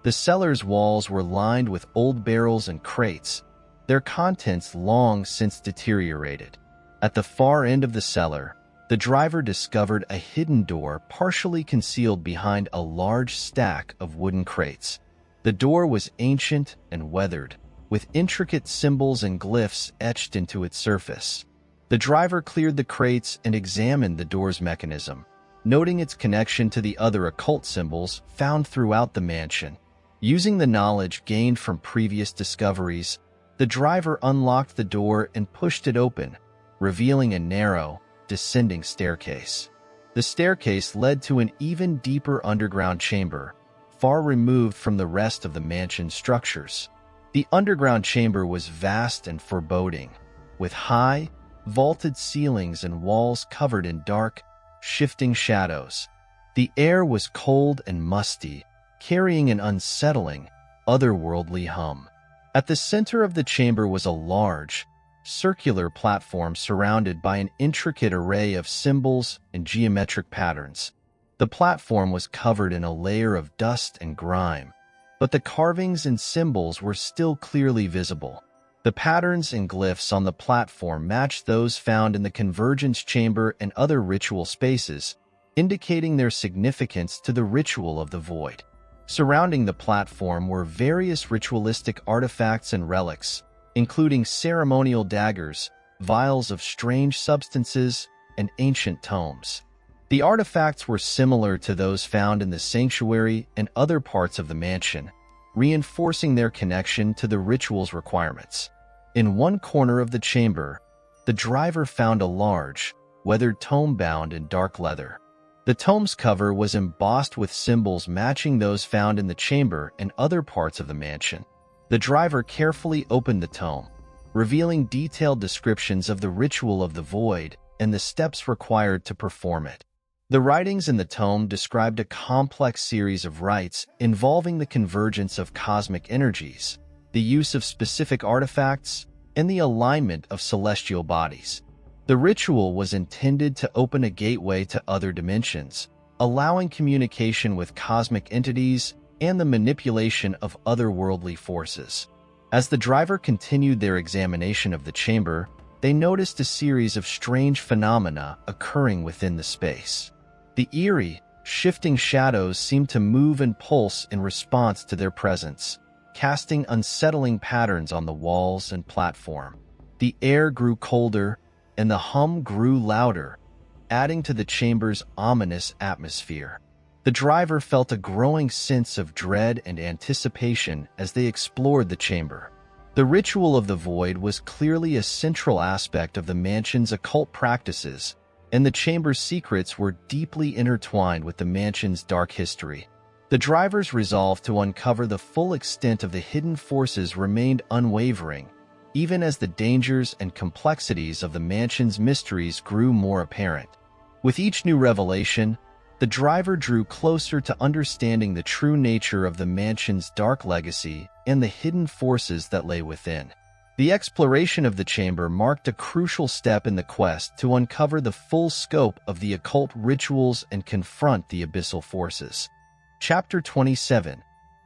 The cellar's walls were lined with old barrels and crates, their contents long since deteriorated. At the far end of the cellar, the driver discovered a hidden door partially concealed behind a large stack of wooden crates. The door was ancient and weathered, with intricate symbols and glyphs etched into its surface. The driver cleared the crates and examined the door's mechanism, noting its connection to the other occult symbols found throughout the mansion. Using the knowledge gained from previous discoveries, the driver unlocked the door and pushed it open, revealing a narrow, descending staircase. The staircase led to an even deeper underground chamber, far removed from the rest of the mansion's structures. The underground chamber was vast and foreboding, with high, vaulted ceilings and walls covered in dark, shifting shadows. The air was cold and musty, carrying an unsettling, otherworldly hum. At the center of the chamber was a large, circular platform surrounded by an intricate array of symbols and geometric patterns. The platform was covered in a layer of dust and grime, but the carvings and symbols were still clearly visible. The patterns and glyphs on the platform matched those found in the convergence chamber and other ritual spaces, indicating their significance to the ritual of the void. Surrounding the platform were various ritualistic artifacts and relics, including ceremonial daggers, vials of strange substances, and ancient tomes. The artifacts were similar to those found in the sanctuary and other parts of the mansion, reinforcing their connection to the ritual's requirements. In one corner of the chamber, the driver found a large, weathered tome bound in dark leather. The tome's cover was embossed with symbols matching those found in the chamber and other parts of the mansion. The driver carefully opened the tome, revealing detailed descriptions of the ritual of the void and the steps required to perform it. The writings in the tome described a complex series of rites involving the convergence of cosmic energies, the use of specific artifacts, and the alignment of celestial bodies. The ritual was intended to open a gateway to other dimensions, allowing communication with cosmic entities and the manipulation of otherworldly forces. As the driver continued their examination of the chamber, they noticed a series of strange phenomena occurring within the space. The eerie, shifting shadows seemed to move and pulse in response to their presence, casting unsettling patterns on the walls and platform. The air grew colder, and the hum grew louder, adding to the chamber's ominous atmosphere. The driver felt a growing sense of dread and anticipation as they explored the chamber. The ritual of the void was clearly a central aspect of the mansion's occult practices, and the chamber's secrets were deeply intertwined with the mansion's dark history. The driver's resolve to uncover the full extent of the hidden forces remained unwavering, even as the dangers and complexities of the mansion's mysteries grew more apparent. With each new revelation, the driver drew closer to understanding the true nature of the mansion's dark legacy and the hidden forces that lay within. The exploration of the chamber marked a crucial step in the quest to uncover the full scope of the occult rituals and confront the abyssal forces. Chapter 27: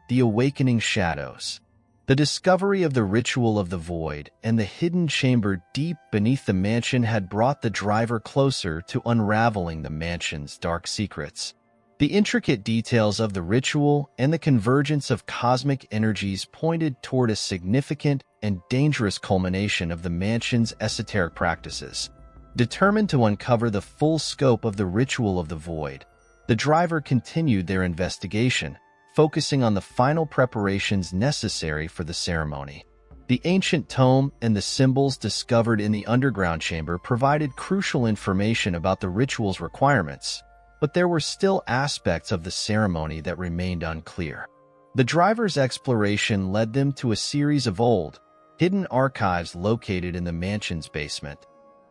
The Awakening Shadows. The discovery of the ritual of the void and the hidden chamber deep beneath the mansion had brought the driver closer to unraveling the mansion's dark secrets. The intricate details of the ritual and the convergence of cosmic energies pointed toward a significant and dangerous culmination of the mansion's esoteric practices. Determined to uncover the full scope of the ritual of the void, the driver continued their investigation, focusing on the final preparations necessary for the ceremony. The ancient tome and the symbols discovered in the underground chamber provided crucial information about the ritual's requirements, but there were still aspects of the ceremony that remained unclear. The driver's exploration led them to a series of old, hidden archives located in the mansion's basement.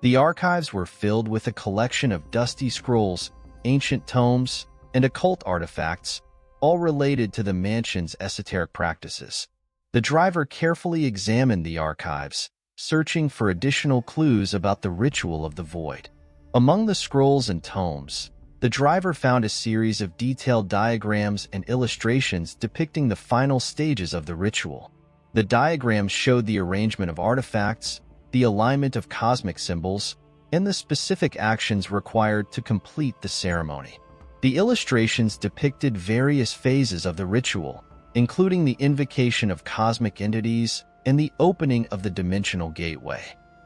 The archives were filled with a collection of dusty scrolls, ancient tomes, and occult artifacts, all related to the mansion's esoteric practices. The driver carefully examined the archives, searching for additional clues about the ritual of the void. Among the scrolls and tomes, the driver found a series of detailed diagrams and illustrations depicting the final stages of the ritual. The diagrams showed the arrangement of artifacts, the alignment of cosmic symbols, and the specific actions required to complete the ceremony. The illustrations depicted various phases of the ritual, including the invocation of cosmic entities and the opening of the dimensional gateway.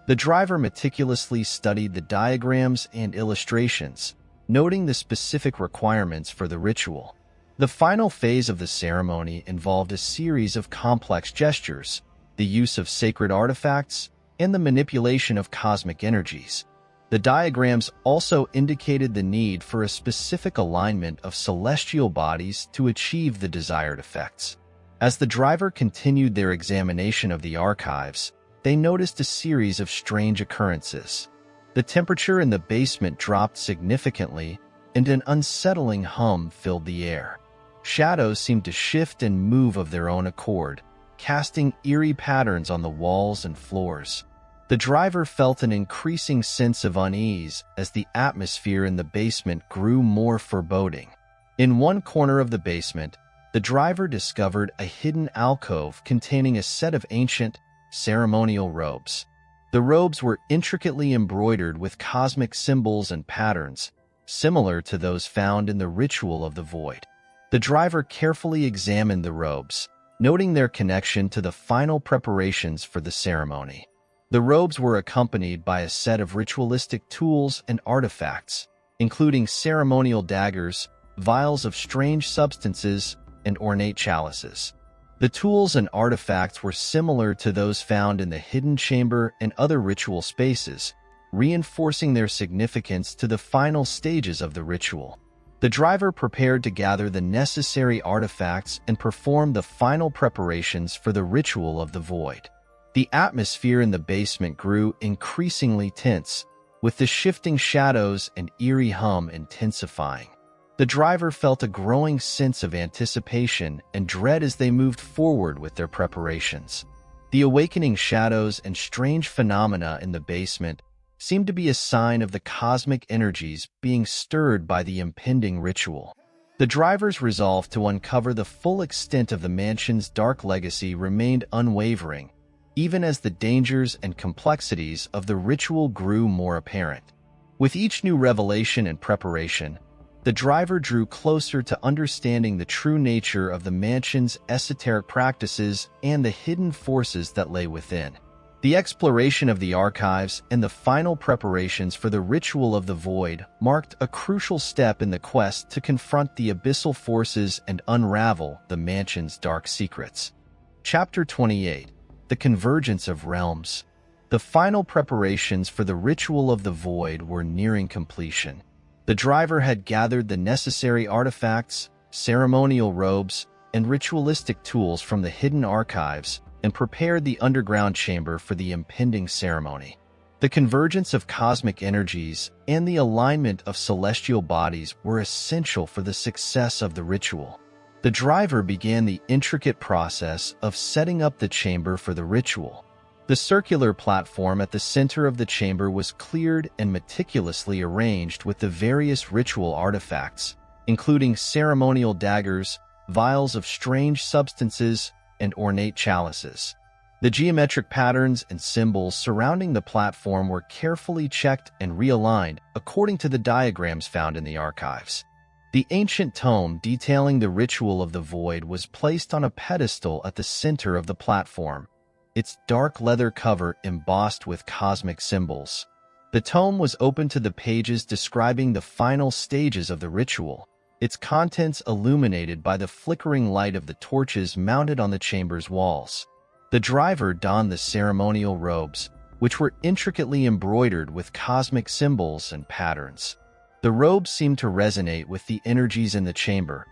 The driver meticulously studied the diagrams and illustrations, noting the specific requirements for the ritual. The final phase of the ceremony involved a series of complex gestures, the use of sacred artifacts, and the manipulation of cosmic energies. The diagrams also indicated the need for a specific alignment of celestial bodies to achieve the desired effects. As the driver continued their examination of the archives, they noticed a series of strange occurrences. The temperature in the basement dropped significantly, and an unsettling hum filled the air. Shadows seemed to shift and move of their own accord, casting eerie patterns on the walls and floors. The driver felt an increasing sense of unease as the atmosphere in the basement grew more foreboding. In one corner of the basement, the driver discovered a hidden alcove containing a set of ancient, ceremonial robes. The robes were intricately embroidered with cosmic symbols and patterns, similar to those found in the ritual of the void. The driver carefully examined the robes, noting their connection to the final preparations for the ceremony. The robes were accompanied by a set of ritualistic tools and artifacts, including ceremonial daggers, vials of strange substances, and ornate chalices. The tools and artifacts were similar to those found in the hidden chamber and other ritual spaces, reinforcing their significance to the final stages of the ritual. The driver prepared to gather the necessary artifacts and perform the final preparations for the ritual of the void. The atmosphere in the basement grew increasingly tense, with the shifting shadows and eerie hum intensifying. The driver felt a growing sense of anticipation and dread as they moved forward with their preparations. The awakening shadows and strange phenomena in the basement seemed to be a sign of the cosmic energies being stirred by the impending ritual. The driver's resolve to uncover the full extent of the mansion's dark legacy remained unwavering, even as the dangers and complexities of the ritual grew more apparent. With each new revelation and preparation, the driver drew closer to understanding the true nature of the mansion's esoteric practices and the hidden forces that lay within. The exploration of the archives and the final preparations for the ritual of the void marked a crucial step in the quest to confront the abyssal forces and unravel the mansion's dark secrets. Chapter 28: The Convergence of Realms. The final preparations for the ritual of the void were nearing completion. The driver had gathered the necessary artifacts, ceremonial robes, and ritualistic tools from the hidden archives and prepared the underground chamber for the impending ceremony. The convergence of cosmic energies and the alignment of celestial bodies were essential for the success of the ritual. The driver began the intricate process of setting up the chamber for the ritual. The circular platform at the center of the chamber was cleared and meticulously arranged with the various ritual artifacts, including ceremonial daggers, vials of strange substances, and ornate chalices. The geometric patterns and symbols surrounding the platform were carefully checked and realigned according to the diagrams found in the archives. The ancient tome detailing the ritual of the void was placed on a pedestal at the center of the platform, its dark leather cover embossed with cosmic symbols. The tome was open to the pages describing the final stages of the ritual, its contents illuminated by the flickering light of the torches mounted on the chamber's walls. The driver donned the ceremonial robes, which were intricately embroidered with cosmic symbols and patterns. The robes seemed to resonate with the energies in the chamber,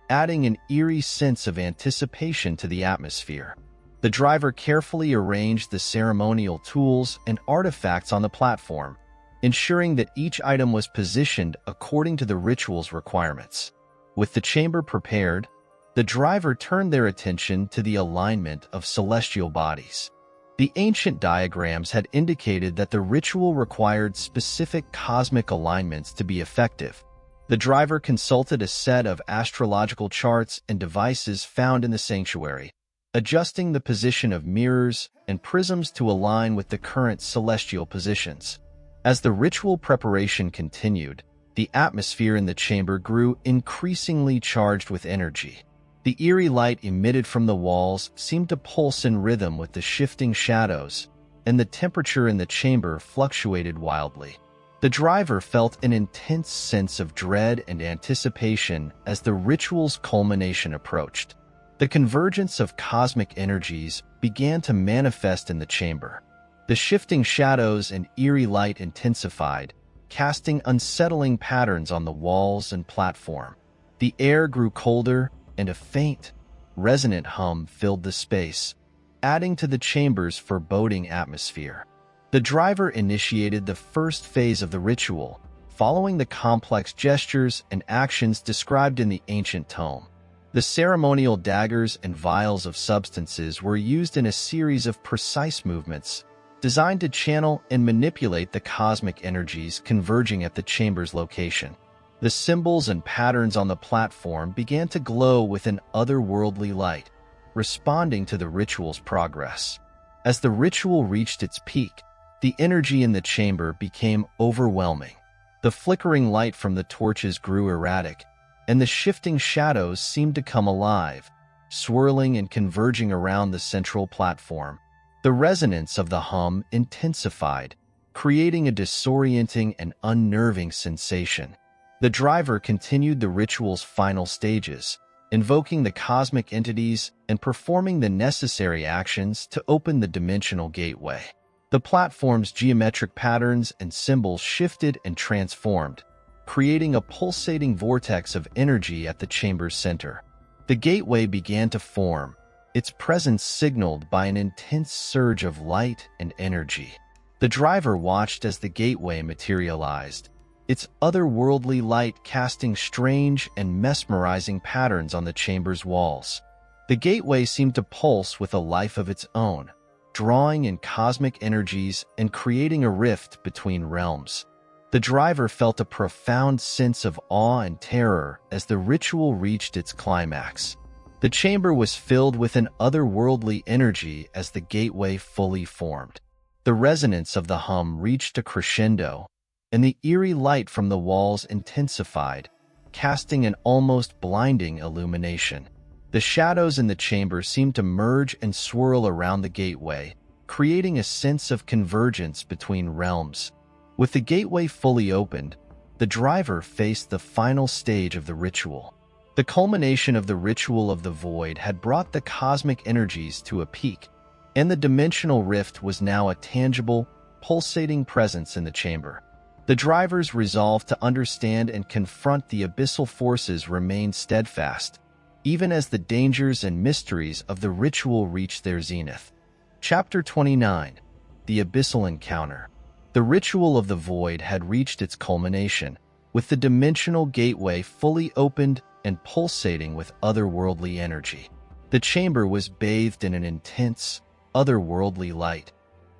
adding an eerie sense of anticipation to the atmosphere. The driver carefully arranged the ceremonial tools and artifacts on the platform, ensuring that each item was positioned according to the ritual's requirements. With the chamber prepared, the driver turned their attention to the alignment of celestial bodies. The ancient diagrams had indicated that the ritual required specific cosmic alignments to be effective. The driver consulted a set of astrological charts and devices found in the sanctuary, adjusting the position of mirrors and prisms to align with the current celestial positions. As the ritual preparation continued, the atmosphere in the chamber grew increasingly charged with energy. The eerie light emitted from the walls seemed to pulse in rhythm with the shifting shadows, and the temperature in the chamber fluctuated wildly. The driver felt an intense sense of dread and anticipation as the ritual's culmination approached. The convergence of cosmic energies began to manifest in the chamber. The shifting shadows and eerie light intensified, casting unsettling patterns on the walls and platform. The air grew colder, and a faint, resonant hum filled the space, adding to the chamber's foreboding atmosphere. The driver initiated the first phase of the ritual, following the complex gestures and actions described in the ancient tome. The ceremonial daggers and vials of substances were used in a series of precise movements, designed to channel and manipulate the cosmic energies converging at the chamber's location. The symbols and patterns on the platform began to glow with an otherworldly light, responding to the ritual's progress. As the ritual reached its peak, the energy in the chamber became overwhelming. The flickering light from the torches grew erratic, and the shifting shadows seemed to come alive, swirling and converging around the central platform. The resonance of the hum intensified, creating a disorienting and unnerving sensation. The driver continued the ritual's final stages, invoking the cosmic entities and performing the necessary actions to open the dimensional gateway. The platform's geometric patterns and symbols shifted and transformed, creating a pulsating vortex of energy at the chamber's center. The gateway began to form, its presence signaled by an intense surge of light and energy. The driver watched as the gateway materialized, its otherworldly light casting strange and mesmerizing patterns on the chamber's walls. The gateway seemed to pulse with a life of its own, drawing in cosmic energies and creating a rift between realms. The driver felt a profound sense of awe and terror as the ritual reached its climax. The chamber was filled with an otherworldly energy as the gateway fully formed. The resonance of the hum reached a crescendo, and the eerie light from the walls intensified, casting an almost blinding illumination. The shadows in the chamber seemed to merge and swirl around the gateway, creating a sense of convergence between realms. With the gateway fully opened, the driver faced the final stage of the ritual. The culmination of the ritual of the void had brought the cosmic energies to a peak, and the dimensional rift was now a tangible, pulsating presence in the chamber. The driver's resolve to understand and confront the abyssal forces remained steadfast, even as the dangers and mysteries of the ritual reached their zenith. Chapter 29. The Abyssal Encounter. The ritual of the void had reached its culmination, with the dimensional gateway fully opened and pulsating with otherworldly energy. The chamber was bathed in an intense, otherworldly light,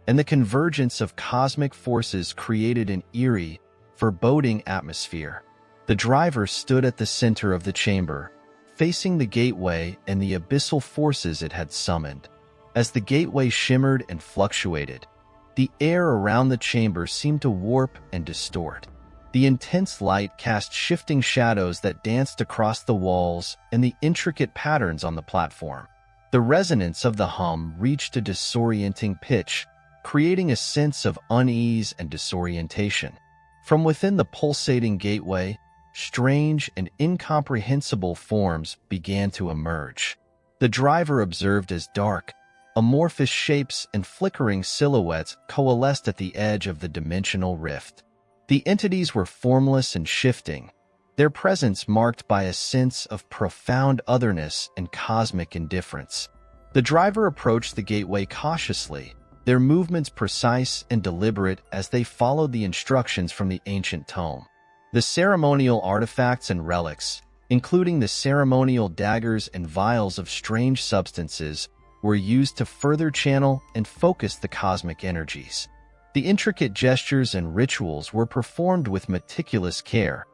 and the convergence of cosmic forces created an eerie, foreboding atmosphere. The driver stood at the center of the chamber, facing the gateway and the abyssal forces it had summoned. As the gateway shimmered and fluctuated, the air around the chamber seemed to warp and distort. The intense light cast shifting shadows that danced across the walls and the intricate patterns on the platform. The resonance of the hum reached a disorienting pitch, creating a sense of unease and disorientation. From within the pulsating gateway, strange and incomprehensible forms began to emerge. The driver observed as dark, amorphous shapes and flickering silhouettes coalesced at the edge of the dimensional rift. The entities were formless and shifting, their presence marked by a sense of profound otherness and cosmic indifference. The driver approached the gateway cautiously, their movements precise and deliberate as they followed the instructions from the ancient tome. The ceremonial artifacts and relics, including the ceremonial daggers and vials of strange substances, were used to further channel and focus the cosmic energies. The intricate gestures and rituals were performed with meticulous care,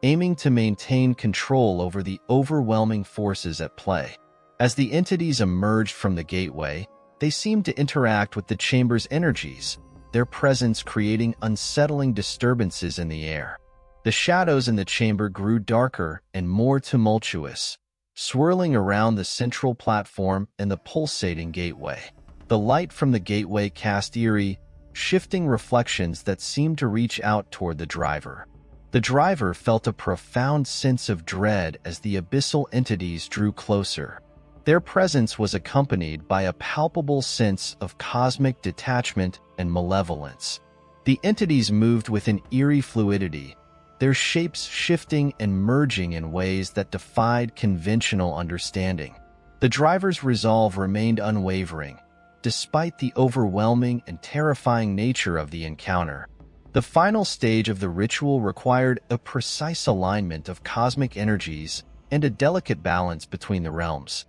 aiming to maintain control over the overwhelming forces at play. As the entities emerged from the gateway, they seemed to interact with the chamber's energies, their presence creating unsettling disturbances in the air. The shadows in the chamber grew darker and more tumultuous, swirling around the central platform and the pulsating gateway. The light from the gateway cast eerie, shifting reflections that seemed to reach out toward the driver. The driver felt a profound sense of dread as the abyssal entities drew closer. Their presence was accompanied by a palpable sense of cosmic detachment and malevolence. The entities moved with an eerie fluidity, their shapes shifting and merging in ways that defied conventional understanding. The driver's resolve remained unwavering, despite the overwhelming and terrifying nature of the encounter. The final stage of the ritual required a precise alignment of cosmic energies and a delicate balance between the realms.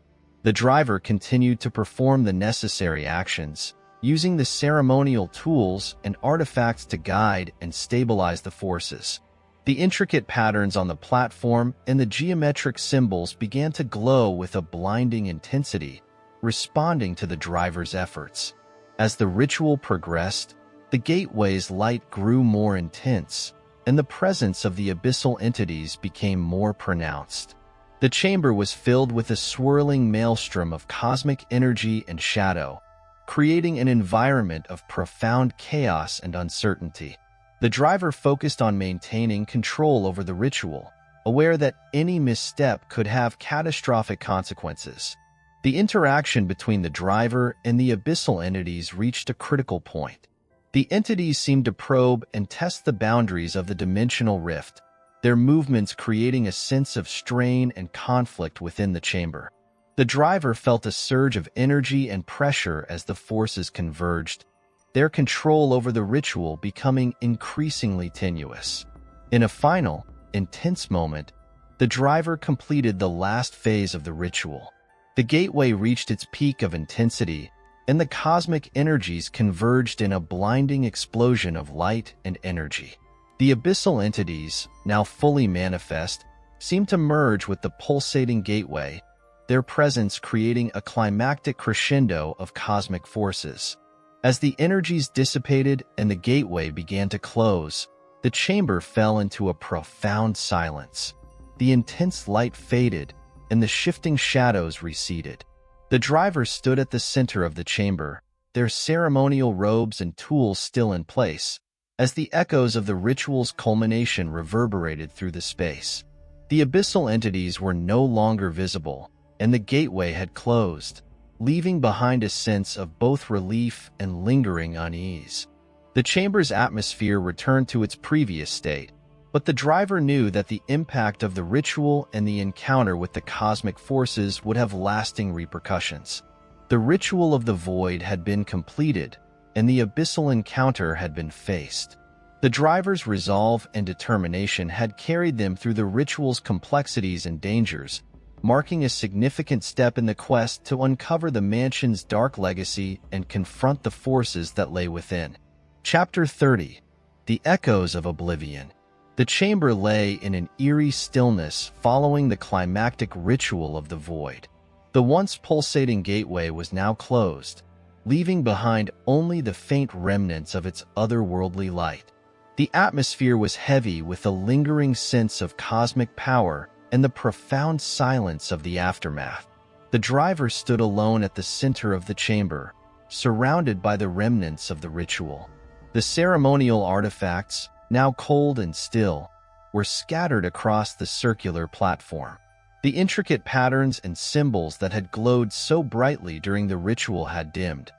The driver continued to perform the necessary actions, using the ceremonial tools and artifacts to guide and stabilize the forces. The intricate patterns on the platform and the geometric symbols began to glow with a blinding intensity, responding to the driver's efforts. As the ritual progressed, the gateway's light grew more intense, and the presence of the abyssal entities became more pronounced. The chamber was filled with a swirling maelstrom of cosmic energy and shadow, creating an environment of profound chaos and uncertainty. The driver focused on maintaining control over the ritual, aware that any misstep could have catastrophic consequences. The interaction between the driver and the abyssal entities reached a critical point. The entities seemed to probe and test the boundaries of the dimensional rift, their movements creating a sense of strain and conflict within the chamber. The driver felt a surge of energy and pressure as the forces converged, their control over the ritual becoming increasingly tenuous. In a final, intense moment, the driver completed the last phase of the ritual. The gateway reached its peak of intensity, and the cosmic energies converged in a blinding explosion of light and energy. The abyssal entities, now fully manifest, seemed to merge with the pulsating gateway, their presence creating a climactic crescendo of cosmic forces. As the energies dissipated and the gateway began to close, the chamber fell into a profound silence. The intense light faded, and the shifting shadows receded. The driver stood at the center of the chamber, their ceremonial robes and tools still in place, as the echoes of the ritual's culmination reverberated through the space. The abyssal entities were no longer visible, and the gateway had closed, leaving behind a sense of both relief and lingering unease. The chamber's atmosphere returned to its previous state, but the driver knew that the impact of the ritual and the encounter with the cosmic forces would have lasting repercussions. The ritual of the void had been completed, and the abyssal encounter had been faced. The driver's resolve and determination had carried them through the ritual's complexities and dangers, marking a significant step in the quest to uncover the mansion's dark legacy and confront the forces that lay within. Chapter 30. The Echoes of Oblivion. The chamber lay in an eerie stillness following the climactic ritual of the void. The once pulsating gateway was now closed, leaving behind only the faint remnants of its otherworldly light. The atmosphere was heavy with a lingering sense of cosmic power and the profound silence of the aftermath. The driver stood alone at the center of the chamber, surrounded by the remnants of the ritual. The ceremonial artifacts, now cold and still, were scattered across the circular platform. The intricate patterns and symbols that had glowed so brightly during the ritual had dimmed.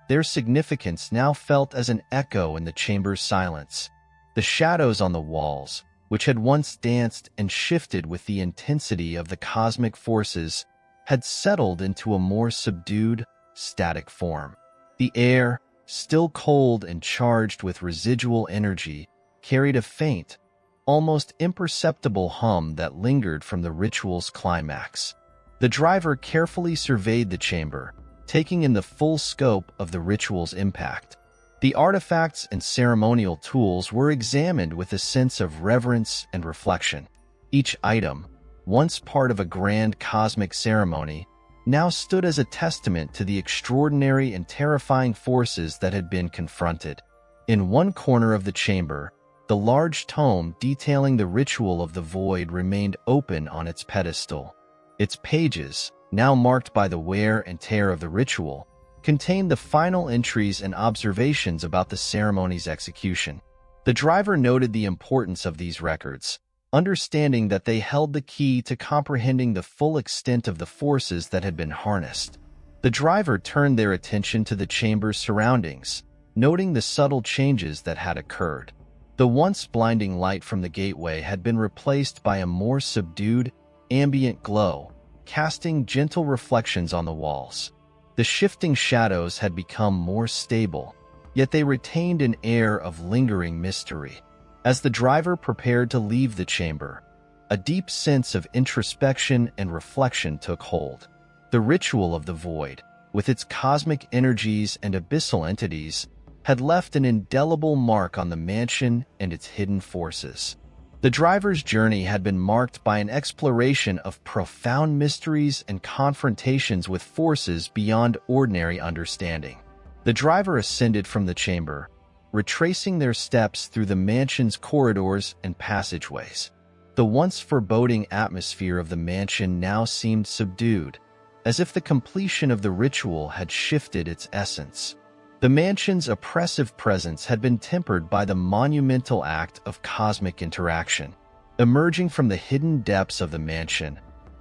Their significance now felt as an echo in the chamber's silence. The shadows on the walls, which had once danced and shifted with the intensity of the cosmic forces, had settled into a more subdued, static form. The air, still cold and charged with residual energy, carried a faint, almost imperceptible hum that lingered from the ritual's climax. The driver carefully surveyed the chamber, taking in the full scope of the ritual's impact. The artifacts and ceremonial tools were examined with a sense of reverence and reflection. Each item, once part of a grand cosmic ceremony, now stood as a testament to the extraordinary and terrifying forces that had been confronted. In one corner of the chamber, the large tome detailing the ritual of the void remained open on its pedestal. Its pages, now marked by the wear and tear of the ritual, contained the final entries and observations about the ceremony's execution. The driver noted the importance of these records, understanding that they held the key to comprehending the full extent of the forces that had been harnessed. The driver turned their attention to the chamber's surroundings, noting the subtle changes that had occurred. The once blinding light from the gateway had been replaced by a more subdued, ambient glow, casting gentle reflections on the walls. The shifting shadows had become more stable, yet they retained an air of lingering mystery. As the driver prepared to leave the chamber, a deep sense of introspection and reflection took hold. The ritual of the void, with its cosmic energies and abyssal entities, had left an indelible mark on the mansion and its hidden forces. The driver's journey had been marked by an exploration of profound mysteries and confrontations with forces beyond ordinary understanding. The driver ascended from the chamber, retracing their steps through the mansion's corridors and passageways. The once foreboding atmosphere of the mansion now seemed subdued, as if the completion of the ritual had shifted its essence. The mansion's oppressive presence had been tempered by the monumental act of cosmic interaction. Emerging from the hidden depths of the mansion,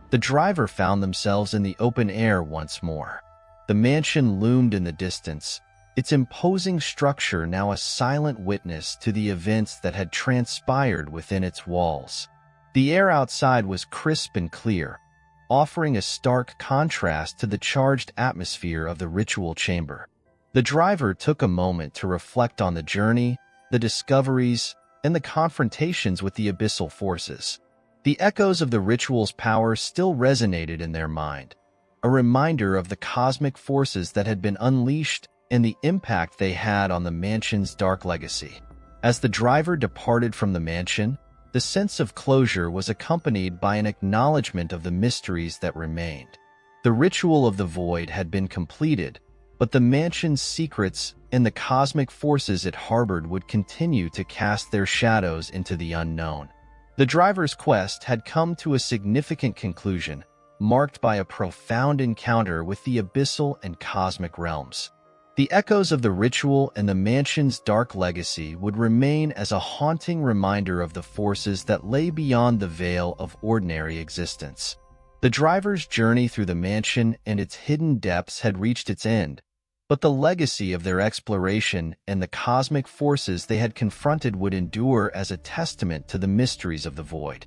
the driver found themselves in the open air once more. The mansion loomed in the distance, its imposing structure now a silent witness to the events that had transpired within its walls. The air outside was crisp and clear, offering a stark contrast to the charged atmosphere of the ritual chamber. The driver took a moment to reflect on the journey, the discoveries, and the confrontations with the abyssal forces. The echoes of the ritual's power still resonated in their mind, a reminder of the cosmic forces that had been unleashed and the impact they had on the mansion's dark legacy. As the driver departed from the mansion, the sense of closure was accompanied by an acknowledgement of the mysteries that remained. The ritual of the void had been completed, but the mansion's secrets and the cosmic forces it harbored would continue to cast their shadows into the unknown. The driver's quest had come to a significant conclusion, marked by a profound encounter with the abyssal and cosmic realms. The echoes of the ritual and the mansion's dark legacy would remain as a haunting reminder of the forces that lay beyond the veil of ordinary existence. The driver's journey through the mansion and its hidden depths had reached its end, but the legacy of their exploration and the cosmic forces they had confronted would endure as a testament to the mysteries of the void.